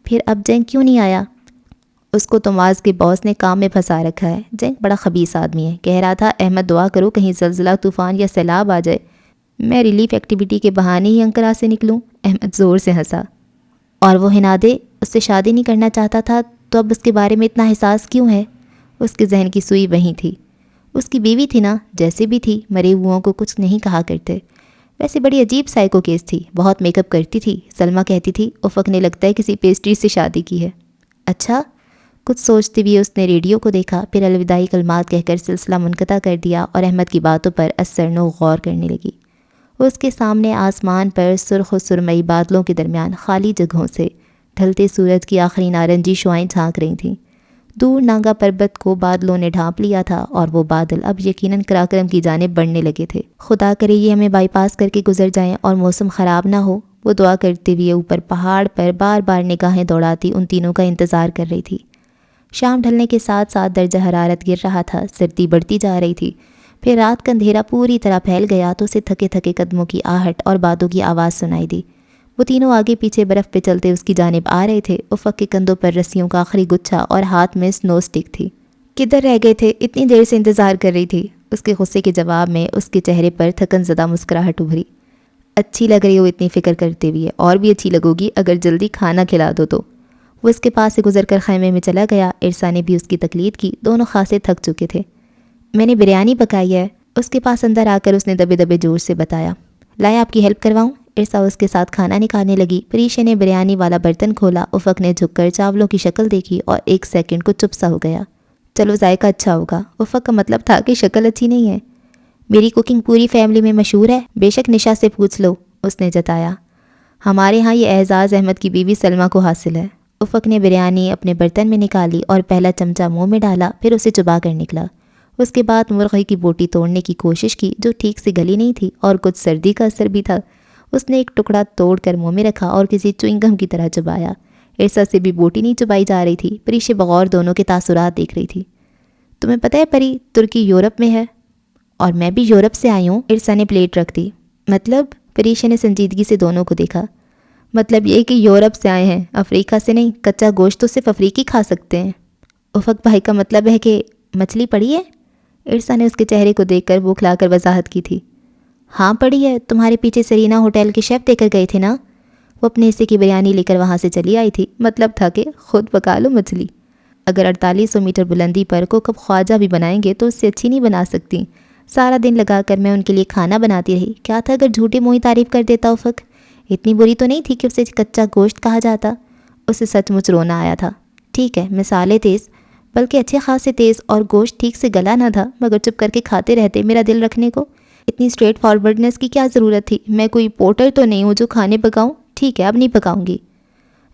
پھر اب جینگ کیوں نہیں آیا؟ اس کو تماز کے باس نے کام میں پھنسا رکھا ہے۔ جینگ بڑا خبیث آدمی ہے، کہہ رہا تھا احمد دعا کرو کہیں زلزلہ، طوفان یا سیلاب آ جائے، میں ریلیف ایکٹیویٹی کے بہانے ہی انقرہ سے نکلوں۔ احمد زور سے ہنسا۔ اور وہ ہنادے اس سے شادی نہیں کرنا چاہتا تھا تو اب اس کے بارے میں اتنا حساس کیوں ہے؟ اس کے ذہن کی سوئی وہیں تھی۔ اس کی بیوی تھی نا، جیسے بھی تھی، مرے ہوئوں کو کچھ نہیں کہا کرتے۔ ویسے بڑی عجیب سائیکو کیس تھی، بہت میک اپ کرتی تھی۔ سلمہ کہتی تھی افق نے لگتا ہے کسی پیسٹری سے شادی کی ہے۔ اچھا؟ کچھ سوچتے ہوئے اس نے ریڈیو کو دیکھا، پھر الوداعی کلمات کہہ کر سلسلہ منقطع کر دیا اور احمد کی باتوں پر اثرنو غور کرنے لگی۔ اس کے سامنے آسمان پر سرخ و سرمئی بادلوں کے درمیان خالی جگہوں سے ڈھلتے سورج کی آخری نارنجی شعائیں جھانک رہی تھیں۔ دور نانگا پربت کو بادلوں نے ڈھانپ لیا تھا اور وہ بادل اب یقیناً قراقرم کی جانب بڑھنے لگے تھے۔ خدا کرے یہ ہمیں بائی پاس کر کے گزر جائیں اور موسم خراب نہ ہو، وہ دعا کرتے ہوئے اوپر پہاڑ پر بار بار نگاہیں دوڑاتی ان تینوں کا انتظار کر رہی تھی۔ شام ڈھلنے کے ساتھ ساتھ درجہ حرارت گر رہا تھا، سردی بڑھتی جا رہی تھی۔ پھر رات کا اندھیرا پوری طرح پھیل گیا تو اسے تھکے تھکے قدموں کی آہٹ اور باتوں کی آواز سنائی دی۔ وہ تینوں آگے پیچھے برف پہ چلتے اس کی جانب آ رہے تھے۔ افق کے کندھوں پر رسیوں کا آخری گچھا اور ہاتھ میں سنو سٹک تھی۔ کدھر رہ گئے تھے؟ اتنی دیر سے انتظار کر رہی تھی۔ اس کے غصے کے جواب میں اس کے چہرے پر تھکن زدہ مسکراہٹ ابھری۔ اچھی لگ رہی ہو اتنی فکر کرتے ہوئے، اور بھی اچھی لگو گی اگر جلدی کھانا کھلا دو تو۔ وہ اس کے پاس سے گزر کر خیمے میں چلا گیا۔ ارسا نے بھی اس کی تقلید کی، دونوں خاصے تھک چکے تھے۔ میں نے بریانی پکائی ہے، اس کے پاس اندر آ کر اس نے دبے دبے جوش سے بتایا۔ لائے آپ کی ہیلپ کرواؤں؟ ارسا اس کے ساتھ کھانا نکالنے لگی۔ پریشے نے بریانی والا برتن کھولا۔ افق نے جھک کر چاولوں کی شکل دیکھی اور ایک سیکنڈ کو چپ سا ہو گیا۔ چلو ذائقہ اچھا ہوگا۔ افق کا مطلب تھا کہ شکل اچھی نہیں ہے۔ میری کوکنگ پوری فیملی میں مشہور ہے، بے شک نشا سے پوچھ لو، اس نے جتایا۔ ہمارے ہاں یہ اعزاز احمد کی بیوی سلمہ کو حاصل ہے۔ افق نے بریانی اپنے برتن میں نکالی اور پہلا چمچہ منہ میں ڈالا، پھر اسے چبا کر نکلا۔ اس کے بعد مرغی کی بوٹی توڑنے کی کوشش کی جو ٹھیک سے گلی نہیں تھی اور کچھ سردی کا اثر بھی تھا۔ اس نے ایک ٹکڑا توڑ کر منہ میں رکھا اور کسی چوئنگ گم کی طرح چبایا۔ ارسا سے بھی بوٹی نہیں چبائی جا رہی تھی۔ پریشے بغور دونوں کے تاثرات دیکھ رہی تھی۔ تمہیں پتہ ہے پری، ترکی یورپ میں ہے اور میں بھی یورپ سے آئی ہوں۔ ارسا نے پلیٹ رکھ دی۔ مطلب؟ پریشے نے سنجیدگی سے دونوں کو دیکھا۔ مطلب یہ کہ یورپ سے آئے ہیں، افریقہ سے نہیں۔ کچا گوشت تو صرف افریقی کھا سکتے ہیں۔ افق بھائی کا مطلب ہے کہ مچھلی پڑی ہے؟ ارسا نے اس کے چہرے کو دیکھ کر بوکھلا کر وضاحت کی تھی۔ ہاں پڑی ہے، تمہارے پیچھے سرینا ہوٹل کے شیف دے کر گئے تھے نا؟ وہ اپنے حصے کی بریانی لے کر وہاں سے چلی آئی تھی۔ مطلب تھا کہ خود پکا لو مچھلی۔ اگر 4800 میٹر بلندی پر کوکب خواجہ بھی بنائیں گے تو اس سے اچھی نہیں بنا سکتی۔ سارا دن لگا کر میں ان کے لیے کھانا بناتی رہی، کیا تھا اگر جھوٹے منہ ہی تعریف کر دیتا افق؟ اتنی بری تو نہیں تھی کہ اسے کچا گوشت کہا جاتا۔ اسے سچ مچ رونا آیا تھا۔ ٹھیک ہے مسالے تیز، بلکہ اچھے خاصے تیز، اور گوشت ٹھیک سے گلا نہ تھا، مگر چپ کر کے کھاتے رہتے میرا دل رکھنے کو۔ اتنی اسٹریٹ فارورڈنس کی کیا ضرورت تھی؟ میں کوئی پورٹر تو نہیں ہوں جو کھانے پکاؤں۔ ٹھیک ہے اب نہیں پکاؤں گی۔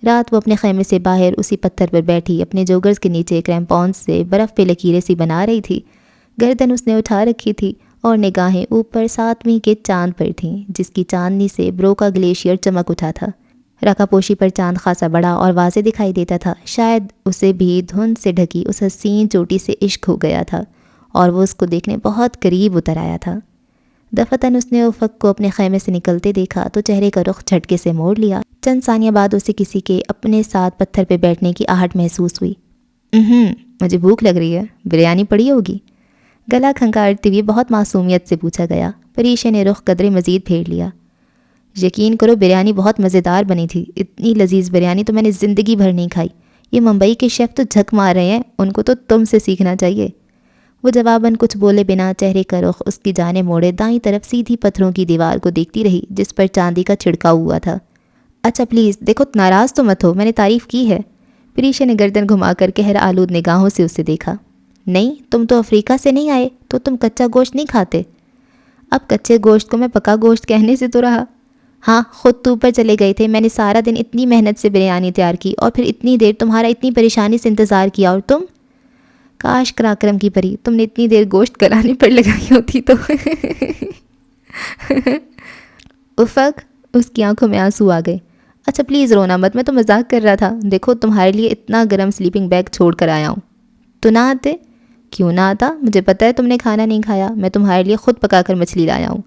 رات وہ اپنے خیمے سے باہر اسی پتھر پر بیٹھی اپنے جوگرز کے نیچے کریمپونز سے برف پہ لکیریں سی بنا رہی تھی۔ گردن اس نے اٹھا رکھی تھی اور نگاہیں اوپر 7ویں کے چاند پر تھیں جس کی چاندنی سے بروکا گلیشیئر چمک اٹھا تھا۔ رکا پوشی پر چاند خاصا بڑا اور واضح دکھائی دیتا تھا۔ شاید اسے بھی دھند سے ڈھکی اس حسین چوٹی سے عشق ہو گیا تھا اور وہ اس کو دیکھنے بہت قریب اتر آیا تھا۔ دفتن اس نے افق کو اپنے خیمے سے نکلتے دیکھا تو چہرے کا رخ جھٹکے سے موڑ لیا۔ چند ثانیہ بعد اسے کسی کے اپنے ساتھ پتھر پہ بیٹھنے کی آہٹ محسوس ہوئی۔ مجھے بھوک لگ رہی ہے، بریانی پڑی ہوگی؟ گلا کھنکارتے ہوئے بہت معصومیت سے پوچھا گیا۔ پریشے نے رخ قدرے مزید پھیر لیا۔ یقین کرو بریانی بہت مزیدار بنی تھی، اتنی لذیذ بریانی تو میں نے زندگی بھر نہیں کھائی۔ یہ ممبئی کے شیف تو جھک مار رہے ہیں، ان کو تو تم سے سیکھنا چاہیے۔ وہ جواباً کچھ بولے بنا چہرے کا رخ اس کی جانب موڑے دائیں طرف سیدھی پتھروں کی دیوار کو دیکھتی رہی جس پر چاندی کا چھڑکاؤ ہوا تھا۔ اچھا پلیز دیکھو، ناراض تو مت ہو، میں نے تعریف کی ہے۔ پریشے نے گردن گھما کر قہر آلود نگاہوں سے اسے دیکھا۔ نہیں، تم تو افریقہ سے نہیں آئے تو تم کچا گوشت نہیں کھاتے۔ اب کچے گوشت کو میں پکا گوشت کہنے سے تو رہا۔ ہاں، خود تو اوپر چلے گئے تھے، میں نے سارا دن اتنی محنت سے بریانی تیار کی اور پھر اتنی دیر تمہارا اتنی پریشانی سے انتظار کیا، اور تم، کاش کراکرم کی پری تم نے اتنی دیر گوشت گلانے پر لگائی ہوتی تو۔ افق، اس کی آنکھوں میں آنسو آ گئے۔ اچھا پلیز رونا مت، میں تو مذاق کر رہا تھا، دیکھو تمہارے لیے اتنا گرم سلیپنگ بیگ چھوڑ کر آیا ہوں۔ تو نہ آتے؟ کیوں نہ آتا، مجھے پتہ ہے تم نے کھانا نہیں کھایا، میں تمہارے لیے خود پکا کر مچھلی لایا ہوں۔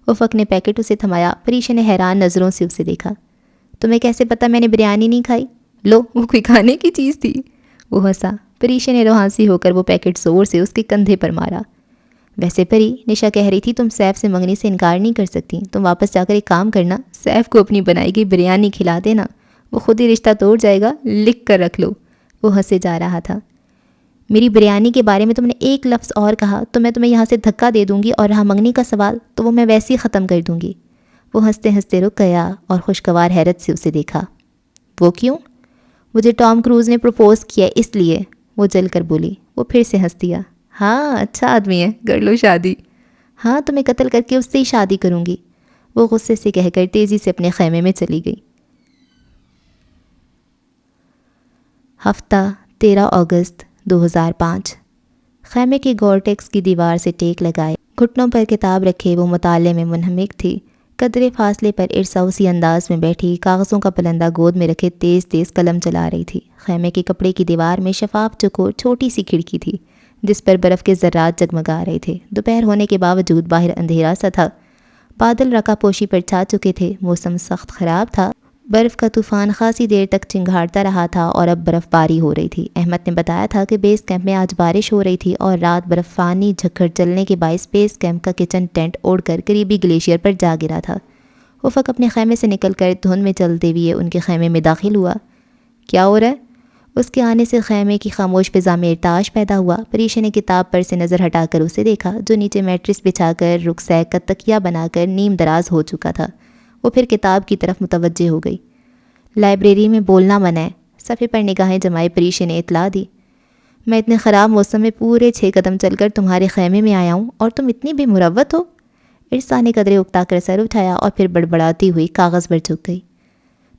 افق نے پیکٹ اسے تھمایا، پریشا نے حیران نظروں سے اسے دیکھا۔ تمہیں کیسے پتہ میں نے بریانی نہیں کھائی؟ لو، وہ کوئی کھانے کی چیز تھی؟ وہ ہنسا۔ پریشا نے روحانسی ہو کر وہ پیکٹ زور سے اس کے کندھے پر مارا۔ ویسے پری، نشا کہہ رہی تھی تم سیف سے منگنی سے انکار نہیں کر سکتی، تم واپس جا کر ایک کام کرنا، سیف کو اپنی بنائی گئی بریانی کھلا دینا، وہ خود ہی رشتہ توڑ جائے گا، لکھ کر رکھ لو۔ وہ ہنسے جا رہا تھا۔ میری بریانی کے بارے میں تم نے ایک لفظ اور کہا تو میں تمہیں یہاں سے دھکا دے دوں گی، اور رہا منگنی کا سوال تو وہ میں ویسے ہی ختم کر دوں گی۔ وہ ہنستے ہنستے رک گیا اور خوشگوار حیرت سے اسے دیکھا۔ وہ کیوں؟ مجھے ٹام کروز نے پروپوز کیا اس لیے، وہ جل کر بولی۔ وہ پھر سے ہنس دیا۔ ہاں، اچھا آدمی ہے، کر لو شادی۔ ہاں، تمہیں قتل کر کے اس سے ہی شادی کروں گی، وہ غصے سے کہہ کر تیزی سے اپنے خیمے میں چلی گئی۔ ہفتہ 13 اگست 2005۔ خیمے کی گورٹیکس کی دیوار سے ٹیک لگائے، گھٹنوں پر کتاب رکھے وہ مطالعے میں منہمک تھی۔ قدرے فاصلے پر ارسا اسی انداز میں بیٹھی کاغذوں کا پلندہ گود میں رکھے تیز تیز قلم چلا رہی تھی۔ خیمے کے کپڑے کی دیوار میں شفاف چوکور چھوٹی سی کھڑکی تھی جس پر برف کے ذرات جگمگا رہے تھے۔ دوپہر ہونے کے باوجود باہر اندھیرا سا تھا، بادل رکا پوشی پر چھا چکے تھے، موسم سخت خراب تھا، برف کا طوفان خاصی دیر تک چنگھاڑتا رہا تھا اور اب برف باری ہو رہی تھی۔ احمد نے بتایا تھا کہ بیس کیمپ میں آج بارش ہو رہی تھی اور رات برفانی جھکڑ چلنے کے باعث بیس کیمپ کا کچن ٹینٹ اڑ کر قریبی گلیشیئر پر جا گرا تھا۔ افق اپنے خیمے سے نکل کر دھند میں چلتے ہوئے ان کے خیمے میں داخل ہوا۔ کیا ہو رہا ہے؟ اس کے آنے سے خیمے کی خاموش فضا میں ارتعاش پیدا ہوا۔ پریشا نے کتاب پر سے نظر ہٹا کر اسے دیکھا جو نیچے میٹرس بچھا کر رکسیک کا تکیہ بنا کر نیم دراز ہو چکا تھا۔ وہ پھر کتاب کی طرف متوجہ ہو گئی۔ لائبریری میں بولنا منع ہے، صفحے پر نگاہیں جمائے پریشا نے اطلاع دی۔ میں اتنے خراب موسم میں پورے 6 قدم چل کر تمہارے خیمے میں آیا ہوں اور تم اتنی بے مروت ہو؟ ارسا نے قدرے اکتا کر سر اٹھایا اور پھر بڑبڑاتی ہوئی کاغذ پر جھک گئی۔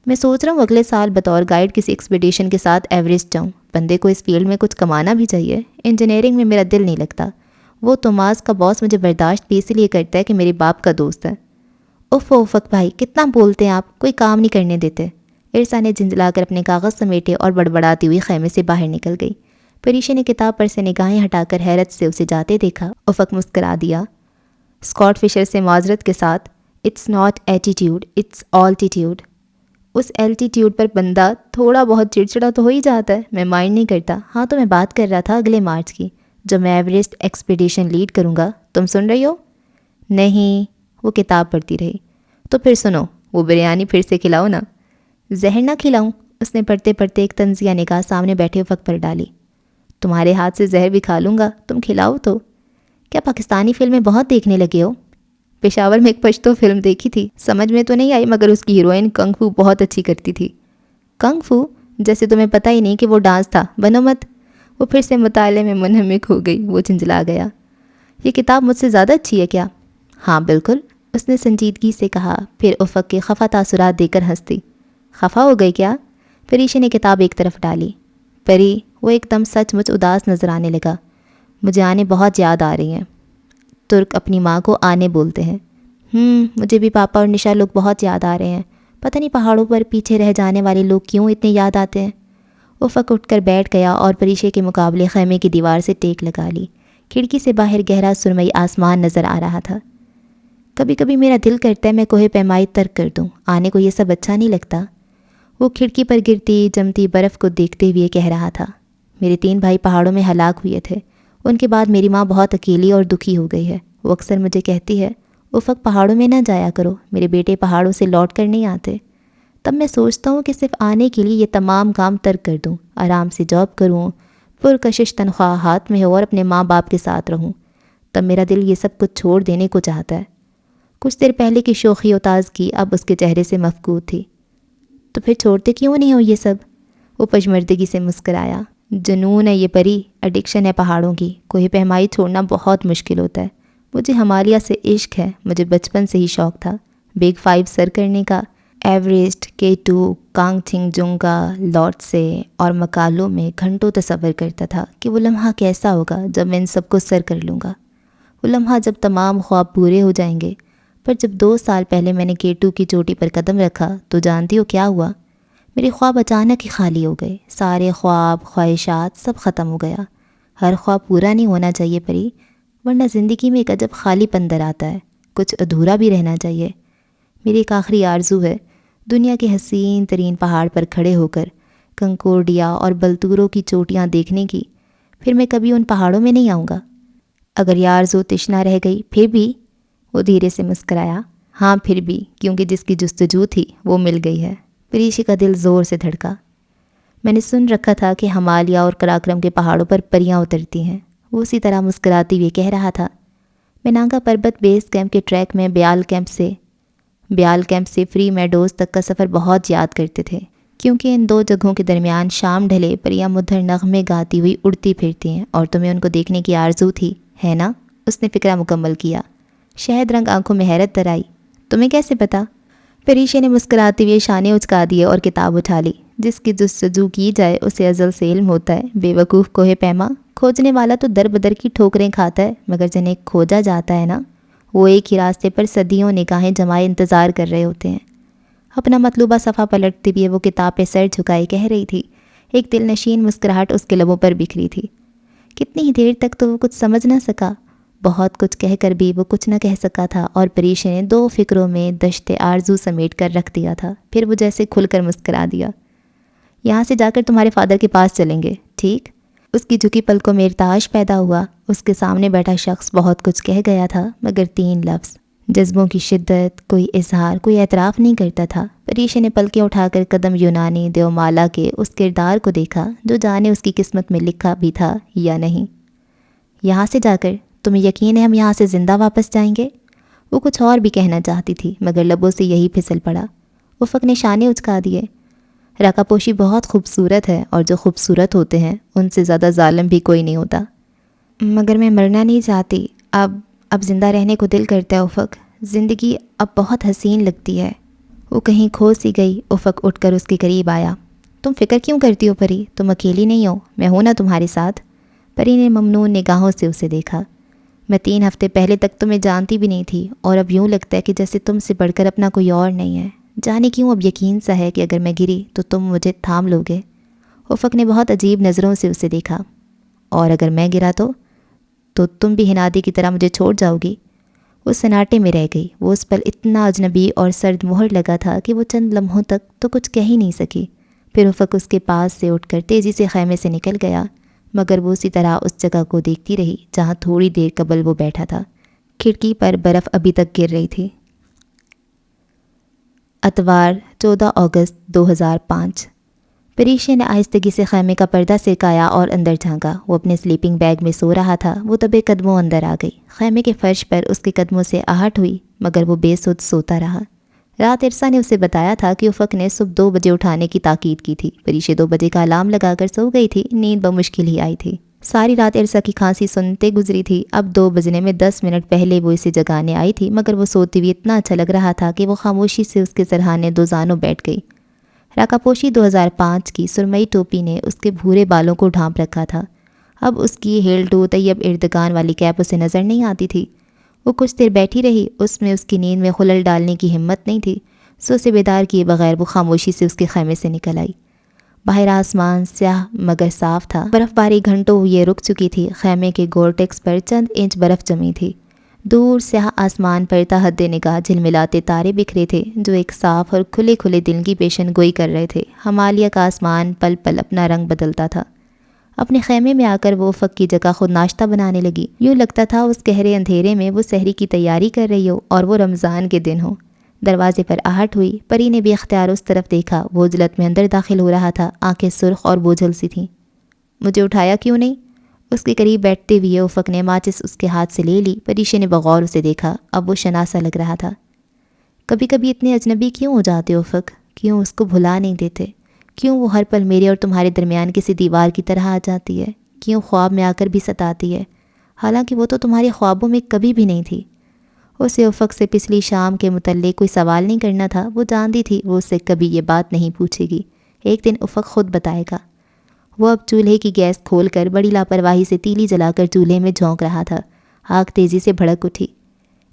میں سوچ رہا ہوں اگلے سال بطور گائیڈ کسی ایکسپیڈیشن کے ساتھ ایوریسٹ جاؤں، بندے کو اس فیلڈ میں کچھ کمانا بھی چاہیے۔ انجینئرنگ میں میرا دل نہیں لگتا، وہ توماس کا باس مجھے برداشت بھی اسی لیے کرتا ہے کہ میرے باپ کا دوست ہے۔ اف افق بھائی، کتنا بولتے ہیں آپ، کوئی کام نہیں کرنے دیتے۔ ارسا نے جھنجلا کر اپنے کاغذ سمیٹے اور بڑبڑاتی ہوئی خیمے سے باہر نکل گئی۔ پریشا نے کتاب پر سے نگاہیں ہٹا کر حیرت سے اسے جاتے دیکھا۔ افق مسکرا دیا، اسکاٹ فشر سے معذرت کے ساتھ، اٹس ناٹ ایٹیٹیوڈ، اٹس آلٹیٹیوڈ۔ اس ایلٹیٹیوڈ پر بندہ تھوڑا بہت چڑچڑا تو ہو ہی جاتا ہے، میں مائنڈ نہیں کرتا۔ ہاں تو میں بات کر رہا تھا اگلے مارچ کی، جب میں ایوریسٹ ایکسپیڈیشن لیڈ کروں گا، تم سن رہی ہو؟ نہیں، وہ کتاب پڑھتی رہی۔ تو پھر سنو، وہ بریانی پھر سے کھلاؤ نا۔ زہر نہ کھلاؤں؟ اس نے پڑھتے پڑھتے ایک طنزیہ نگاہ سامنے بیٹھے افق پر ڈالی۔ تمہارے ہاتھ سے زہر بھی کھا لوں گا، تم کھلاؤ تو۔ کیا پاکستانی فلمیں بہت دیکھنے لگے ہو؟ پشاور میں ایک پشتو فلم دیکھی تھی، سمجھ میں تو نہیں آئی مگر اس کی ہیروئن کنگ فو بہت اچھی کرتی تھی۔ کنگ فو؟ جیسے تمہیں پتہ ہی نہیں کہ وہ ڈانس تھا، بنو مت۔ وہ پھر سے مطالعے میں منہمک ہو گئی، وہ جھنجلا گیا۔ یہ کتاب مجھ سے زیادہ اچھی ہے کیا؟ ہاں بالکل، اس نے سنجیدگی سے کہا، پھر افق کے خفا تاثرات دے کر ہنس دی۔ خفا ہو گئی کیا؟ پریشا نے کتاب ایک طرف ڈالی۔ پری، وہ ایک دم سچ مچ اداس نظر آنے لگا۔ مجھے آنے بہت یاد آ رہی ہیں۔ ترک اپنی ماں کو آنے بولتے ہیں۔ مجھے بھی پاپا اور نشا لوگ بہت یاد آ رہے ہیں، پتہ نہیں پہاڑوں پر پیچھے رہ جانے والے لوگ کیوں اتنے یاد آتے ہیں۔ افق اٹھ کر بیٹھ گیا اور پریشے کے مقابلے خیمے کی دیوار سے ٹیک لگا لی۔ کھڑکی سے باہر گہرا سرمئی آسمان نظر آ رہا تھا۔ کبھی کبھی میرا دل کرتا ہے میں کوہ پیمائی ترک کر دوں، آنے کو یہ سب اچھا نہیں لگتا۔ وہ کھڑکی پر گرتی جمتی برف کو دیکھتے ہوئے کہہ رہا تھا۔ میرے 3 بھائی پہاڑوں میں ہلاک ہوئے تھے، ان کے بعد میری ماں بہت اکیلی اور دکھی ہو گئی ہے۔ وہ اکثر مجھے کہتی ہے، افق پہاڑوں میں نہ جایا کرو، میرے بیٹے پہاڑوں سے لوٹ کر نہیں آتے۔ تب میں سوچتا ہوں کہ صرف آنے کے لیے یہ تمام کام ترک کر دوں، آرام سے جاب کروں، پرکشش تنخواہ ہاتھ میں ہو اور اپنے ماں باپ کے ساتھ رہوں۔ تب میرا دل یہ سب کچھ چھوڑ دینے کو چاہتا ہے۔ کچھ دیر پہلے کی شوخی و تازگی اب اس کے چہرے سے مفقود تھی۔ تو پھر چھوڑتے کیوں نہیں ہو یہ سب؟ وہ پشمردگی سے مسکرایا۔ جنون ہے یہ پری، ایڈکشن ہے پہاڑوں کی، کوہ پیمائی چھوڑنا بہت مشکل ہوتا ہے۔ مجھے ہمالیہ سے عشق ہے، مجھے بچپن سے ہی شوق تھا بگ 5 سر کرنے کا۔ ایوریسٹ، K2، کانگ جنگا، لوٹسے اور مکالو میں گھنٹوں تصور کرتا تھا کہ وہ لمحہ کیسا ہوگا جب میں ان سب کو سر کر لوں گا، وہ لمحہ جب تمام خواب پورے ہو جائیں گے۔ پر جب 2 سال پہلے میں نے K2 کی چوٹی پر قدم رکھا تو جانتی ہو کیا ہوا؟ میرے خواب اچانک ہی خالی ہو گئے، سارے خواب، خواہشات سب ختم ہو گیا۔ ہر خواب پورا نہیں ہونا چاہیے پری، ورنہ زندگی میں ایک عجب خالی پن در آتا ہے، کچھ ادھورا بھی رہنا چاہیے۔ میری ایک آخری آرزو ہے دنیا کے حسین ترین پہاڑ پر کھڑے ہو کر کنکورڈیا اور بلتورو کی چوٹیاں دیکھنے کی۔ پھر میں کبھی ان پہاڑوں میں نہیں آؤں گا۔ اگر یہ آرزو تشنا رہ گئی پھر بھی؟ وہ دھیرے سے مسکرایا۔ ہاں پھر بھی، کیونکہ جس کی جستجو تھی وہ مل گئی ہے۔ پریشی کا دل زور سے دھڑکا۔ میں نے سن رکھا تھا کہ ہمالیہ اور قراقرم کے پہاڑوں پر پریاں اترتی ہیں، وہ اسی طرح مسکراتی ہوئے کہہ رہا تھا۔ میں نانگا پربت بیس کیمپ کے ٹریک میں بیال کیمپ سے فری میڈوز تک کا سفر بہت یاد کرتے تھے، کیونکہ ان 2 جگہوں کے درمیان شام ڈھلے پریاں مدھر نغمے گاتی ہوئی اڑتی پھرتی ہیں، اور تمہیں ان کو دیکھنے کی آرزو تھی، ہے نا؟ اس نے فکرہ مکمل کیا۔ شہد رنگ آنکھوں میں حیرت در آئی۔ تمہیں کیسے پتا؟ پریشے نے مسکراتے ہوئے شانے اچکا دیے اور کتاب اٹھا لی۔ جس کی جستجو کی جائے اسے ازل سے علم ہوتا ہے، بے وقوف کوہ پیما۔ کھوجنے والا تو در بدر کی ٹھوکریں کھاتا ہے، مگر جنہیں کھوجا جاتا ہے نا، وہ ایک ہی راستے پر صدیوں نگاہیں جمائے انتظار کر رہے ہوتے ہیں۔ اپنا مطلوبہ صفحہ پلٹتے ہوئے وہ کتاب پہ سر جھکائے کہہ رہی تھی۔ ایک دل نشین مسکراہٹ اس کے لبوں پر بکھری تھی۔ کتنی ہی دیر تک تو وہ کچھ سمجھ نہ سکا، بہت کچھ کہہ کر بھی وہ کچھ نہ کہہ سکا تھا، اور پریشے نے 2 فکروں میں دشت آرزو سمیٹ کر رکھ دیا تھا۔ پھر وہ جیسے کھل کر مسکرا دیا۔ یہاں سے جا کر تمہارے فادر کے پاس چلیں گے، ٹھیک؟ اس کی جھکی پلکوں میں ارتعاش پیدا ہوا۔ اس کے سامنے بیٹھا شخص بہت کچھ کہہ گیا تھا، مگر 3 لفظ، جذبوں کی شدت، کوئی اظہار، کوئی اعتراف نہیں کرتا تھا۔ پریشے نے پلکیں اٹھا کر قدم یونانی دیومالا کے اس کردار کو دیکھا جو جانے اس کی قسمت میں لکھا بھی تھا یا نہیں۔ یہاں سے جا کر تمہیں یقین ہے ہم یہاں سے زندہ واپس جائیں گے؟ وہ کچھ اور بھی کہنا چاہتی تھی، مگر لبوں سے یہی پھسل پڑا۔ افق نے شانے اچکا دیے۔ راکا پوشی بہت خوبصورت ہے، اور جو خوبصورت ہوتے ہیں ان سے زیادہ ظالم بھی کوئی نہیں ہوتا۔ مگر میں مرنا نہیں چاہتی، اب زندہ رہنے کو دل کرتا ہے افق۔ زندگی اب بہت حسین لگتی ہے۔ وہ کہیں کھو سی گئی۔ افق اٹھ کر اس کے قریب آیا۔ تم فکر کیوں کرتی ہو پری؟ تم اکیلی نہیں ہو، میں ہوں نا تمہارے ساتھ۔ پری نے ممنون نگاہوں سے اسے دیکھا۔ میں 3 ہفتے پہلے تک تمہیں جانتی بھی نہیں تھی، اور اب یوں لگتا ہے کہ جیسے تم سے بڑھ کر اپنا کوئی اور نہیں ہے۔ جانے کیوں اب یقین سا ہے کہ اگر میں گری تو تم مجھے تھام لو گے۔ افق نے بہت عجیب نظروں سے اسے دیکھا۔ اور اگر میں گرا تو تم بھی ہنادی کی طرح مجھے چھوڑ جاؤ گی؟ وہ سناٹے میں رہ گئی۔ وہ اس پل اتنا اجنبی اور سرد مہر لگا تھا کہ وہ چند لمحوں تک تو کچھ کہہ ہی نہیں سکی۔ پھر افق اس کے پاس سے اٹھ کر تیزی سے خیمے سے نکل گیا، مگر وہ اسی طرح اس جگہ کو دیکھتی رہی جہاں تھوڑی دیر قبل وہ بیٹھا تھا۔ کھڑکی پر برف ابھی تک گر رہی تھی۔ اتوار 14 اگست 2005۔ پریشے نے آہستگی سے خیمے کا پردہ سرکایا اور اندر جھانکا۔ وہ اپنے سلیپنگ بیگ میں سو رہا تھا۔ وہ دبے قدموں اندر آ گئی۔ خیمے کے فرش پر اس کے قدموں سے آہٹ ہوئی، مگر وہ بے سود سوتا رہا۔ رات ارسا نے اسے بتایا تھا کہ افق نے صبح 2 بجے اٹھانے کی تاکید کی تھی۔ پریشے 2 بجے کا الارم لگا کر سو گئی تھی۔ نیند بمشکل ہی آئی تھی۔ ساری رات ارسا کی کھانسی سنتے گزری تھی۔ اب 2 بجنے میں 10 منٹ پہلے وہ اسے جگانے آئی تھی، مگر وہ سوتی ہوئی اتنا اچھا لگ رہا تھا کہ وہ خاموشی سے اس کے سرہانے 2 زانوں بیٹھ گئی۔ راکا پوشی 2005 کی سرمئی ٹوپی نے اس کے بھورے بالوں کو ڈھانپ رکھا تھا۔ اب اس کی ہیلڈو طیب اردگان والی کیپ اسے نظر نہیں آتی تھی۔ وہ کچھ دیر بیٹھی رہی، اس میں اس کی نیند میں خلل ڈالنے کی ہمت نہیں تھی۔ سو سے بیدار کیے بغیر وہ خاموشی سے اس کے خیمے سے نکل آئی۔ باہر آسمان سیاہ مگر صاف تھا۔ برف باری گھنٹوں ہوئے رک چکی تھی۔ خیمے کے گورٹیکس پر چند انچ برف جمی تھی۔ دور سیاہ آسمان پر تحد نگاہ جھلملاتے تارے بکھرے تھے جو ایک صاف اور کھلے کھلے دل کی پیشن گوئی کر رہے تھے۔ ہمالیہ کا آسمان پل پل اپنا رنگ بدلتا تھا۔ اپنے خیمے میں آ کر وہ افق کی جگہ خود ناشتہ بنانے لگی۔ یوں لگتا تھا اس گہرے اندھیرے میں وہ سحری کی تیاری کر رہی ہو اور وہ رمضان کے دن ہو۔ دروازے پر آہٹ ہوئی۔ پری نے بے اختیار اس طرف دیکھا۔ وہ جلت میں اندر داخل ہو رہا تھا۔ آنکھیں سرخ اور بوجھل سی تھیں۔ مجھے اٹھایا کیوں نہیں؟ اس کے قریب بیٹھتے ہوئے افق نے ماچس اس کے ہاتھ سے لے لی۔ پریشے نے بغور اسے دیکھا۔ اب وہ شناسا لگ رہا تھا۔ کبھی کبھی اتنے اجنبی کیوں ہو جاتے ہو افق؟ کیوں اس کو بھلا نہیں دیتے؟ کیوں وہ ہر پل میرے اور تمہارے درمیان کسی دیوار کی طرح آ جاتی ہے؟ کیوں خواب میں آ کر بھی ستاتی ہے، حالانکہ وہ تو تمہارے خوابوں میں کبھی بھی نہیں تھی؟ اسے افق سے پچھلی شام کے متعلق کوئی سوال نہیں کرنا تھا، وہ جانتی تھی وہ اس سے کبھی یہ بات نہیں پوچھے گی، ایک دن افق خود بتائے گا۔ وہ اب چولہے کی گیس کھول کر بڑی لاپرواہی سے تیلی جلا کر چولہے میں جھونک رہا تھا۔ آگ تیزی سے بھڑک اٹھی۔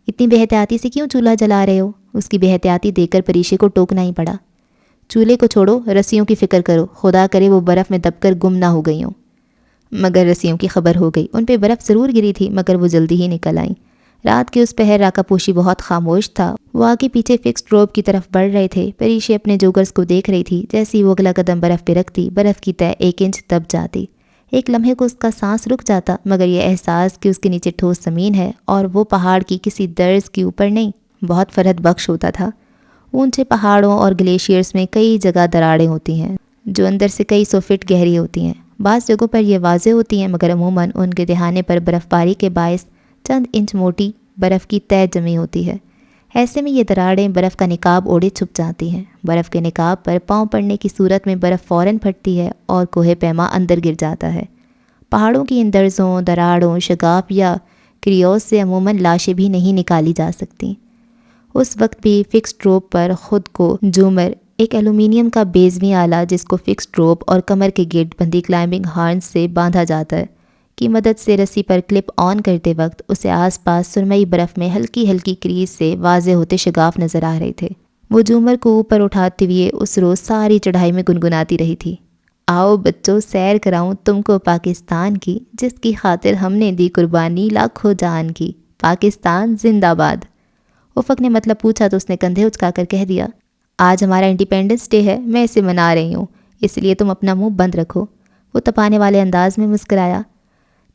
اتنی بے احتیاطی سے کیوں چولہا جلا رہے ہو؟ اس کی بے احتیاطی دیکھ کر پریشے کو ٹوکنا ہی پڑا۔ چولہے کو چھوڑو، رسیوں کی فکر کرو، خدا کرے وہ برف میں دب کر گم نہ ہو گئی ہوں۔ مگر رسیوں کی خبر ہو گئی، ان پہ برف ضرور گری تھی مگر وہ جلدی ہی نکل آئیں۔ رات کے اس پہر راکا پوشی بہت خاموش تھا، وہ آگے پیچھے فکس ڈروپ کی طرف بڑھ رہے تھے۔ پریشے اپنے جوگرز کو دیکھ رہی تھی، جیسی وہ اگلا قدم برف پہ رکھتی، برف کی تہ 1 انچ دب جاتی۔ ایک لمحے کو اس کا سانس رک جاتا، مگر یہ احساس کہ اس کے نیچے ٹھوس زمین ہے اور وہ پہاڑ کی کسی درز کے اوپر نہیں، بہت فرحت بخش ہوتا تھا۔ اونچے پہاڑوں اور گلیشیئرز میں کئی جگہ دراڑیں ہوتی ہیں جو اندر سے کئی 100 فٹ گہری ہوتی ہیں۔ بعض جگہوں پر یہ واضح ہوتی ہیں مگر عموماً ان کے دہانے پر برف باری کے باعث چند انچ موٹی برف کی تہ جمی ہوتی ہے۔ ایسے میں یہ دراڑیں برف کا نقاب اوڑھے چھپ جاتی ہیں۔ برف کے نقاب پر پاؤں پڑنے کی صورت میں برف فوراً پھٹتی ہے اور کوہ پیما اندر گر جاتا ہے۔ پہاڑوں کی ان درزوں، دراڑوں، شگاف یا کریوس سے عموماً لاشیں بھی نہیں نکالی جا سکتی۔ اس وقت بھی فکس ڈروپ پر خود کو جومر، ایک ایلومینیم کا بیضوی آلہ جس کو فکس ڈروپ اور کمر کے گرد بندھی کلائمبنگ ہارنز سے باندھا جاتا ہے، کی مدد سے رسی پر کلپ آن کرتے وقت اسے آس پاس سرمئی برف میں ہلکی ہلکی کریز سے واضح ہوتے شگاف نظر آ رہے تھے۔ وہ جومر کو اوپر اٹھاتے ہوئے اس روز ساری چڑھائی میں گنگناتی رہی تھی، آؤ بچوں سیر کراؤں تم کو پاکستان کی، جس کی خاطر ہم نے دی قربانی لاکھوں جان کی، پاکستان زندہ باد۔ افق نے مطلب پوچھا تو اس نے کندھے اچکا کر کہہ دیا، آج ہمارا انڈیپینڈنس ڈے ہے، میں اسے منا رہی ہوں، اس لیے تم اپنا منہ بند رکھو۔ وہ تپانے والے انداز میں مسکرایا۔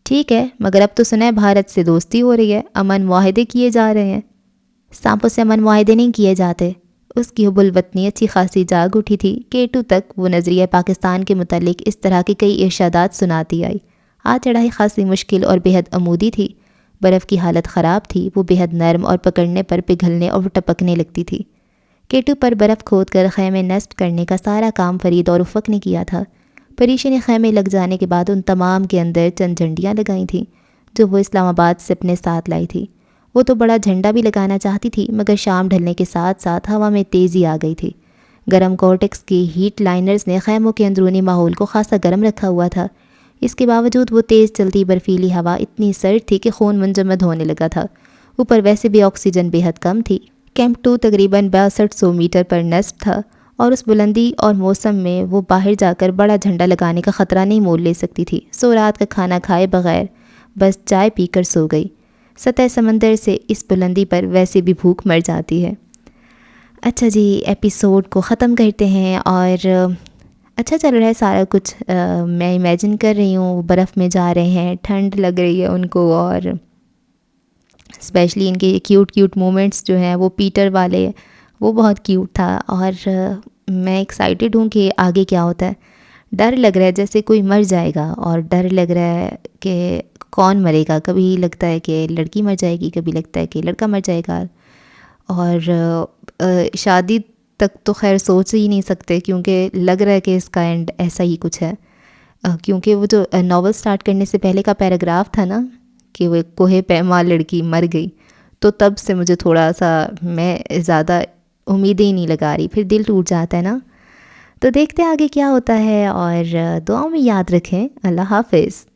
ٹھیک ہے، مگر اب تو سنا ہے بھارت سے دوستی ہو رہی ہے، امن معاہدے کیے جا رہے ہیں۔ سانپوں سے امن معاہدے نہیں کیے جاتے۔ اس کی حب الوطنی اچھی خاصی جاگ اٹھی تھی۔ کیٹو تک وہ نظریہ پاکستان کے متعلق اس طرح کے کئی ارشادات سناتی آئی۔ آج چڑھائی خاصی مشکل اور بےحد عمودی تھی۔ برف کی حالت خراب تھی، وہ بےحد نرم اور پکڑنے پر پگھلنے اور ٹپکنے لگتی تھی۔ کیٹو پر برف کھود کر خیمے نصب کرنے کا سارا کام فرید اور افق نے کیا تھا۔ پریشے نے خیمے لگ جانے کے بعد ان تمام کے اندر چند جھنڈیاں لگائی تھیں جو وہ اسلام آباد سے اپنے ساتھ لائی تھی۔ وہ تو بڑا جھنڈا بھی لگانا چاہتی تھی مگر شام ڈھلنے کے ساتھ ساتھ ہوا میں تیزی آ گئی تھی۔ گرم کورٹکس کی ہیٹ لائنرز نے خیموں کے اندرونی ماحول کو خاصا گرم رکھا ہوا تھا۔ اس کے باوجود وہ تیز چلتی برفیلی ہوا اتنی سرد تھی کہ خون منجمد ہونے لگا تھا۔ اوپر ویسے بھی آکسیجن بے حد کم تھی۔ کیمپ 2 تقریباً 6200 میٹر پر نصب تھا اور اس بلندی اور موسم میں وہ باہر جا کر بڑا جھنڈا لگانے کا خطرہ نہیں مول لے سکتی تھی۔ سو رات کا کھانا کھائے بغیر بس چائے پی کر سو گئی۔ سطح سمندر سے اس بلندی پر ویسے بھی بھوک مر جاتی ہے۔ اچھا جی، ایپیسوڈ کو ختم کرتے ہیں اور اچھا چل رہا ہے سارا کچھ۔ میں امیجن کر رہی ہوں برف میں جا رہے ہیں، ٹھنڈ لگ رہی ہے ان کو، اور اسپیشلی ان کے کیوٹ کیوٹ مومنٹس جو ہیں وہ پیٹر والے، وہ بہت کیوٹ تھا۔ اور میں ایکسائٹیڈ ہوں کہ آگے کیا ہوتا ہے۔ ڈر لگ رہا ہے جیسے کوئی مر جائے گا، اور ڈر لگ رہا ہے کہ کون مرے گا۔ کبھی لگتا ہے کہ لڑکی مر جائے گی، کبھی لگتا ہے کہ لڑکا مر جائے گا۔ اور شادی تک تو خیر سوچ ہی نہیں سکتے کیونکہ لگ رہا ہے کہ اس کا اینڈ ایسا ہی کچھ ہے۔ کیونکہ وہ جو ناول سٹارٹ کرنے سے پہلے کا پیراگراف تھا نا کہ وہ ایک کوہ پیما لڑکی مر گئی، تو تب سے مجھے تھوڑا سا میں زیادہ امیدیں ہی نہیں لگا رہی، پھر دل ٹوٹ جاتا ہے نا۔ تو دیکھتے ہیں آگے کیا ہوتا ہے، اور دعاؤں میں یاد رکھیں۔ اللہ حافظ۔